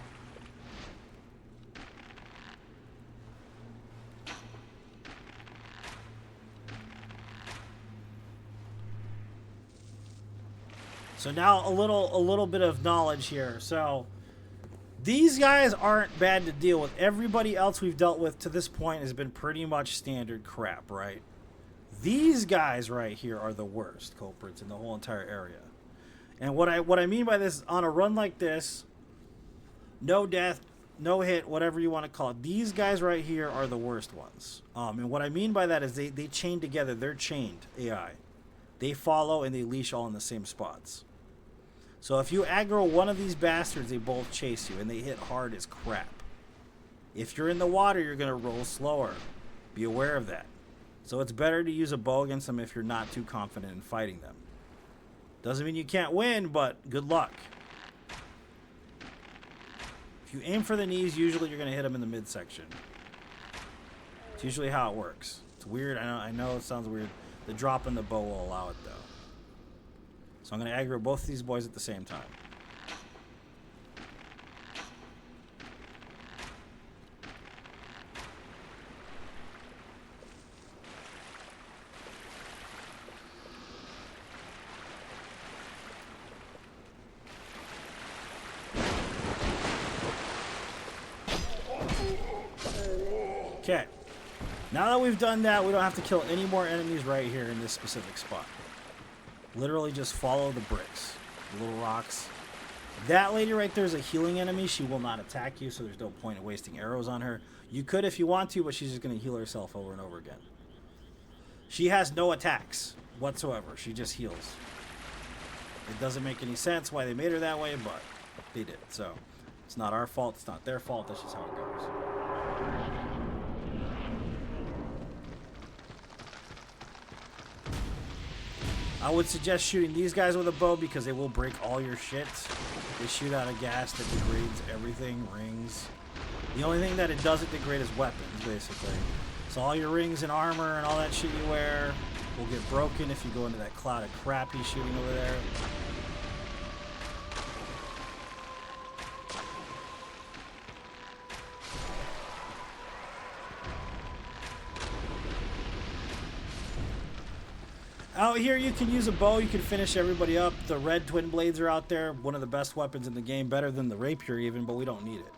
[SPEAKER 1] So now a little bit of knowledge here. So these guys aren't bad to deal with. Everybody else we've dealt with to this point has been pretty much standard crap, right? These guys right here are the worst culprits in the whole entire area. And what I mean by this, on a run like this, no death, no hit, whatever you want to call it, these guys right here are the worst ones. And what I mean by that is they chain together. They're chained AI. They follow and they leash all in the same spots. So if you aggro one of these bastards, they both chase you and they hit hard as crap. If you're in the water, you're going to roll slower. Be aware of that. So it's better to use a bow against them if you're not too confident in fighting them. Doesn't mean you can't win, but good luck. If you aim for the knees, usually you're going to hit them in the midsection. It's usually how it works. It's weird. I know it sounds weird. The drop in the bow will allow it, though. So I'm going to aggro both of these boys at the same time. Okay. Now that we've done that, we don't have to kill any more enemies right here in this specific spot. Literally just follow the bricks, the little rocks. That lady right there is a healing enemy. She will not attack you, so there's no point in wasting arrows on her. You could if you want to, but she's just going to heal herself over and over again. She has no attacks whatsoever. She just heals. It doesn't make any sense why they made her that way, but they did. So it's not our fault. It's not their fault. That's just how it goes. I would suggest shooting these guys with a bow because they will break all your shit. They shoot out a gas that degrades everything, rings. The only thing that it doesn't degrade is weapons, basically. So all your rings and armor and all that shit you wear will get broken if you go into that cloud of crap he's shooting over there. Out here, you can use a bow. You can finish everybody up. The red twin blades are out there. One of the best weapons in the game. Better than the rapier even, but we don't need it.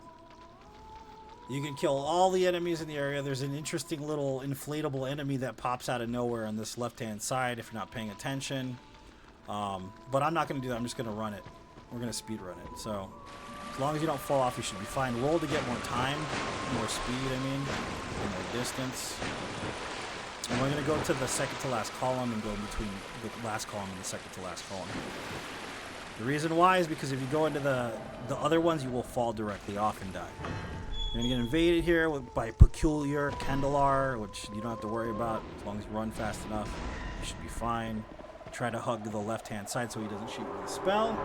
[SPEAKER 1] You can kill all the enemies in the area. There's an interesting little inflatable enemy that pops out of nowhere on this left-hand side if you're not paying attention. But I'm not going to do that. I'm just going to run it. We're going to speed run it. So as long as you don't fall off, you should be fine. Roll to get more time, more speed, and more distance. And we're going to go to the second to last column and go between the last column and the second to last column. The reason why is because if you go into the other ones, you will fall directly off and die. You're going to get invaded here by Peculiar Candelar, which you don't have to worry about. As long as you run fast enough, you should be fine. Try to hug the left-hand side so he doesn't shoot you with a spell.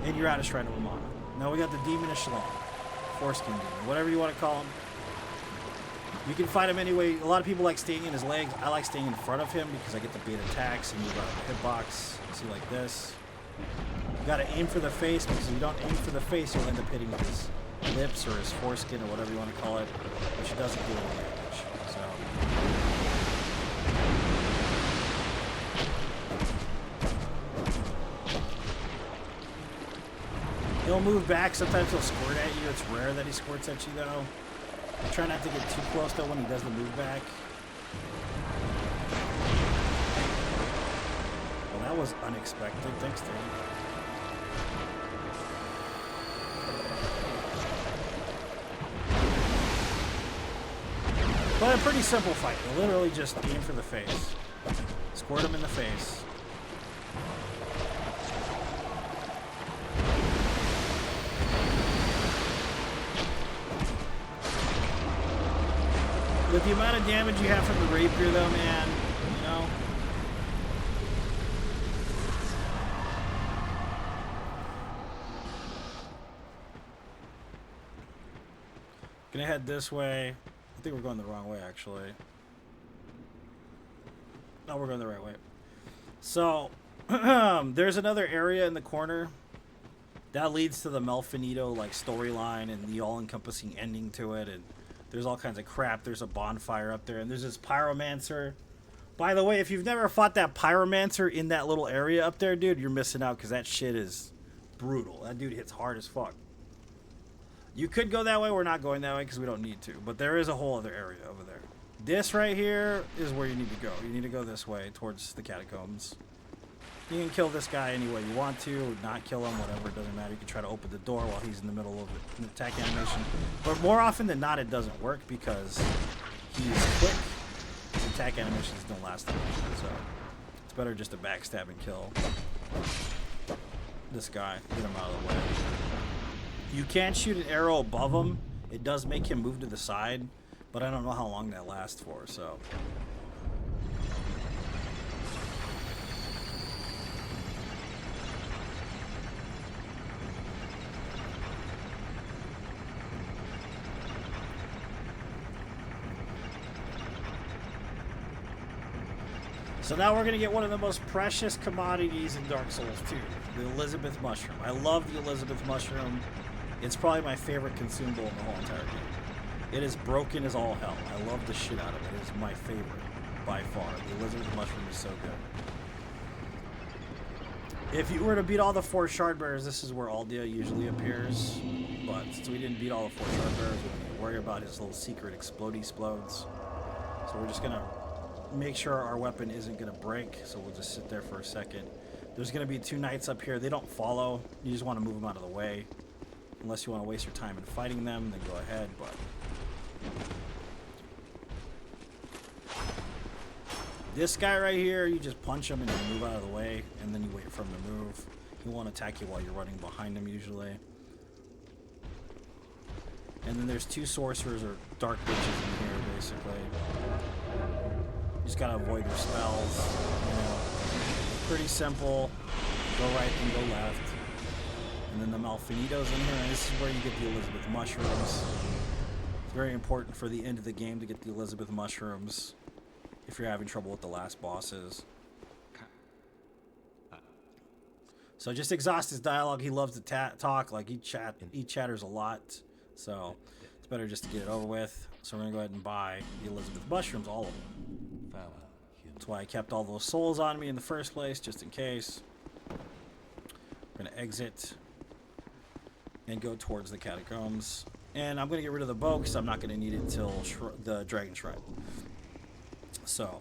[SPEAKER 1] And you're out of Shrine of Ramana. Now we got the Demon Echelon. Foreskin Demon, whatever you want to call him. You can fight him anyway. A lot of people like staying in his legs. I like staying in front of him because I get the bait attacks and move out of the hitbox. See, like this. You gotta aim for the face because if you don't aim for the face, you'll end up hitting his lips or his foreskin or whatever you want to call it, which doesn't do any damage. So. He'll move back. Sometimes he'll squirt at you. It's rare that he squirts at you, though. Try not to get too close, though, when he does the move back. Well, that was unexpected. Thanks, Dave. But a pretty simple fight. You literally just aim for the face. Squirt him in the face. With the amount of damage you have from the rapier, though, man, you know. Gonna head this way. I think we're going the wrong way, actually. No, we're going the right way. So, there's another area in the corner that leads to the Melfinito like storyline and the all-encompassing ending to it, and there's all kinds of crap. There's a bonfire up there, and there's this pyromancer. By the way, if you've never fought that pyromancer in that little area up there, dude, you're missing out because that shit is brutal. That dude hits hard as fuck. You could go that way. We're not going that way because we don't need to, but there is a whole other area over there. This right here is where you need to go. You need to go this way towards the catacombs. You can kill this guy any way you want to, or not kill him, whatever, it doesn't matter. You can try to open the door while he's in the middle of an attack animation. But more often than not, it doesn't work because he's quick. His attack animations don't last that long, so it's better just to backstab and kill this guy, get him out of the way. You can't shoot an arrow above him. It does make him move to the side, but I don't know how long that lasts for, so... So now we're going to get one of the most precious commodities in Dark Souls 2, the Elizabeth Mushroom. I love the Elizabeth Mushroom. It's probably my favorite consumable in the whole entire game. It is broken as all hell. I love the shit out of it. It is my favorite by far. The Elizabeth Mushroom is so good. If you were to beat all the 4 shard bearers, this is where Aldia usually appears. But since we didn't beat all the 4 shard bearers, we don't need to worry about his little secret explodes. So we're just going to make sure our weapon isn't going to break, so we'll just sit there for a second. There's going to be 2 knights up here. They don't follow. You just want to move them out of the way. Unless you want to waste your time in fighting them, then go ahead, but... This guy right here, you just punch him and you move out of the way, and then you wait for him to move. He won't attack you while you're running behind him, usually. And then there's 2 sorcerers or dark witches in here, basically. You just gotta avoid their spells, you know. Pretty simple. Go right and go left. And then the Malfinito's in here, and this is where you get the Elizabeth Mushrooms. It's very important for the end of the game to get the Elizabeth Mushrooms if you're having trouble with the last bosses. So just exhaust his dialogue. He loves to talk, like he chatters a lot. So it's better just to get it over with. So we're gonna go ahead and buy the Elizabeth Mushrooms, all of them. That's why I kept all those souls on me in the first place, just in case. We're gonna exit and go towards the catacombs. And I'm gonna get rid of the bow because I'm not gonna need it until the Dragon Shrine. So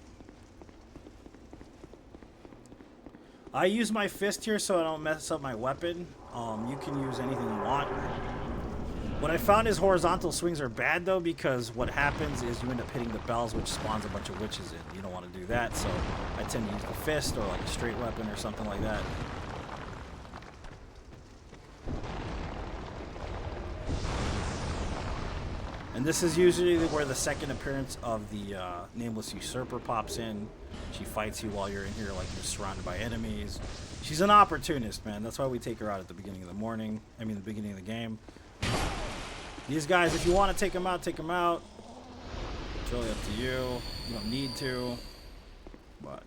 [SPEAKER 1] I use my fist here so I don't mess up my weapon. You can use anything you want. What I found is horizontal swings are bad though, because what happens is you end up hitting the bells, which spawns a bunch of witches in. You don't want to do that, so I tend to use the fist or like a straight weapon or something like that. And this is usually where the second appearance of the Nameless Usurper pops in. She fights you while you're in here, like you're surrounded by enemies. She's an opportunist, man. That's why we take her out at the beginning of the morning. I mean, the beginning of the game. These guys, if you want to take them out, take them out. It's really up to you. You don't need to, but...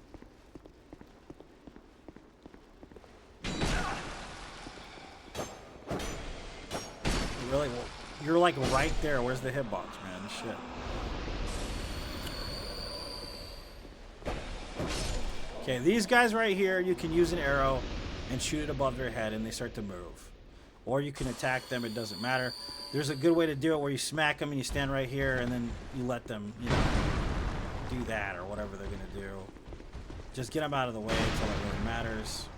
[SPEAKER 1] Really, you're like right there. Where's the hitbox, man? Shit. Okay, these guys right here, you can use an arrow and shoot it above their head and they start to move. Or you can attack them, it doesn't matter. There's a good way to do it where you smack them and you stand right here and then you let them, you know, do that or whatever they're going to do. Just get them out of the way until it really matters.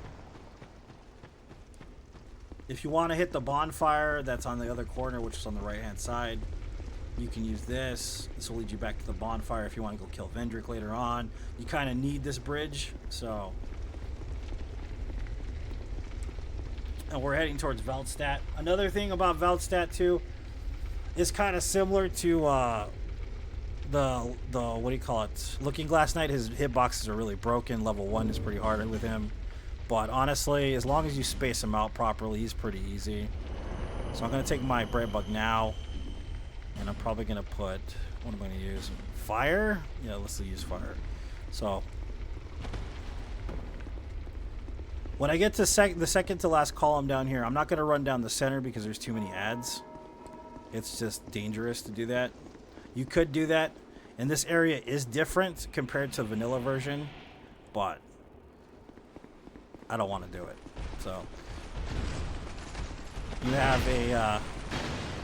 [SPEAKER 1] If you want to hit the bonfire that's on the other corner, which is on the right hand side, You can use this. This will lead you back to the bonfire if you want to go kill Vendrick later on. You kind of need this bridge, so. And we're heading towards Veldstadt. Another thing about Veldstadt too is kind of similar to the what do you call it? Looking Glass Knight. His hitboxes are really broken. Level 1 is pretty hard with him, but honestly, as long as you space him out properly, he's pretty easy. So I'm gonna take my Brave Bug now, and I'm probably gonna put, what am I gonna use? Fire? Yeah, let's use fire. So when I get to the second to last column down here, I'm not gonna run down the center because there's too many ads. It's just dangerous to do that. You could do that, and this area is different compared to the vanilla version, but I don't want to do it. So you have a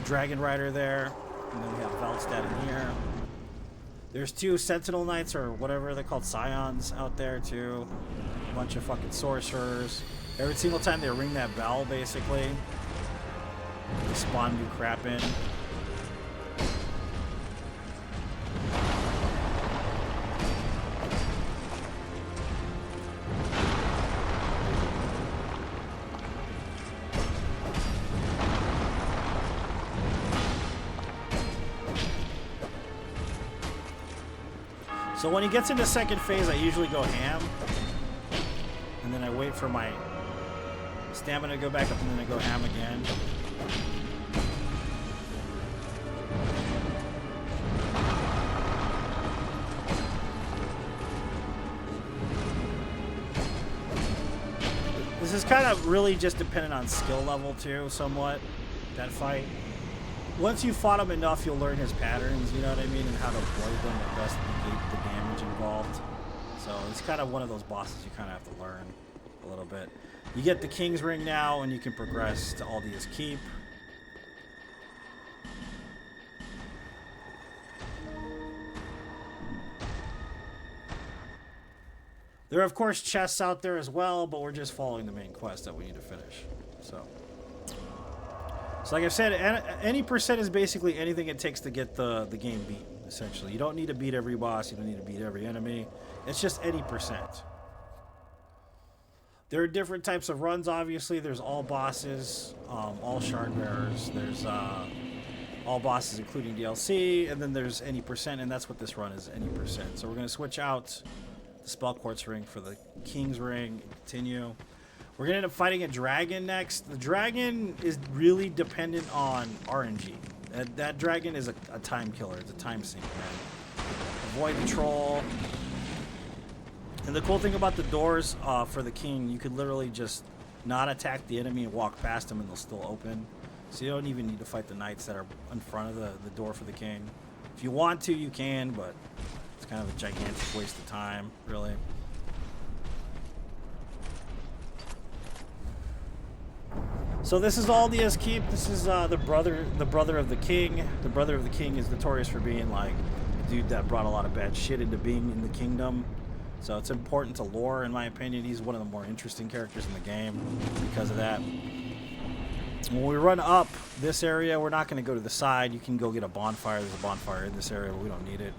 [SPEAKER 1] Dragon Rider there, and then we have Veldstadt in here. There's 2 Sentinel Knights, or whatever they're called, Scions, out there too. A bunch of fucking sorcerers. Every single time they ring that bell, basically, they spawn new crap in. So when he gets into second phase, I usually go ham, and then I wait for my stamina to go back up, and then I go ham again. This is kind of really just dependent on skill level too, somewhat, that fight. Once you've fought him enough, you'll learn his patterns, you know what I mean, and how to avoid them and best negate the damage involved. So it's kind of one of those bosses you kind of have to learn a little bit. You get the King's Ring now, and you can progress to Aldia's Keep. There are, of course, chests out there as well, but we're just following the main quest that we need to finish. So like I said, any percent is basically anything it takes to get the game beat, essentially. You don't need to beat every boss. You don't need to beat every enemy. It's just any percent. There are different types of runs, obviously. There's all bosses, all shard bearers. There's all bosses, including DLC, and then there's any percent, and that's what this run is, any percent. So we're going to switch out the Spell Quartz Ring for the King's Ring and continue. We're going to end up fighting a dragon next. The dragon is really dependent on RNG. That dragon is a time killer. It's a time sink, man. Avoid the troll. And the cool thing about the doors for the king, you could literally just not attack the enemy and walk past them and they'll still open. So you don't even need to fight the knights that are in front of the door for the king. If you want to, you can, but it's kind of a gigantic waste of time, really. So this is Aldia's Keep. This is the brother of the king. The brother of the king is notorious for being like a dude that brought a lot of bad shit into being in the kingdom. So it's important to lore, in my opinion. He's one of the more interesting characters in the game because of that. When we run up this area, we're not going to go to the side. You can go get a bonfire. There's a bonfire in this area, but we don't need it.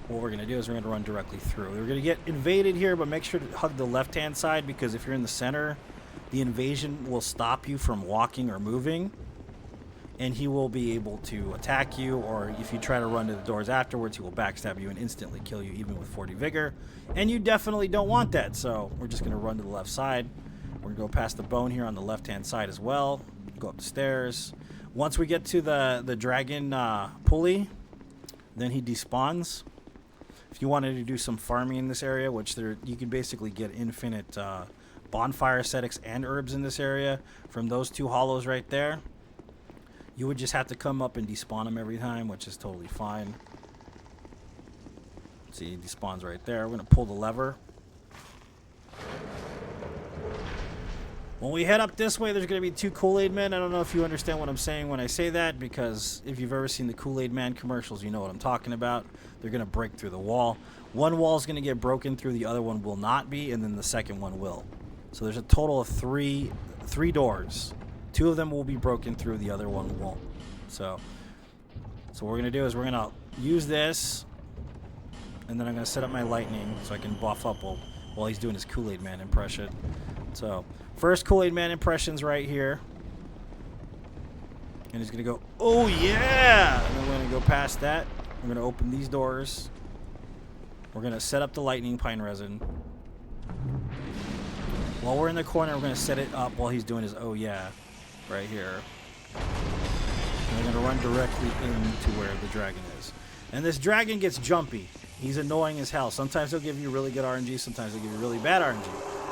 [SPEAKER 1] What we're going to do is we're going to run directly through. We're going to get invaded here, but make sure to hug the left-hand side, because if you're in the center, the invasion will stop you from walking or moving, and he will be able to attack you, or if you try to run to the doors afterwards, he will backstab you and instantly kill you, even with 40 vigor, and you definitely don't want that. So we're just going to run to the left side. We're going to go past the bone here on the left-hand side as well, go up the stairs. Once we get to the dragon pulley, then he despawns. If you wanted to do some farming in this area, which you can basically get infinite bonfire ascetics and herbs in this area from those 2 hollows right there, you would just have to come up and despawn them every time, which is totally fine. See, he despawns right there. We're going to pull the lever. When we head up this way, there's going to be 2 Kool-Aid men. I don't know if you understand what I'm saying when I say that, because if you've ever seen the Kool-Aid Man commercials, you know what I'm talking about. They're going to break through the wall. One wall is going to get broken through, the other one will not be, and then the second one will. So there's a total of three doors. 2 of them will be broken through, the other one won't. So So what we're going to do is we're going to use this, and then I'm going to set up my lightning so I can buff up while he's doing his Kool-Aid Man impression. So first Kool-Aid Man impression's right here. And he's going to go, oh yeah! And then we're going to go past that. We're going to open these doors. We're going to set up the lightning pine resin. While we're in the corner, we're going to set it up while he's doing his oh yeah right here. And we're going to run directly into where the dragon is. And this dragon gets jumpy. He's annoying as hell. Sometimes he'll give you really good RNG. Sometimes he'll give you really bad RNG.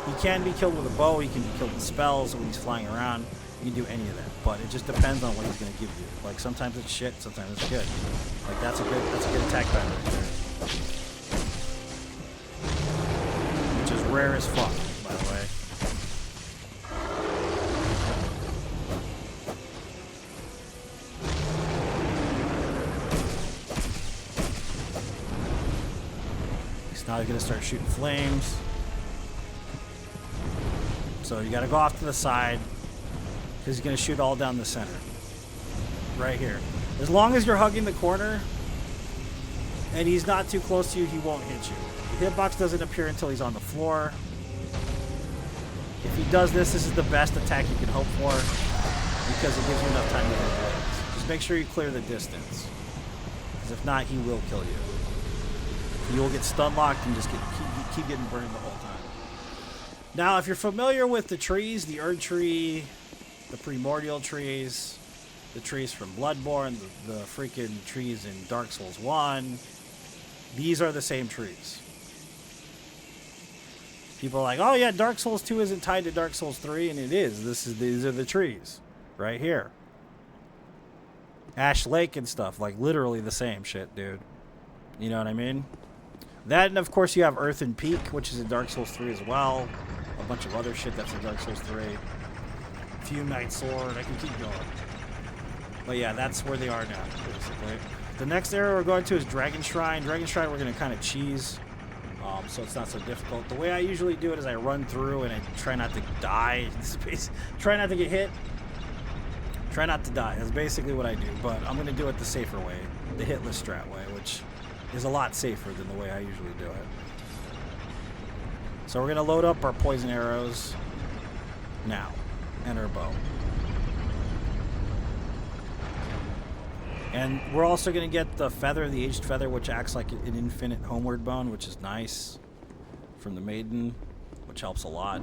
[SPEAKER 1] He can be killed with a bow. He can be killed with spells when he's flying around. You can do any of that. But it just depends on what he's going to give you. Like, sometimes it's shit. Sometimes it's good. Like, that's a good attack pattern right there. Which is rare as fuck, by the way. Now he's going to start shooting flames. So you got to go off to the side because he's going to shoot all down the center. Right here. As long as you're hugging the corner and he's not too close to you, he won't hit you. The hitbox doesn't appear until he's on the floor. If he does this, this is the best attack you can hope for because it gives you enough time to hit blades. Just make sure you clear the distance. Because if not, he will kill you. You will get stun locked and just keep getting burned the whole time. Now, if you're familiar with the trees, the Erd tree, the primordial trees, the trees from Bloodborne, the freaking trees in Dark Souls 1, these are the same trees. People are like, oh yeah, Dark Souls 2 isn't tied to Dark Souls 3, and it is. These are the trees right here. Ash Lake and stuff, like literally the same shit, dude. You know what I mean? That, and of course you have Earthen Peak, which is in Dark Souls 3 as well. A bunch of other shit that's in Dark Souls 3. Fume Knight Sword, I can keep going. But yeah, that's where they are now, basically. The next area we're going to is Dragon Shrine. Dragon Shrine we're going to kind of cheese, so it's not so difficult. The way I usually do it is I run through and I try not to die. Try not to get hit. Try not to die. That's basically what I do, but I'm going to do it the safer way, the hitless strat way, which is a lot safer than the way I usually do it. So we're going to load up our poison arrows now and our bow. And we're also going to get the feather, the aged feather, which acts like an infinite homeward bone, which is nice, from the maiden, which helps a lot.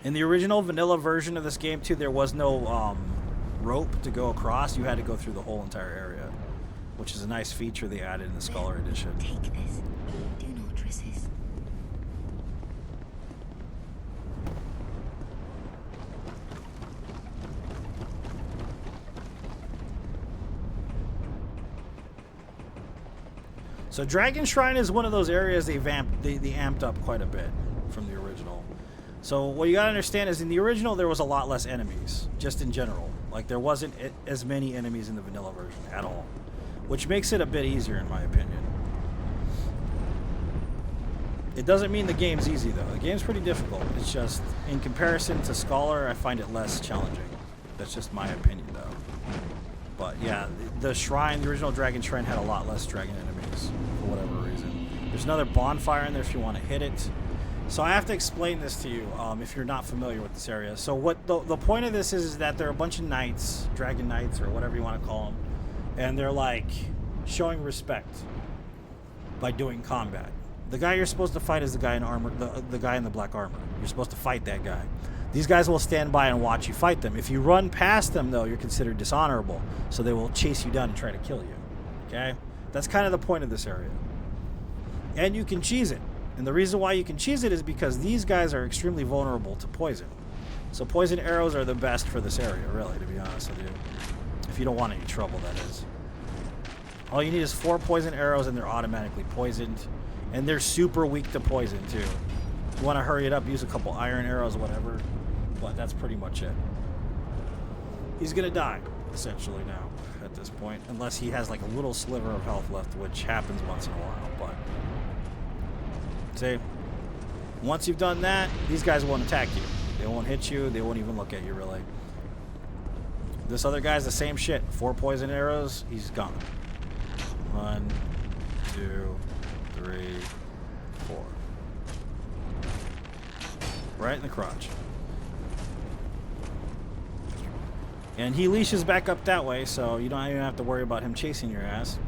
[SPEAKER 1] In the original vanilla version of this game too, there was no rope to go across. You had to go through the whole entire area, which is a nice feature they added in the Scholar Edition.
[SPEAKER 3] Take this. Do not resist.
[SPEAKER 1] So Dragon Shrine is one of those areas they amped up quite a bit from the original. So what you gotta understand is in the original there was a lot less enemies, just in general. Like there wasn't as many enemies in the vanilla version at all, which makes it a bit easier in my opinion. It doesn't mean the game's easy though. The game's pretty difficult. It's just, in comparison to Scholar, I find it less challenging. That's just my opinion though. But yeah, the shrine, the original Dragon Shrine had a lot less dragon enemies for whatever reason. There's another bonfire in there if you want to hit it. So I have to explain this to you if you're not familiar with this area. So what the point of this is that there are a bunch of knights, dragon knights or whatever you want to call them, and they're like showing respect by doing combat. The guy you're supposed to fight is the guy in armor, the guy in the black armor. You're supposed to fight that guy. These guys will stand by and watch you fight them. If you run past them, though, you're considered dishonorable. So they will chase you down and try to kill you. Okay? That's kind of the point of this area. And you can cheese it. And the reason why you can cheese it is because these guys are extremely vulnerable to poison. So poison arrows are the best for this area, really, to be honest with you. If you don't want any trouble, that is. All you need is 4 poison arrows and they're automatically poisoned. And they're super weak to poison, too. If you want to hurry it up, use a couple iron arrows, whatever. But that's pretty much it. He's going to die, essentially, now, at this point. Unless he has, like, a little sliver of health left, which happens once in a while. But, see, once you've done that, these guys won't attack you. They won't hit you. They won't even look at you, really. This other guy's the same shit. 4 poison arrows, he's gone. 1, 2, 3, 4. Right in the crotch. And he leashes back up that way, so you don't even have to worry about him chasing your ass.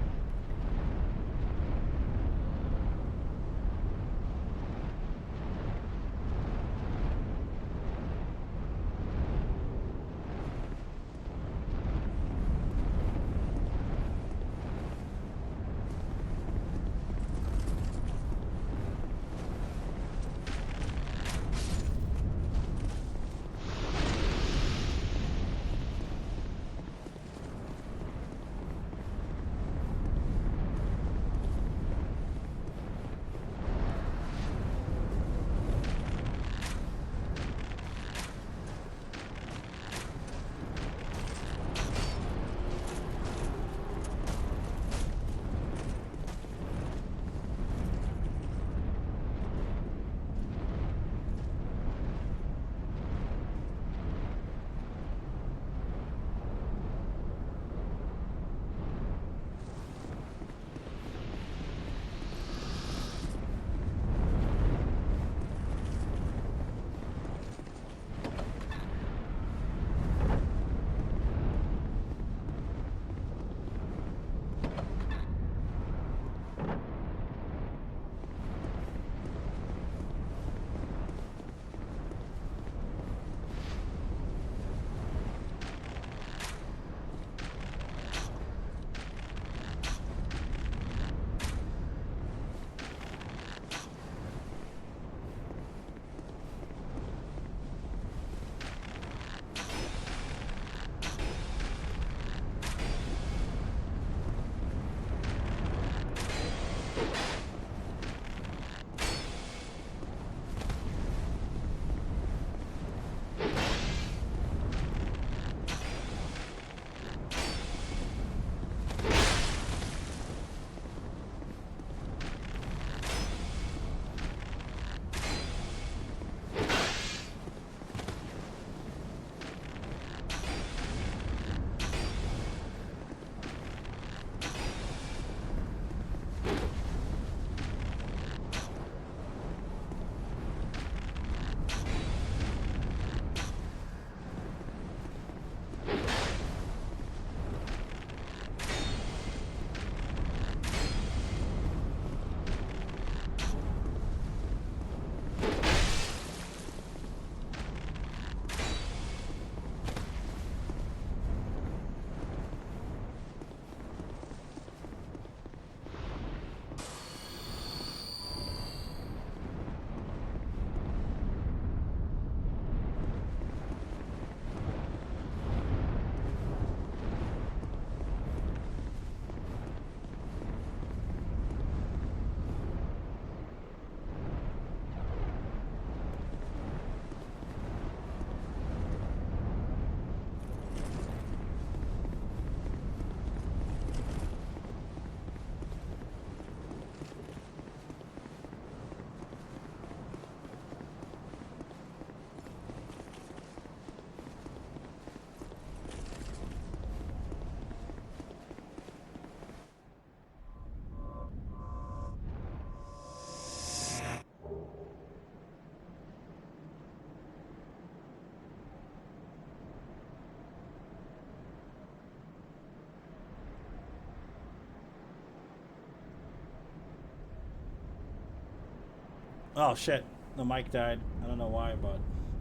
[SPEAKER 1] Oh shit, the mic died. I don't know why, but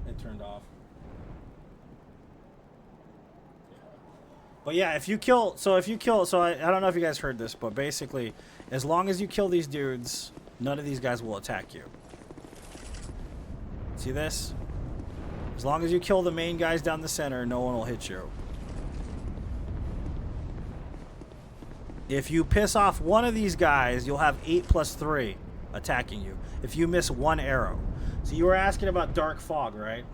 [SPEAKER 1] it turned off. But yeah, if you kill, so I don't know if you guys heard this, but basically, as long as you kill these dudes, none of these guys will attack you. See this? As long as you kill the main guys down the center, no one will hit you. If you piss off one of these guys, you'll have 8 plus 3 attacking you. If you miss one arrow. So you were asking about dark fog, right?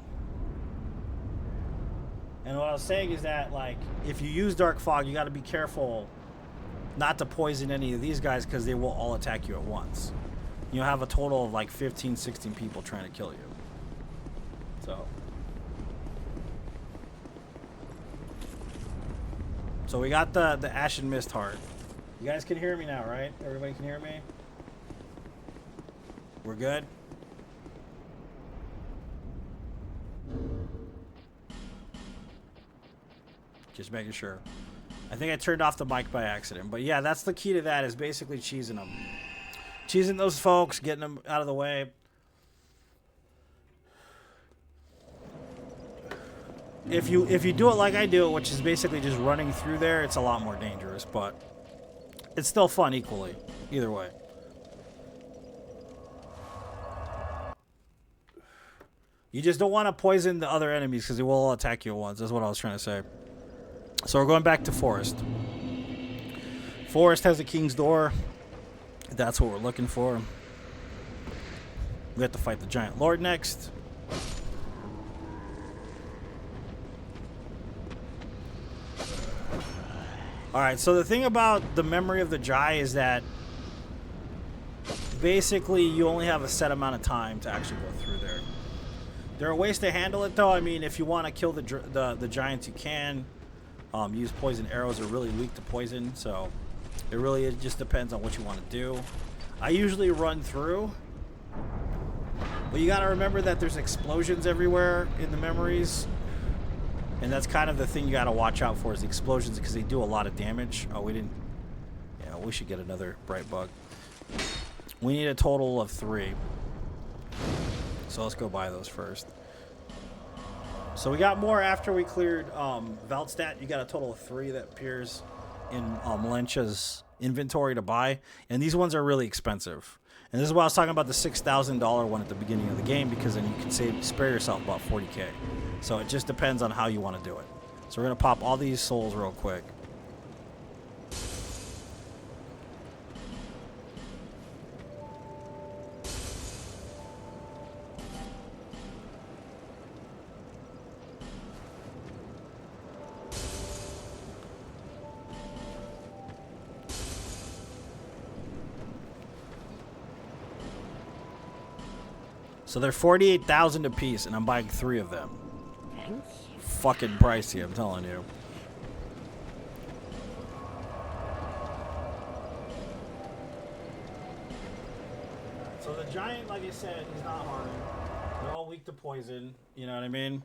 [SPEAKER 1] And what I was saying is that, like, if you use dark fog, you got to be careful not to poison any of these guys because they will all attack you at once. You'll have a total of like 15, 16 people trying to kill you. So. So we got the Ashen Mist Heart. You guys can hear me now, right? Everybody can hear me? We're good? Just making sure. I think I turned off the mic by accident. But yeah, that's the key to that, is basically cheesing them. Cheesing those folks, getting them out of the way. If you do it like I do it, which is basically just running through there, it's a lot more dangerous, but it's still fun equally, either way. You just don't want to poison the other enemies because they will all attack you at once. That's what I was trying to say. So we're going back to Forest. Forest has the King's Door. That's what we're looking for. We have to fight the Giant Lord next. Alright, so the thing about the memory of the Jai is that basically you only have a set amount of time to actually go through there. There are ways to handle it, though. I mean, if you want to kill the giants, you can. Use poison arrows. Are really weak to poison, so it just depends on what you want to do. I usually run through, but you got to remember that there's explosions everywhere in the memories, and that's kind of the thing you got to watch out for, is the explosions, because they do a lot of damage. Oh, we didn't. Yeah, we should get another bright bug. We need a total of 3. So let's go buy those first. So we got more after we cleared Valdstat. You got a total of 3 that appears in Melencha's inventory to buy. And these ones are really expensive. And this is why I was talking about the $6,000 one at the beginning of the game, because then you can spare yourself about 40k. So it just depends on how you want to do it. So we're going to pop all these souls real quick. So they're 48,000 a piece, and I'm buying 3 of them. Fucking pricey, I'm telling you. So the giant, like I said, is not hard. They're all weak to poison. You know what I mean?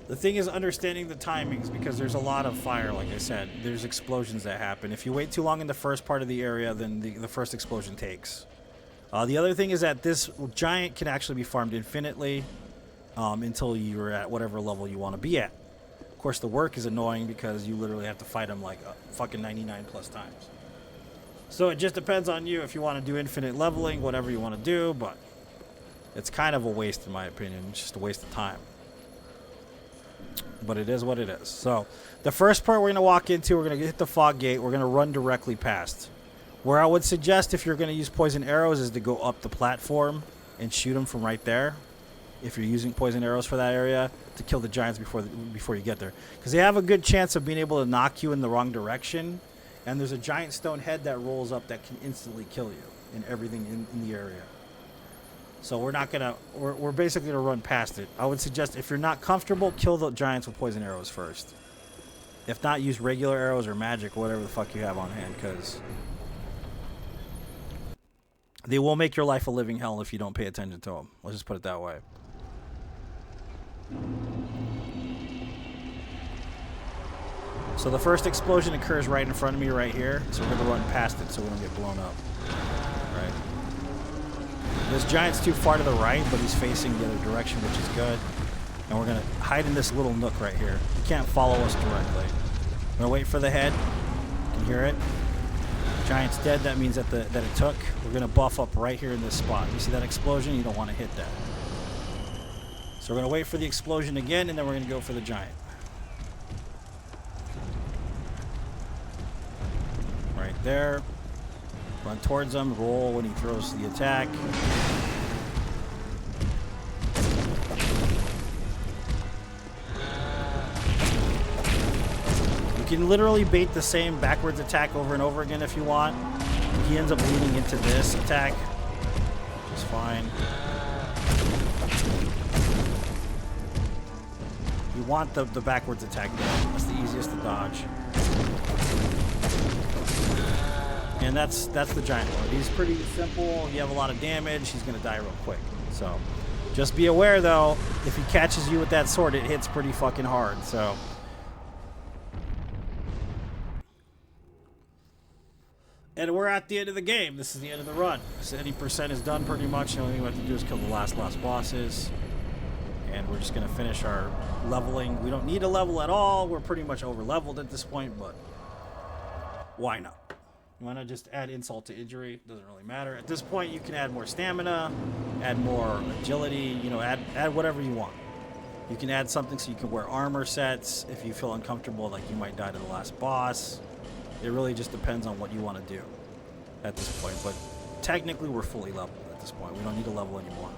[SPEAKER 1] The thing is understanding the timings, because there's a lot of fire, like I said. There's explosions that happen. If you wait too long in the first part of the area, then the first explosion takes. The other thing is that this giant can actually be farmed infinitely until you're at whatever level you want to be at. Of course, the work is annoying because you literally have to fight him like fucking 99 plus times. So it just depends on you if you want to do infinite leveling, whatever you want to do, but it's kind of a waste in my opinion. It's just a waste of time. But it is what it is. So the first part we're going to walk into, we're going to hit the fog gate. We're going to run directly past. Where I would suggest, if you're going to use poison arrows, is to go up the platform and shoot them from right there. If you're using poison arrows for that area, to kill the giants before you get there. Because they have a good chance of being able to knock you in the wrong direction. And there's a giant stone head that rolls up that can instantly kill you and everything in the area. So we're not going to... We're basically going to run past it. I would suggest, if you're not comfortable, kill the giants with poison arrows first. If not, use regular arrows or magic, whatever the fuck you have on hand, because... they will make your life a living hell if you don't pay attention to them. Let's just put it that way. So the first explosion occurs right in front of me right here. So we're going to run past it so we don't get blown up. Right. This giant's too far to the right, but he's facing the other direction, which is good. And we're going to hide in this little nook right here. He can't follow us directly. I'm going to wait for the head. You can hear it. Giant's dead. That means that it took. We're going to buff up right here in this spot. You see that explosion? You don't want to hit that. So we're going to wait for the explosion again, and then we're going to go for the giant. Right there. Run towards him. Roll when he throws the attack. You can literally bait the same backwards attack over and over again if you want. He ends up leading into this attack, which is fine. You want the backwards attack down. That's the easiest to dodge. And that's the giant lord. He's pretty simple. You have a lot of damage. He's going to die real quick. So just be aware, though, if he catches you with that sword, it hits pretty fucking hard. So and we're at the end of the game. This is the end of the run. 70% is done pretty much. The only thing we have to do is kill the last bosses. And we're just going to finish our leveling. We don't need a level at all. We're pretty much over leveled at this point, but why not? You want to just add insult to injury? Doesn't really matter. At this point, you can add more stamina, add more agility, you know, add whatever you want. You can add something so you can wear armor sets if you feel uncomfortable, like you might die to the last boss. It really just depends on what you want to do at this point. But technically, we're fully leveled at this point. We don't need a level anymore.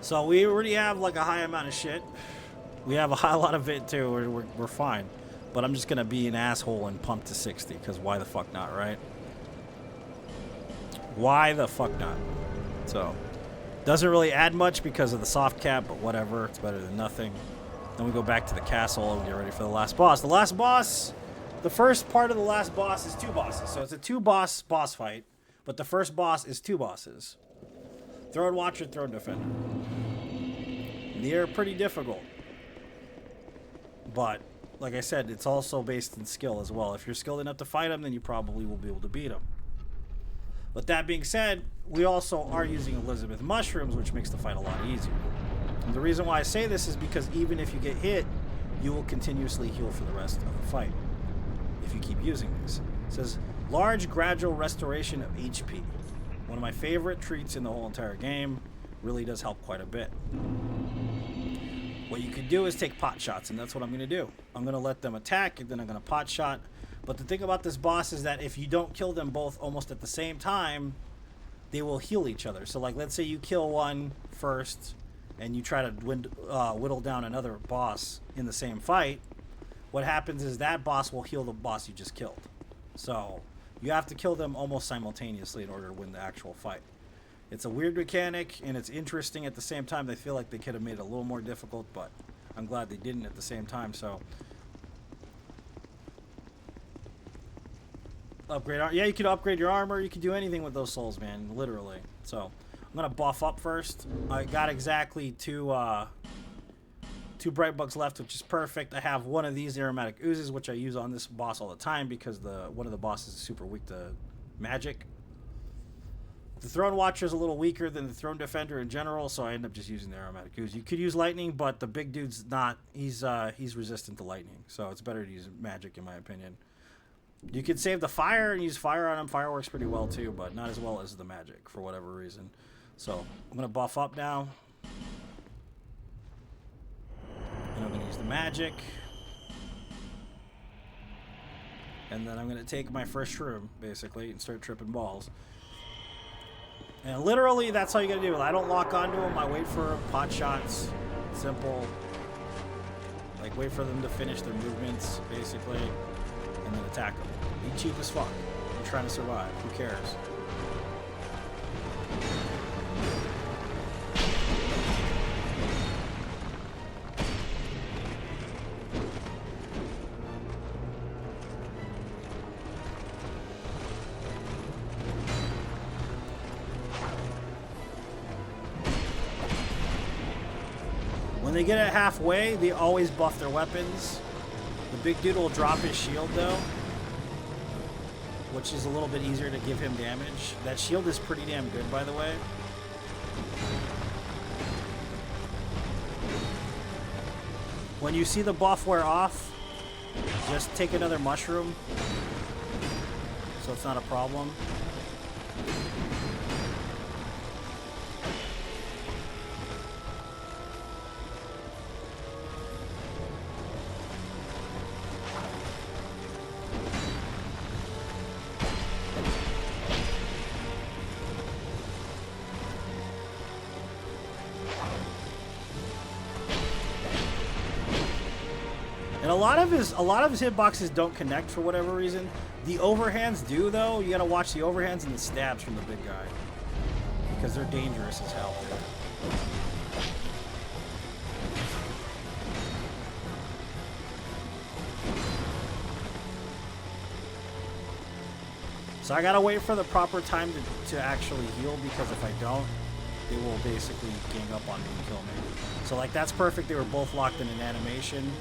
[SPEAKER 1] So we already have like a high amount of shit. We have a high lot of it too. We're fine. But I'm just going to be an asshole and pump to 60 because why the fuck not, right? Why the fuck not? So doesn't really add much because of the soft cap, but whatever. It's better than nothing. Then we go back to the castle and get ready for the last boss. The last boss, the first part of the last boss is 2 bosses. So it's a 2-boss boss fight, but the first boss is 2 bosses. Throne Watcher, Throne Defender. They're pretty difficult. But, like I said, it's also based in skill as well. If you're skilled enough to fight them, then you probably will be able to beat them. But that being said, we also are using Elizabeth mushrooms, which makes the fight a lot easier. And the reason why I say this is because even if you get hit, you will continuously heal for the rest of the fight if you keep using these. It says, large gradual restoration of HP. One of my favorite treats in the whole entire game. Really does help quite a bit. What you could do is take pot shots, and that's what I'm going to do. I'm going to let them attack, and then I'm going to pot shot. But the thing about this boss is that if you don't kill them both almost at the same time, they will heal each other. So, like, let's say you kill one first, and you try to whittle down another boss in the same fight. What happens is that boss will heal the boss you just killed. So you have to kill them almost simultaneously in order to win the actual fight. It's a weird mechanic, and it's interesting at the same time. They feel like they could have made it a little more difficult, but I'm glad they didn't at the same time. So, upgrade. Yeah, you can upgrade your armor. You can do anything with those souls, man. Literally. So, I'm gonna buff up first. I got exactly two bright bugs left, which is perfect. I have one of these aromatic oozes, which I use on this boss all the time because one of the bosses is super weak to magic. The Throne Watcher is a little weaker than the Throne Defender in general, so I end up just using the aromatic ooze. You could use lightning, but the big dude's not. He's resistant to lightning, so it's better to use magic in my opinion. You could save the fire and use fire on him. Fire works pretty well too, but not as well as the magic for whatever reason. So I'm gonna buff up now, and I'm gonna use the magic, and then I'm gonna take my first shroom basically and start tripping balls. And literally, that's all you gotta do. I don't lock onto them. I wait for pot shots. Simple. Like, wait for them to finish their movements, basically, and then attack them. Be cheap as fuck. You're trying to survive. Who cares? When they get it halfway, they always buff their weapons. The big dude will drop his shield though, which is a little bit easier to give him damage. That shield is pretty damn good, by the way. When you see the buff wear off, just take another mushroom, so it's not a problem. And a a lot of his hitboxes don't connect for whatever reason. The overhands do though. You gotta watch the overhands and the stabs from the big guy because they're dangerous as hell, dude. So I gotta wait for the proper time to actually heal, because if I don't, they will basically gang up on me and kill me. So like that's perfect. They were both locked in an animation,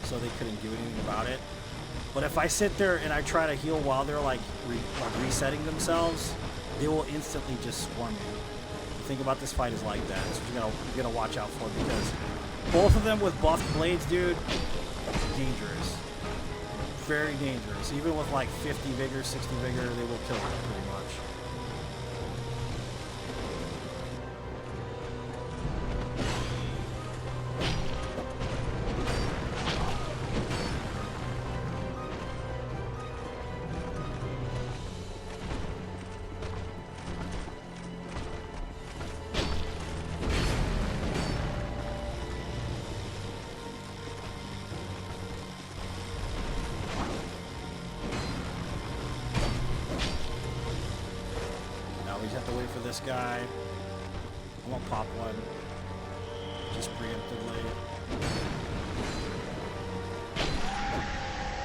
[SPEAKER 1] so they couldn't do anything about it. But if I sit there and I try to heal while they're like resetting themselves, they will instantly just swarm you. The thing about this fight is like that. That's what you gotta watch out for, because both of them with buffed blades, dude, dangerous. Very dangerous. Even with like 50 vigor, 60 vigor, they will kill you pretty much. This guy. I won't pop one. Just preemptively.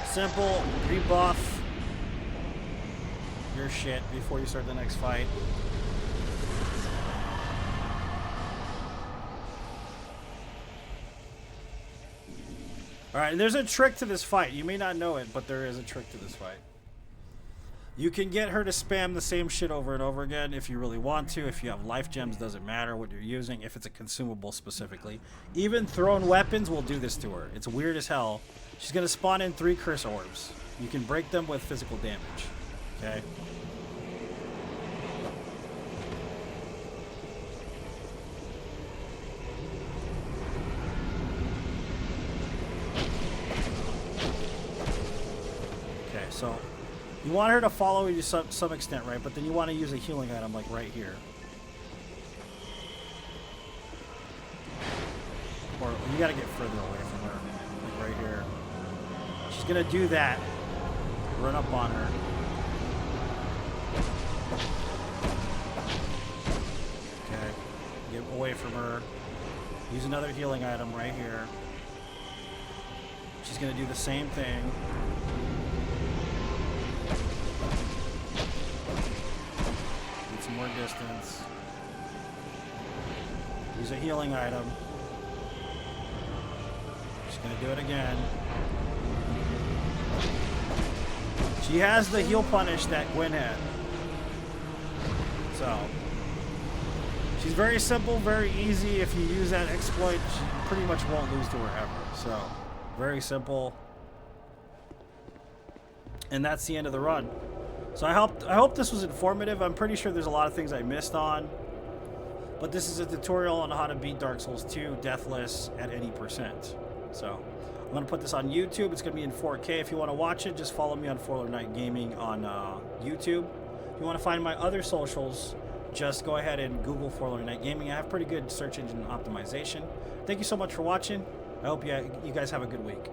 [SPEAKER 1] Simple. Rebuff your shit before you start the next fight. Alright, there's a trick to this fight. You may not know it, but there is a trick to this fight. You can get her to spam the same shit over and over again if you really want to. If you have life gems, doesn't matter what you're using, if it's a consumable specifically. Even thrown weapons will do this to her. It's weird as hell. She's going to spawn in 3 curse orbs. You can break them with physical damage. Okay? Okay, so you want her to follow you to some extent, right? But then you want to use a healing item like right here. Or you got to get further away from her. Like right here. She's going to do that. Run up on her. Okay. Get away from her. Use another healing item right here. She's going to do the same thing. More distance. Use a healing item. She's gonna do it again. She has the heal punish that Gwen had. So she's very simple, very easy. If you use that exploit, she pretty much won't lose to her ever. So very simple. And that's the end of the run. So I hope this was informative. I'm pretty sure there's a lot of things I missed on. But this is a tutorial on how to beat Dark Souls 2 deathless at any percent. So I'm going to put this on YouTube. It's going to be in 4K. If you want to watch it, just follow me on Forler Knight Gaming on YouTube. If you want to find my other socials, just go ahead and Google Forler Knight Gaming. I have pretty good search engine optimization. Thank you so much for watching. I hope you guys have a good week.